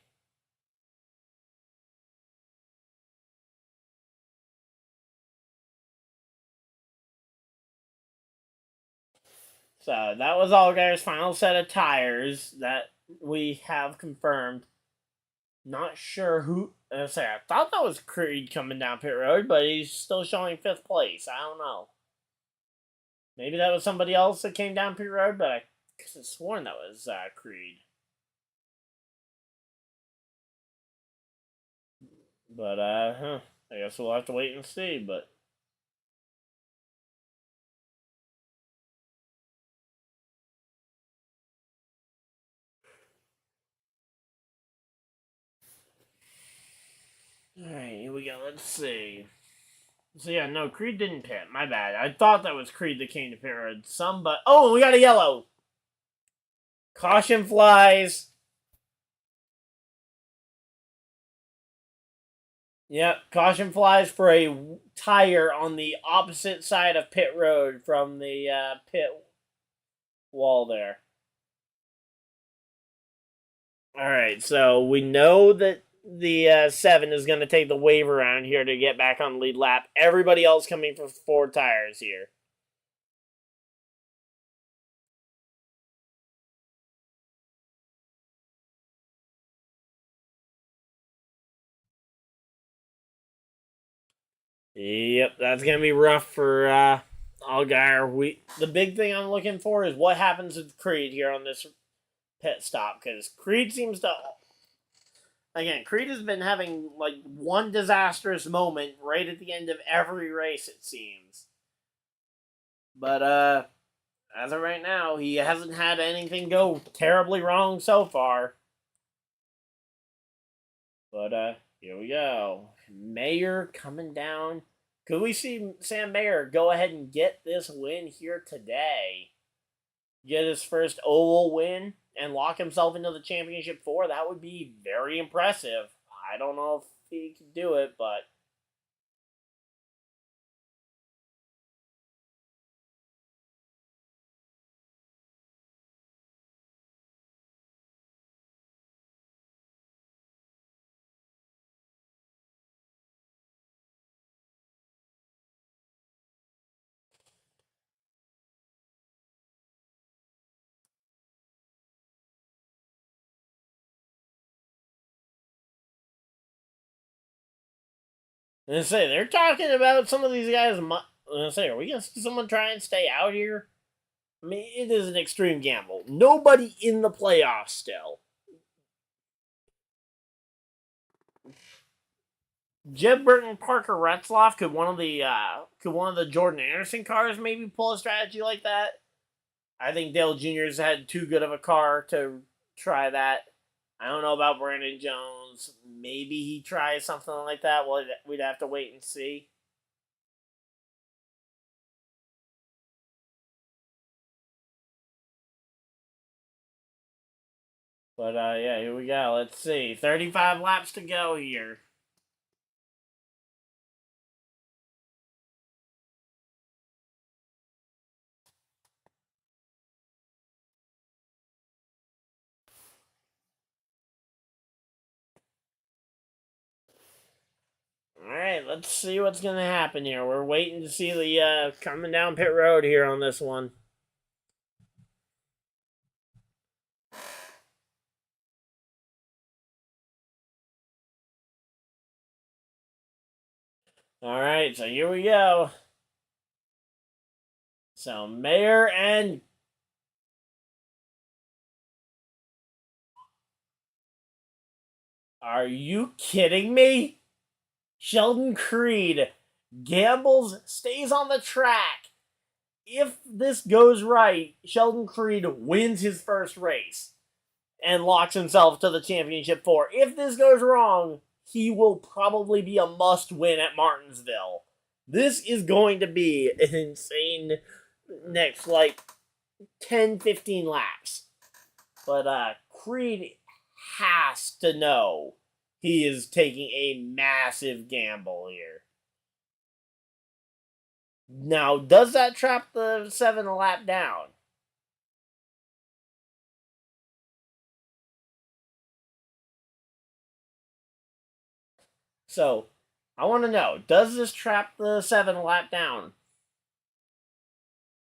A: So that was Allgaier's final set of tires that we have confirmed. Not sure who. I thought that was Creed coming down pit road, but he's still showing 5th place. I don't know. Maybe that was somebody else that came down pit road, but I could have sworn that was Creed. But I guess we'll have to wait and see. But all right, here we go. Let's see. So yeah, no, Creed didn't pit. My bad. I thought that was Creed that came to pit road. Oh, we got a yellow. Caution flies. Yep, caution flies for a tire on the opposite side of pit road from the pit wall there. All right, so we know that the 7 is going to take the wave around here to get back on the lead lap. Everybody else coming for 4 tires here. Yep, that's going to be rough for Allgaier. The big thing I'm looking for is what happens with Creed here on this pit stop, because Creed seems to... Again, Creed has been having like one disastrous moment right at the end of every race, it seems. But as of right now, he hasn't had anything go terribly wrong so far. But here we go. Mayer coming down. Could we see Sam Mayer go ahead and get this win here today? Get his first oval win and lock himself into the championship 4? That would be very impressive. I don't know if he can do it, but... they're talking about some of these guys. Are we going to see someone try and stay out here? I mean, it is an extreme gamble. Nobody in the playoffs still. Jeb Burton, Parker Retzloff, could one of the Jordan Anderson cars maybe pull a strategy like that? I think Dale Jr.'s had too good of a car to try that. I don't know about Brandon Jones. Maybe he tries something like that. Well, we'd have to wait and see. But yeah, here we go. Let's see. 35 laps to go here. Alright, let's see what's going to happen here. We're waiting to see the coming down pit road here on this one. Alright, so here we go. So, Mayer and... Are you kidding me? Sheldon Creed gambles, stays on the track. If this goes right, Sheldon Creed wins his first race and locks himself to the championship 4. If this goes wrong, he will probably be a must-win at Martinsville. This is going to be an insane next, 10, 15 laps. But Creed has to know he is taking a massive gamble here. Now, does that trap the 7 a lap down? So, I want to know, does this trap the 7 a lap down?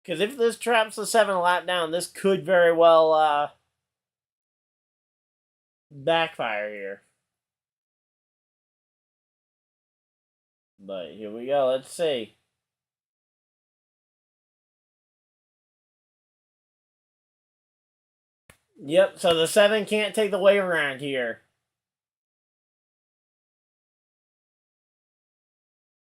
A: Because if this traps the 7 lap down, this could very well backfire here. But here we go. Let's see. Yep, so the 7 can't take the wave around here.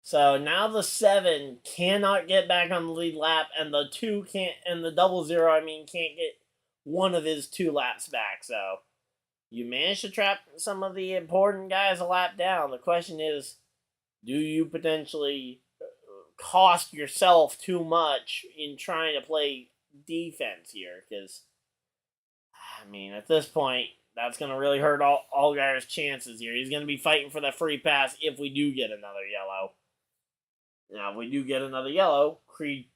A: So now the 7 cannot get back on the lead lap, and the 2 can't, and the 00, I mean, can't get one of his 2 laps back. So you managed to trap some of the important guys a lap down. The question is, do you potentially cost yourself too much in trying to play defense here? Because, I mean, at this point, that's going to really hurt Allgaier's chances here. He's going to be fighting for that free pass if we do get another yellow. Now, if we do get another yellow, Creed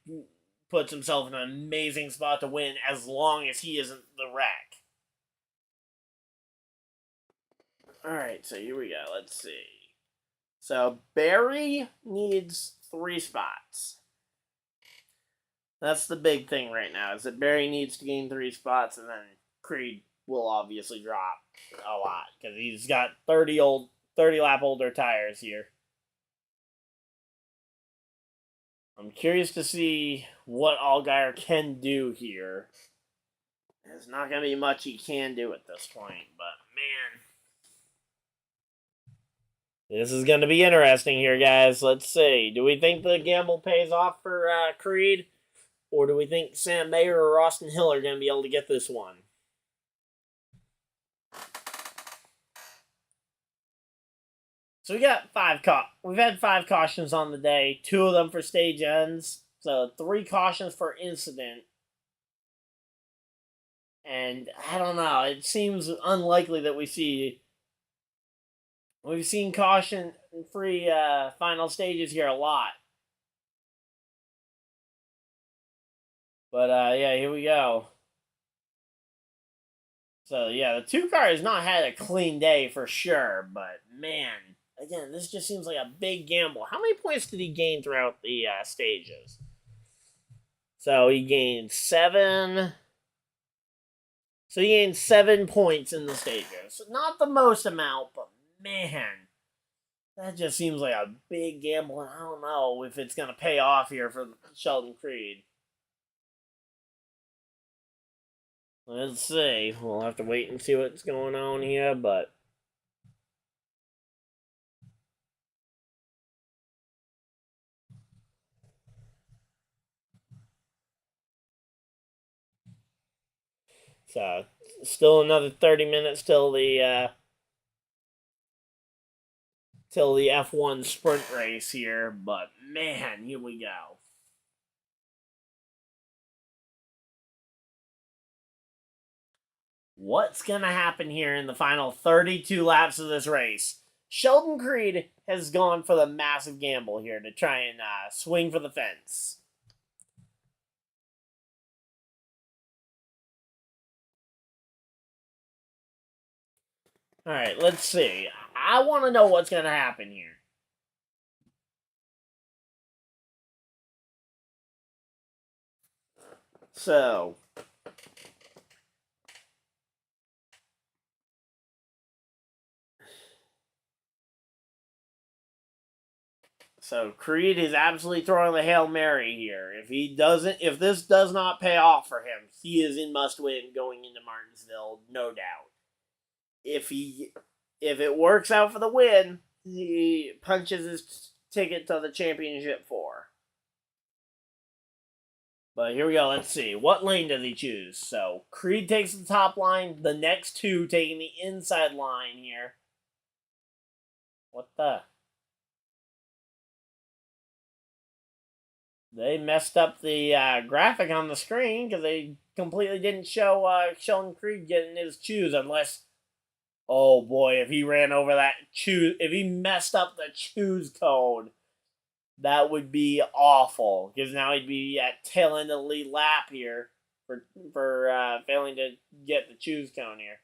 A: puts himself in an amazing spot to win as long as he isn't the wreck. Alright, so here we go. Let's see. So, Barry needs 3 spots. That's the big thing right now, is that Barry needs to gain 3 spots, and then Creed will obviously drop a lot, because he's got 30 lap older tires here. I'm curious to see what Allgaier can do here. There's not going to be much he can do at this point, but man, this is going to be interesting here, guys. Let's see. Do we think the gamble pays off for Creed? Or do we think Sam Mayer or Austin Hill are going to be able to get this one? So we've had 5 cautions on the day, 2 of them for stage ends, so 3 cautions for incident. And I don't know, it seems unlikely that we've seen caution-free final stages here a lot. But yeah, here we go. So yeah, the 2 car has not had a clean day for sure, but man, again, this just seems like a big gamble. How many points did he gain throughout the stages? So he gained 7. So he gained 7 points in the stages. Not the most amount, but man, that just seems like a big gamble. And I don't know if it's going to pay off here for Sheldon Creed. Let's see. We'll have to wait and see what's going on here, but so still another 30 minutes till the F1 sprint race here, but man, here we go. What's going to happen here in the final 32 laps of this race? Sheldon Creed has gone for the massive gamble here to try and swing for the fence. Alright, let's see. I want to know what's going to happen here. So Creed is absolutely throwing the Hail Mary here. If this does not pay off for him, he is in must-win going into Martinsville, no doubt. If it works out for the win, he punches his ticket to the championship 4. But here we go, let's see. What lane does he choose? So, Creed takes the top line, the next 2 taking the inside line here. What the? They messed up the graphic on the screen because they completely didn't show Sheldon Creed getting his choose unless, oh boy, if he ran over that choose, if he messed up the choose code, that would be awful because now he'd be at tail end of the lead lap here for failing to get the choose cone here.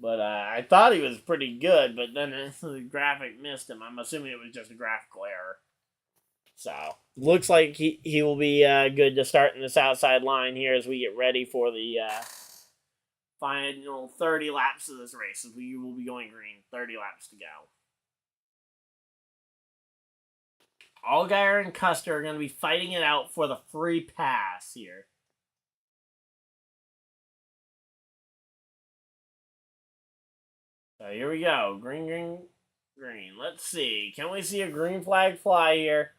A: But I thought he was pretty good, but then the graphic missed him. I'm assuming it was just a graphical error. So, looks like he will be good to start in this outside line here as we get ready for the final 30 laps of this race. We will be going green. 30 laps to go. Allgaier and Custer are going to be fighting it out for the free pass here. So here we go. Green, green, green. Let's see. Can we see a green flag fly here?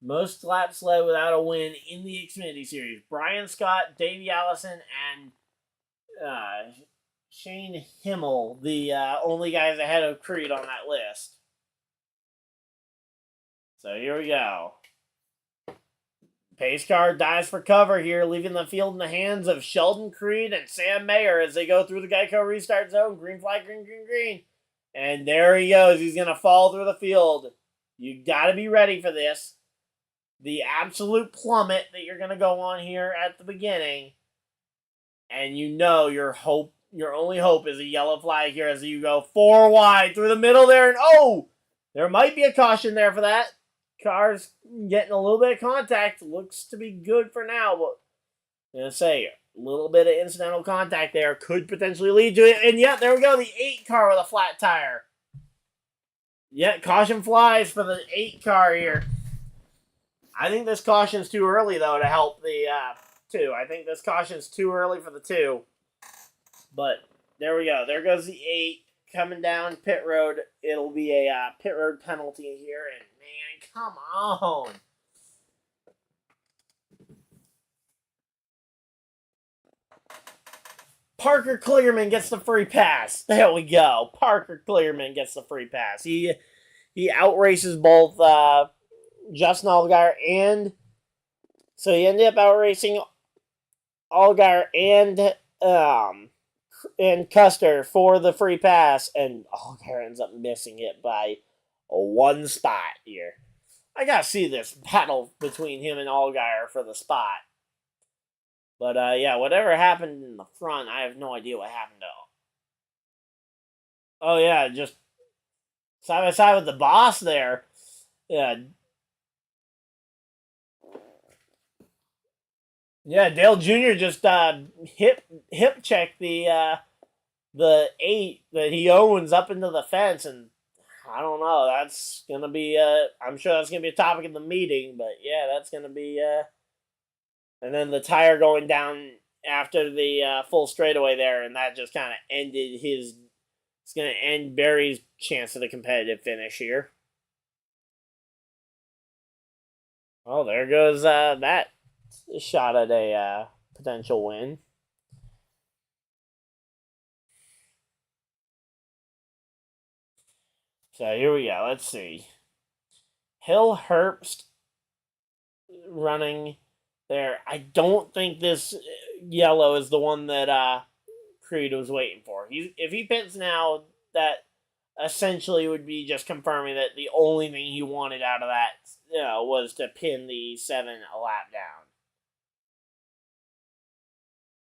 A: Most laps led without a win in the Xfinity Series. Brian Scott, Davey Allison, and Shane Himmel, the only guys ahead of Creed on that list. So here we go. Pace car dives for cover here, leaving the field in the hands of Sheldon Creed and Sam Mayer as they go through the Geico restart zone. Green flag, green, green, green. And there he goes. He's going to fall through the field. You got to be ready for this. The absolute plummet that you're going to go on here at the beginning. And you know your only hope is a yellow flag here as you go 4 wide through the middle there. And oh, there might be a caution there for that. Car's getting a little bit of contact. Looks to be good for now, but I'm going to say a little bit of incidental contact there could potentially lead to it. And yeah, there we go. The 8 car with a flat tire. Yeah, caution flies for the 8 car here. I think this caution's too early, though, to help the 2. I think this caution's too early for the 2. But there we go. There goes the 8 coming down pit road. It'll be a pit road penalty here. And, man, come on. Parker Clearman gets the free pass. There we go. Parker Clearman gets the free pass. He outraces both Justin Allgaier and so he ended up outracing Allgaier and Custer for the free pass, and Allgaier ends up missing it by 1 spot here. I gotta see this battle between him and Allgaier for the spot. But yeah, whatever happened in the front, I have no idea what happened to. Oh yeah, just side by side with the boss there. Yeah. Yeah, Dale Jr. just hip checked the 8 that he owns up into the fence, and I don't know. That's gonna be I'm sure that's gonna be a topic in the meeting, but yeah, that's gonna be and then the tire going down after the full straightaway there, and that just kind of ended his. It's gonna end Barry's chance at a competitive finish here. Oh, there goes that shot at a potential win. So here we go. Let's see. Hill Herbst running there. I don't think this yellow is the one that Creed was waiting for. If he pits now, that essentially would be just confirming that the only thing he wanted out of that was to pin the 7 a lap down.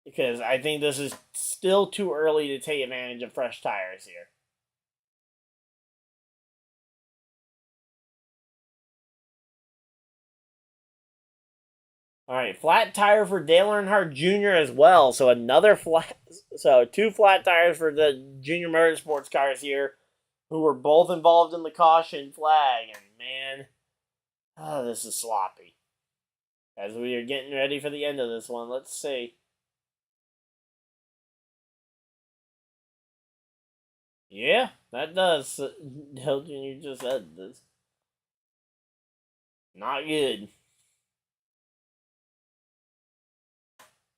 A: Because I think this is still too early to take advantage of fresh tires here. All right, flat tire for Dale Earnhardt Jr. as well. So another flat, 2 flat tires for the Junior Motorsports cars here, who were both involved in the caution flag. And man, this is sloppy. As we are getting ready for the end of this one, let's see. Yeah, that does. Dale Jr. just said this. Not good.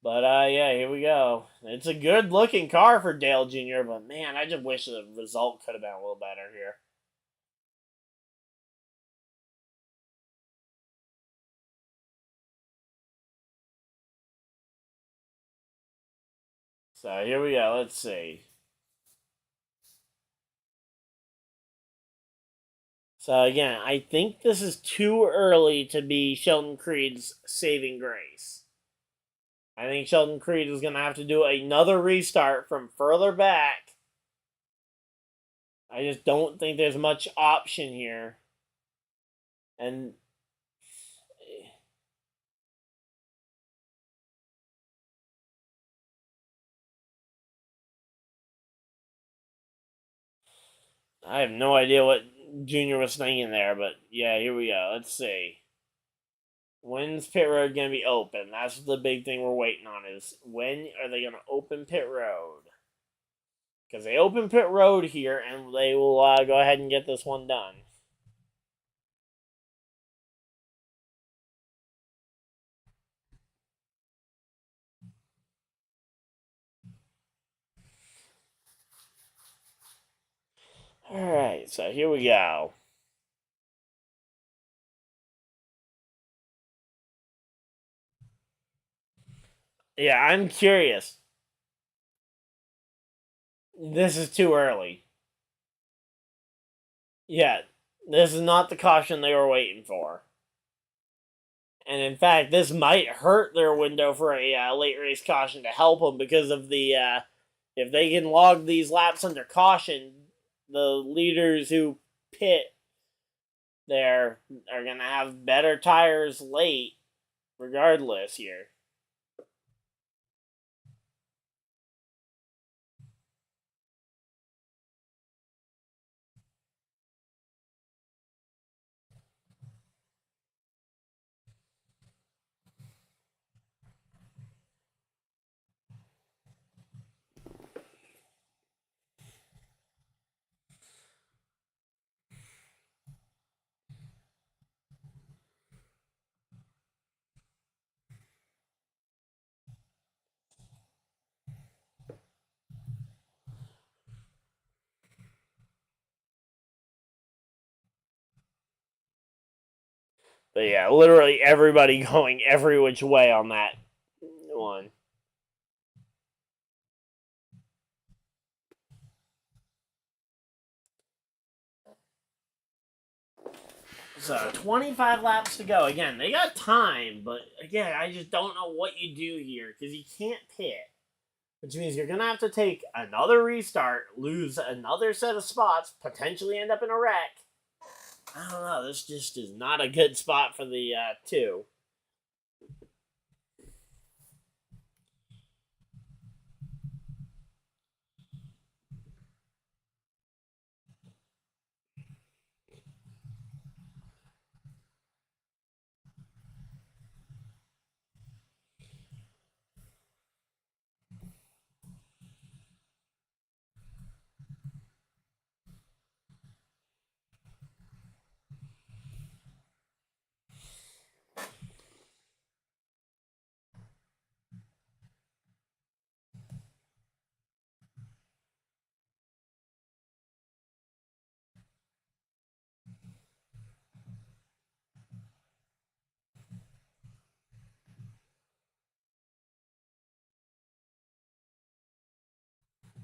A: But, yeah, here we go. It's a good-looking car for Dale Jr., but, man, I just wish the result could have been a little better here. So, here we go. Let's see. So, again, I think this is too early to be Sheldon Creed's saving grace. I think Sheldon Creed is going to have to do another restart from further back. I just don't think there's much option here. And I have no idea what Junior was thinking there, but yeah, here we go. Let's see. When's pit road going to be open? That's the big thing we're waiting on, is when are they going to open pit road? Because they open pit road here, and they will go ahead and get this one done. Alright, so here we go. Yeah, I'm curious. This is too early. Yeah, this is not the caution they were waiting for. And in fact, this might hurt their window for a late race caution to help them, because of the if they can log these laps under caution, the leaders who pit there are going to have better tires late regardless here. But yeah, literally everybody going every which way on that one. So 25 laps to go. Again, they got time, but again, I just don't know what you do here, because you can't pit. Which means you're going to have to take another restart, lose another set of spots, potentially end up in a wreck. I don't know. This just is not a good spot for the two.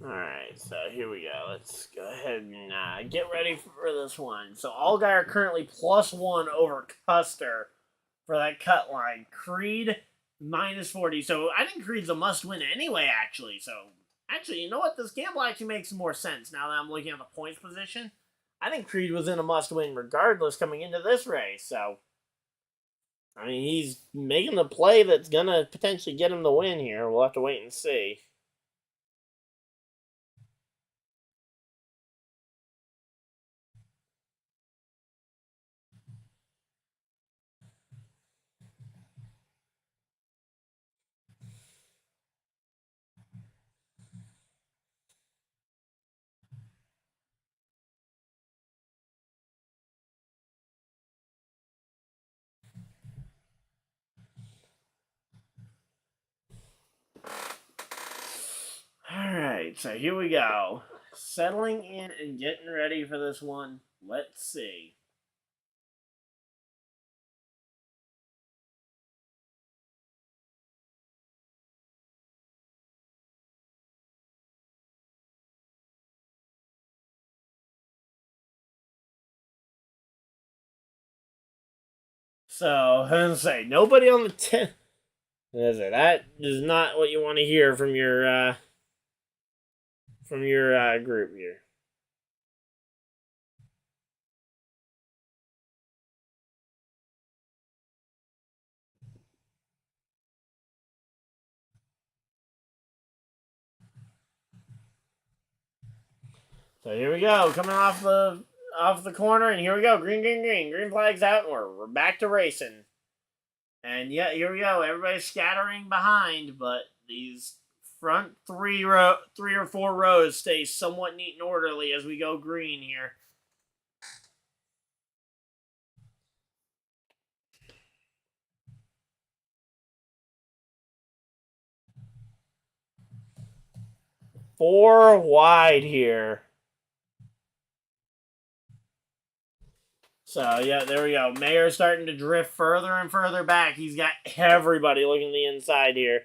A: Alright, so here we go. Let's go ahead and get ready for this one. So Allgaier are currently +1 over Custer for that cut line. Creed -40. So I think Creed's a must-win anyway, actually. So, actually, you know what? This gamble actually makes more sense now that I'm looking at the points position. I think Creed was in a must-win regardless coming into this race. So, I mean, he's making the play that's going to potentially get him the win here. We'll have to wait and see. Alright, so here we go. Settling in and getting ready for this one. Let's see. So, I was gonna say, nobody on the 10. That is not what you want to hear from your group here. So here we go, coming off the corner, and here we go, green, green, green. Green flag's out, and we're back to racing. And yeah, here we go. Everybody's scattering behind, but these front three or four rows stay somewhat neat and orderly as we go green here. Four wide here. So, yeah, there we go. Mayer's starting to drift further and further back. He's got everybody looking the inside here.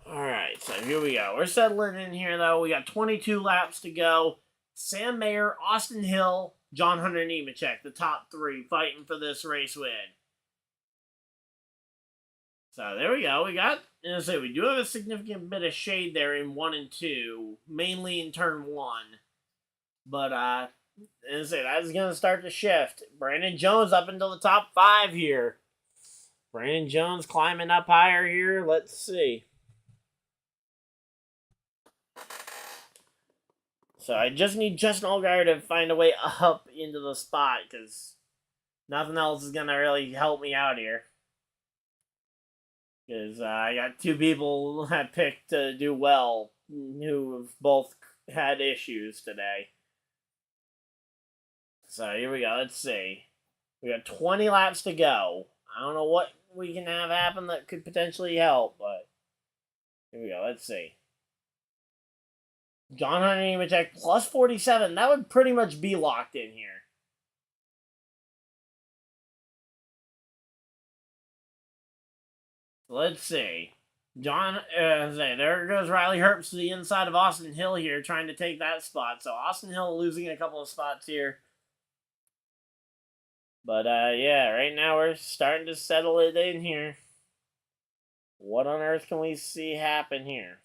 A: Alright, so here we go. We're settling in here, though. We got 22 laps to go. Sam Mayer, Austin Hill, John Hunter Nemechek, the top three, fighting for this race win. So there we go. We got, as I say, we do have a significant bit of shade there in 1 and 2, mainly in turn 1. But, as I say, that's going to start to shift. Brandon Jones up until the top 5 here. Brandon Jones climbing up higher here. Let's see. So I just need Justin Allgaier to find a way up into the spot, because nothing else is going to really help me out here. Because I got 2 people I picked to do well who have both had issues today. So here we go. Let's see. We got 20 laps to go. I don't know what we can have happen that could potentially help, but here we go. Let's see. John Hunter Nemechek plus 47. That would pretty much be locked in here. Let's see. There goes Riley Herbst to the inside of Austin Hill here, trying to take that spot. So Austin Hill losing a couple of spots here. But, yeah, right now we're starting to settle it in here. What on earth can we see happen here?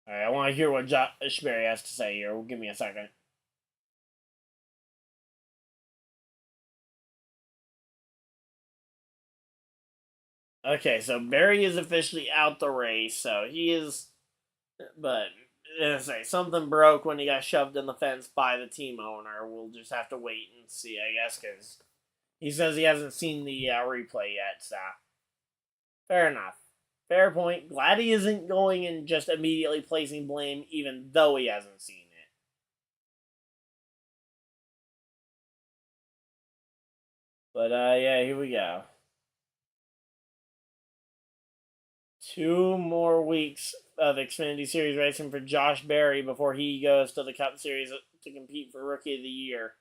A: Alright, I want to hear what Josh Berry has to say here. Give me a second. Okay, so Barry is officially out the race, so he is... But, as I say, something broke when he got shoved in the fence by the team owner. We'll just have to wait and see, I guess, because he says he hasn't seen the replay yet, so... Fair enough. Fair point. Glad he isn't going and just immediately placing blame, even though he hasn't seen it. But, yeah, here we go. 2 more weeks of Xfinity Series racing for Josh Berry before he goes to the Cup Series to compete for Rookie of the Year.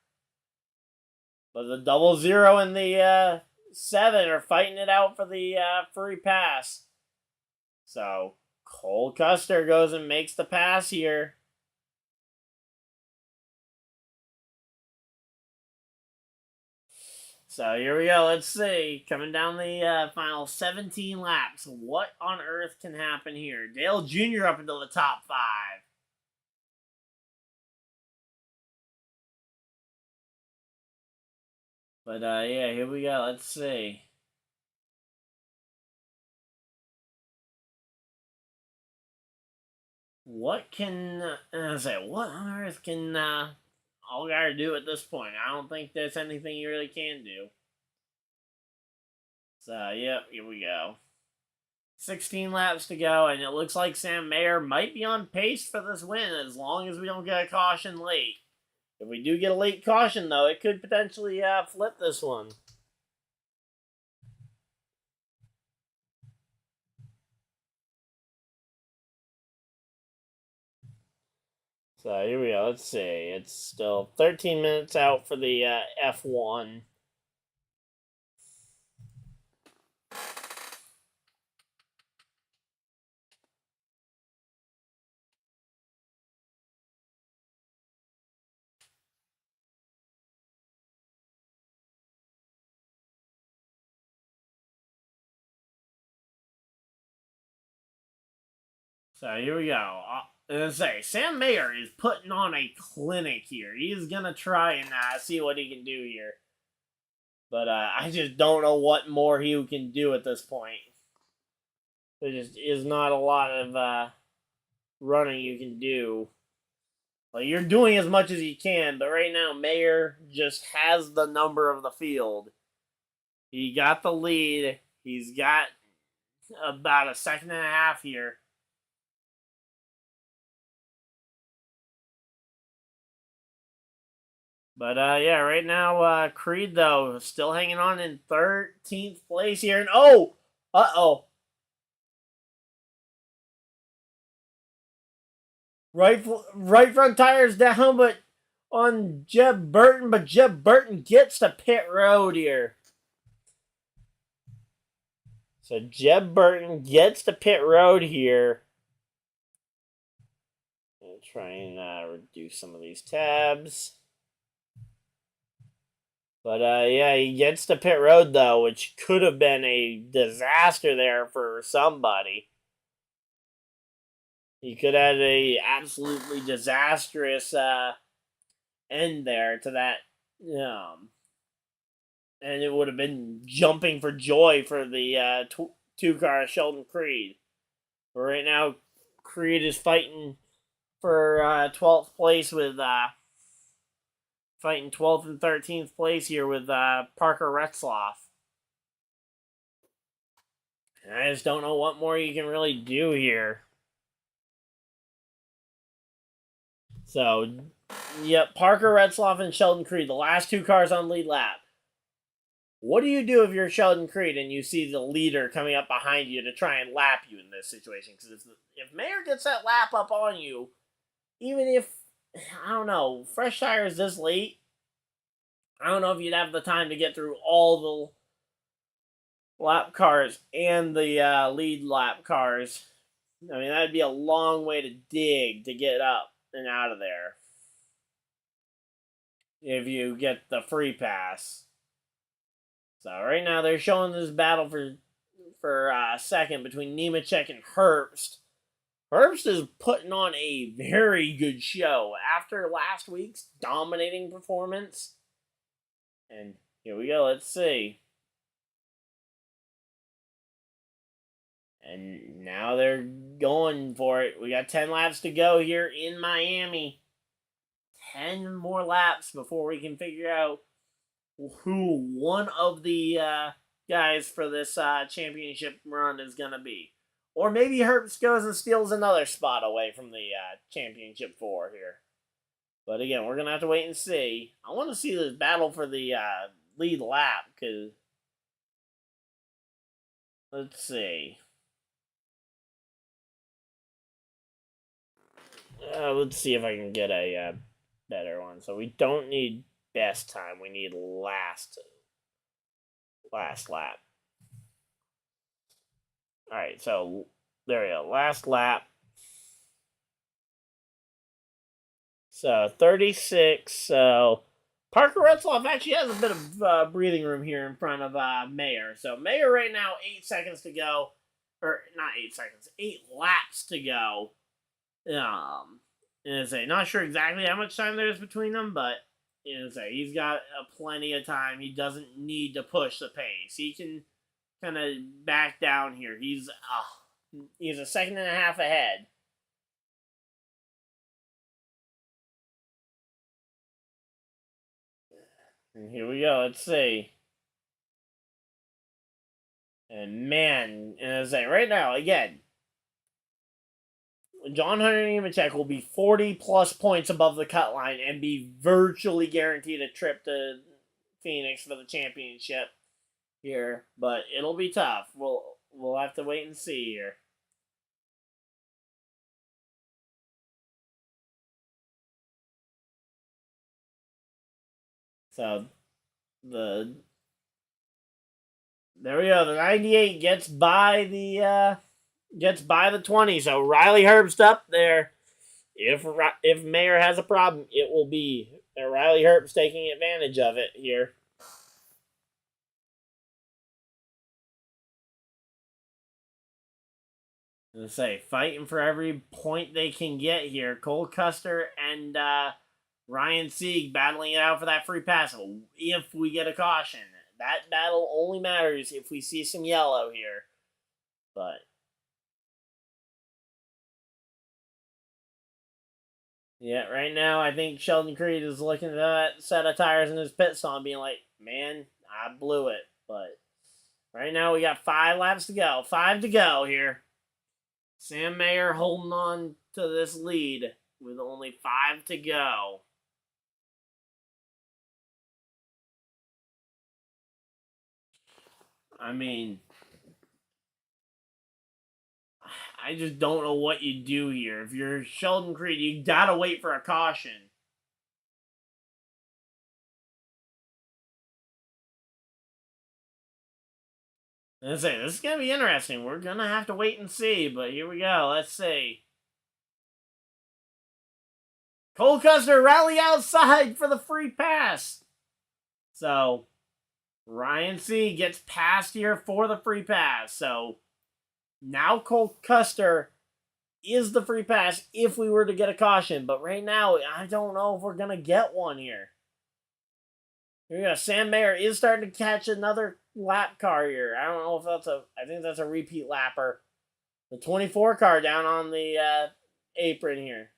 A: But the 00 and the 7 are fighting it out for the free pass. So, Cole Custer goes and makes the pass here. So, here we go. Let's see. Coming down the final 17 laps. What on earth can happen here? Dale Jr. up into the top 5. But, yeah, here we go. Let's see. What can, what on earth can Allgaier do at this point? I don't think there's anything you really can do. So, yep, here we go. 16 laps to go, and it looks like Sam Mayer might be on pace for this win as long as we don't get a caution late. If we do get a late caution, though, it could potentially flip this one. So here we go. Let's see. It's still 13 minutes out for the F1. So here we go. Sam Mayer is putting on a clinic here. He's gonna try and see what he can do here. But I just don't know what more he can do at this point. There just is not a lot of running you can do. Well, you're doing as much as you can, but right now Mayer just has the number of the field. He got the lead. He's got about a second and a half here. But, yeah, right now, Creed, though, still hanging on in 13th place here. And, oh! Uh-oh. Right front tire's down, but on Jeb Burton. But Jeb Burton gets to pit road here. So, Jeb Burton gets to pit road here. I'll try and reduce some of these tabs. But, yeah, he gets to pit road, though, which could have been a disaster there for somebody. He could have had a absolutely disastrous end there to that. And it would have been jumping for joy for the two-car Sheldon Creed. But right now, Creed is fighting for 12th place with... fighting 12th and 13th place here with Parker Retzloff. And I just don't know what more you can really do here. So, yep, Parker Retzloff and Sheldon Creed, the last two cars on lead lap. What do you do if you're Sheldon Creed and you see the leader coming up behind you to try and lap you in this situation? Because if Mayer gets that lap up on you, even if, I don't know, fresh tires this late, I don't know if you'd have the time to get through all the lap cars and the lead lap cars. I mean, that'd be a long way to dig to get up and out of there if you get the free pass. So right now they're showing this battle for second between Nemechek and Herbst. Herbst is putting on a very good show after last week's dominating performance. And here we go, let's see. And now they're going for it. We got 10 laps to go here in Miami. 10 more laps before we can figure out who one of the guys for this championship run is going to be. Or maybe Herbst goes and steals another spot away from the championship 4 here. But again, we're going to have to wait and see. I want to see this battle for the lead lap, because... Let's see. Let's see if I can get a better one. So we don't need best time. We need last lap. Alright, so there we go. Last lap. So 36. So Parker Retzloff actually has a bit of breathing room here in front of Mayer. So Mayer right now, 8 seconds to go. Or not 8 seconds, 8 laps to go. Not sure exactly how much time there is between them, but he's got plenty of time. He doesn't need to push the pace. He can kind of back down here. He's a second and a half ahead. And here we go. Let's see. And man, right now, again, John Hunter Nemechek will be 40-plus points above the cut line and be virtually guaranteed a trip to Phoenix for the championship here. But it'll be tough. We'll have to wait and see here. So, there we go. The 98 gets by the 20. So Riley Herbst up there. If Mayer has a problem, it will be Riley Herbst taking advantage of it here. Let's say, fighting for every point they can get here. Cole Custer and Ryan Sieg battling it out for that free pass. If we get a caution, that battle only matters if we see some yellow here. But yeah, right now I think Sheldon Creed is looking at that set of tires in his pit stall and being like, man, I blew it. But right now we got 5 laps to go. 5 to go here. Sam Mayer holding on to this lead with only 5 to go. I mean, I just don't know what you do here. If you're Sheldon Creed, you gotta wait for a caution. Let's say this is gonna be interesting. We're gonna have to wait and see, but here we go. Let's see. Cole Custer rally outside for the free pass. So Ryan C gets passed here for the free pass. So now Cole Custer is the free pass if we were to get a caution. But right now, I don't know if we're going to get one here. Here we go. Sam Mayer is starting to catch another lap car here. I don't know if that's I think that's a repeat lapper. The 24 car down on the apron here.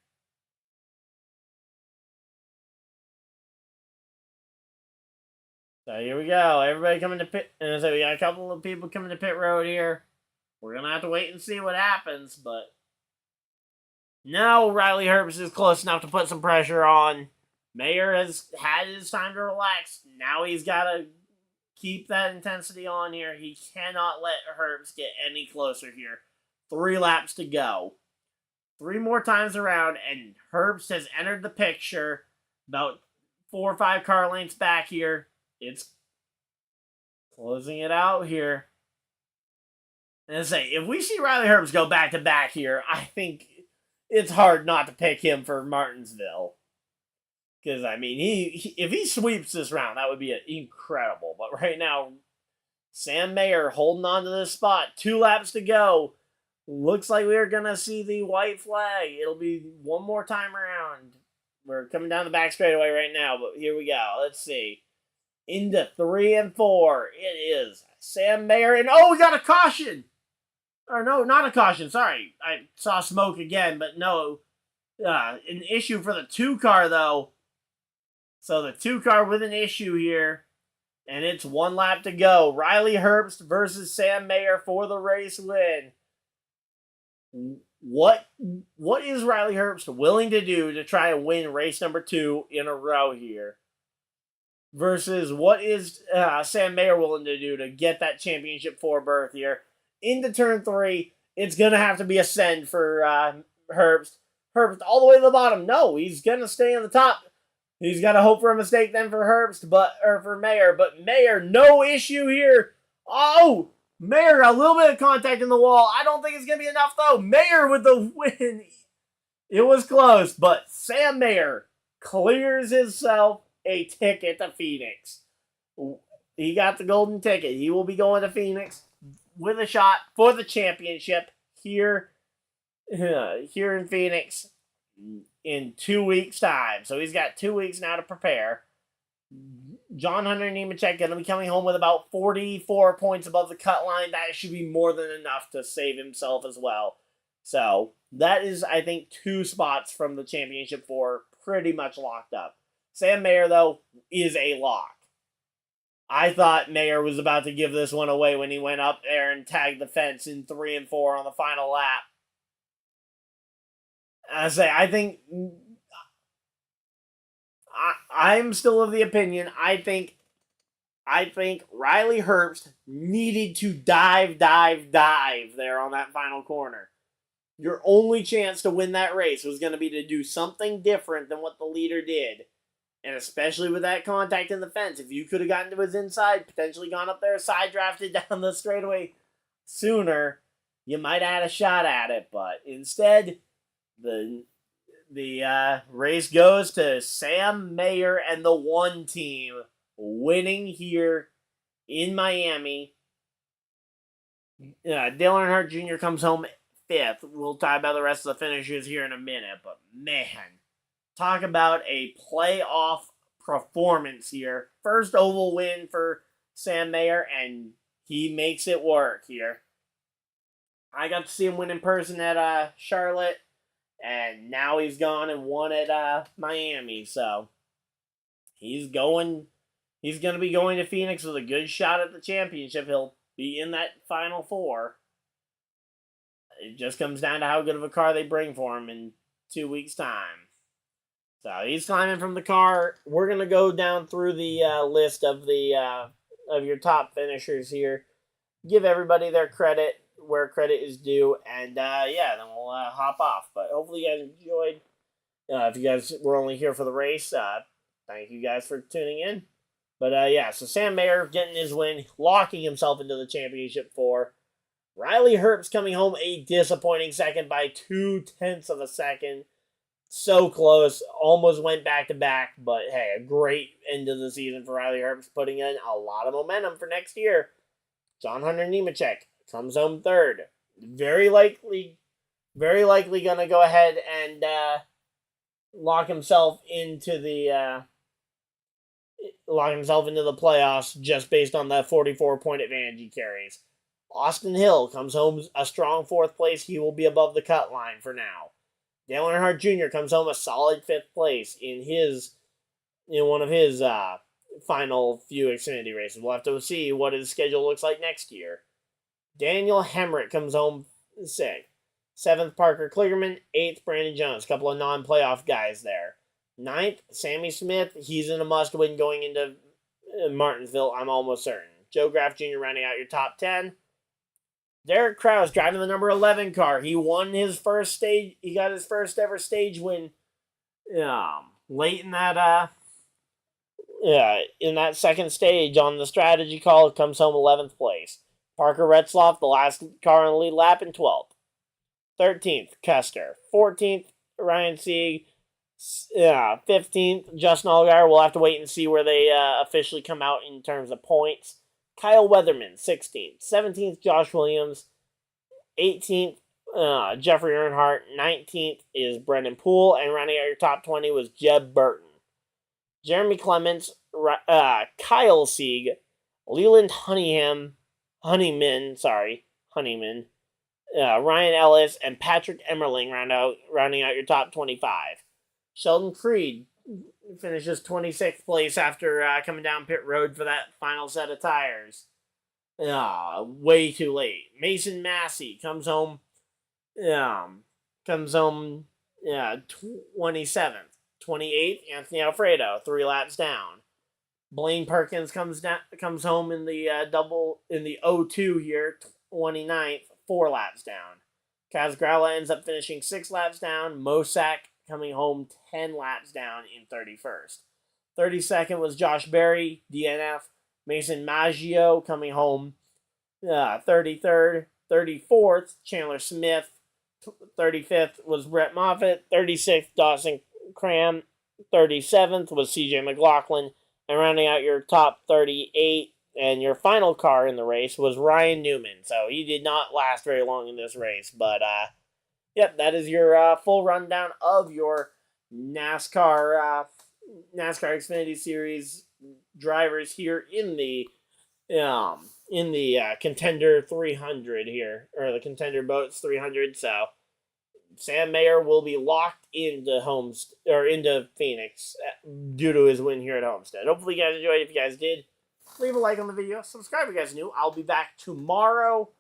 A: So here we go. Everybody coming to pit. And so we got a couple of people coming to pit road here. We're going to have to wait and see what happens. But now Riley Herbst is close enough to put some pressure on. Mayer has had his time to relax. Now he's got to keep that intensity on here. He cannot let Herbst get any closer here. 3 laps to go. 3 more times around, and Herbst has entered the picture. About 4 or 5 car lengths back here. It's closing it out here. And I say, if we see Riley Herbst go back to back here, I think it's hard not to pick him for Martinsville. Because, I mean, if he sweeps this round, that would be incredible. But right now, Sam Mayer holding on to this spot. 2 laps to go. Looks like we're going to see the white flag. It'll be one more time around. We're coming down the back straightaway right now, but here we go. Let's see. Into 3 and 4. It is Sam Mayer. And, oh, we got a caution. Or, no, not a caution. Sorry. I saw smoke again, but no. An issue for the 2 car, though. So the 2 car with an issue here. And it's 1 lap to go. Riley Herbst versus Sam Mayer for the race win. What is Riley Herbst willing to do to try and win race number 2 in a row here? Versus what is Sam Mayer willing to do to get that championship 4 berth here? Into turn 3, it's going to have to be a send for Herbst. Herbst all the way to the bottom. No, he's going to stay on the top. He's got to hope for a mistake then for Herbst, or for Mayer. But Mayer, no issue here. Oh, Mayer, a little bit of contact in the wall. I don't think it's going to be enough, though. Mayer with the win. It was close, but Sam Mayer clears himself a ticket to Phoenix. He got the golden ticket. He will be going to Phoenix with a shot for the championship here in Phoenix in 2 weeks' time. So he's got 2 weeks now to prepare. John Hunter Nemechek going to be coming home with about 44 points above the cut line. That should be more than enough to save himself as well. So that is, I think, 2 spots from the championship 4 pretty much locked up. Sam Mayer, though, is a lock. I thought Mayer was about to give this one away when he went up there and tagged the fence in 3 and 4 on the final lap. I think I'm still of the opinion. I think Riley Herbst needed to dive there on that final corner. Your only chance to win that race was going to be to do something different than what the leader did. And especially with that contact in the fence, if you could have gotten to his inside, potentially gone up there, side drafted down the straightaway sooner, you might have had a shot at it. But instead, the race goes to Sam Mayer and the 1 team winning here in Miami. Dale Earnhardt Jr. comes home 5th. We'll talk about the rest of the finishers here in a minute. But, man, talk about a playoff performance here. First oval win for Sam Mayer, and he makes it work here. I got to see him win in person at Charlotte, and now he's gone and won at Miami. So he's going to be going to Phoenix with a good shot at the championship. He'll be in that Final Four. It just comes down to how good of a car they bring for him in 2 weeks' time. So he's climbing from the car. We're going to go down through the list of your top finishers here. Give everybody their credit where credit is due. And, yeah, then we'll hop off. But hopefully you guys enjoyed. If you guys were only here for the race, thank you guys for tuning in. But, yeah, so Sam Mayer getting his win, locking himself into the championship 4. Riley Herbst coming home a disappointing second by 0.2 of a second. So close. Almost went back-to-back. But, hey, a great end of the season for Riley Herbst, putting in a lot of momentum for next year. John Hunter Nemechek comes home 3rd. Very likely going to go ahead and lock himself into the playoffs just based on that 44-point advantage he carries. Austin Hill comes home a strong 4th place. He will be above the cut line for now. Dale Earnhardt Jr. comes home a solid 5th place in one of his final few Xfinity races. We'll have to see what his schedule looks like next year. Daniel Hemrick comes home 6th. 7th, Parker Kligerman. 8th, Brandon Jones. A couple of non-playoff guys there. 9th, Sammy Smith. He's in a must-win going into Martinsville, I'm almost certain. Joe Graff Jr. rounding out your top 10. Derek Krause driving the number 11 car. He won his first stage. He got his first ever stage win late in that second stage on the strategy call. Comes home 11th place. Parker Retzloff, the last car on the lead lap, in 12th. 13th, Custer. 14th, Ryan Sieg. 15th, Justin Allgaier. We'll have to wait and see where they officially come out in terms of points. Kyle Weatherman, 16th. 17th, Josh Williams. 18th, Jeffrey Earnhardt. 19th is Brendan Poole. And rounding out your top 20 was Jeb Burton. Jeremy Clements, Kyle Sieg, Leland Honeyman, Ryan Ellis, and Patrick Emmerling rounding out your top 25. Sheldon Creed finishes 26th place after coming down pit road for that final set of tires. Way too late. Mason Massey comes home 27th. 28th, Anthony Alfredo, 3 laps down. Blaine Perkins comes home in the O2 here, 29th, 4 laps down. Kaz Gralla ends up finishing 6 laps down. Mosak coming home 10 laps down in 31st. 32nd was Josh Berry, DNF. Mason Maggio coming home 33rd. 34th, Chandler Smith. 35th was Brett Moffitt. 36th, Dawson Cram. 37th was CJ McLaughlin. And rounding out your top 38 and your final car in the race was Ryan Newman. So he did not last very long in this race. But, yep, that is your full rundown of your NASCAR Xfinity Series drivers here in the Contender 300 here, or the ContenderBoats 300. So Sam Mayer will be locked into into Phoenix due to his win here at Homestead. Hopefully you guys enjoyed. If you guys did, leave a like on the video. Subscribe if you guys are new. I'll be back tomorrow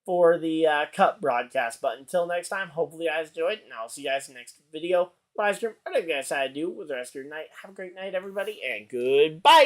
A: for the Cup broadcast. But until next time, hopefully you guys enjoyed, and I'll see you guys in the next video, live stream, whatever you guys decide to do with the rest of your night. Have a great night, everybody, and goodbye!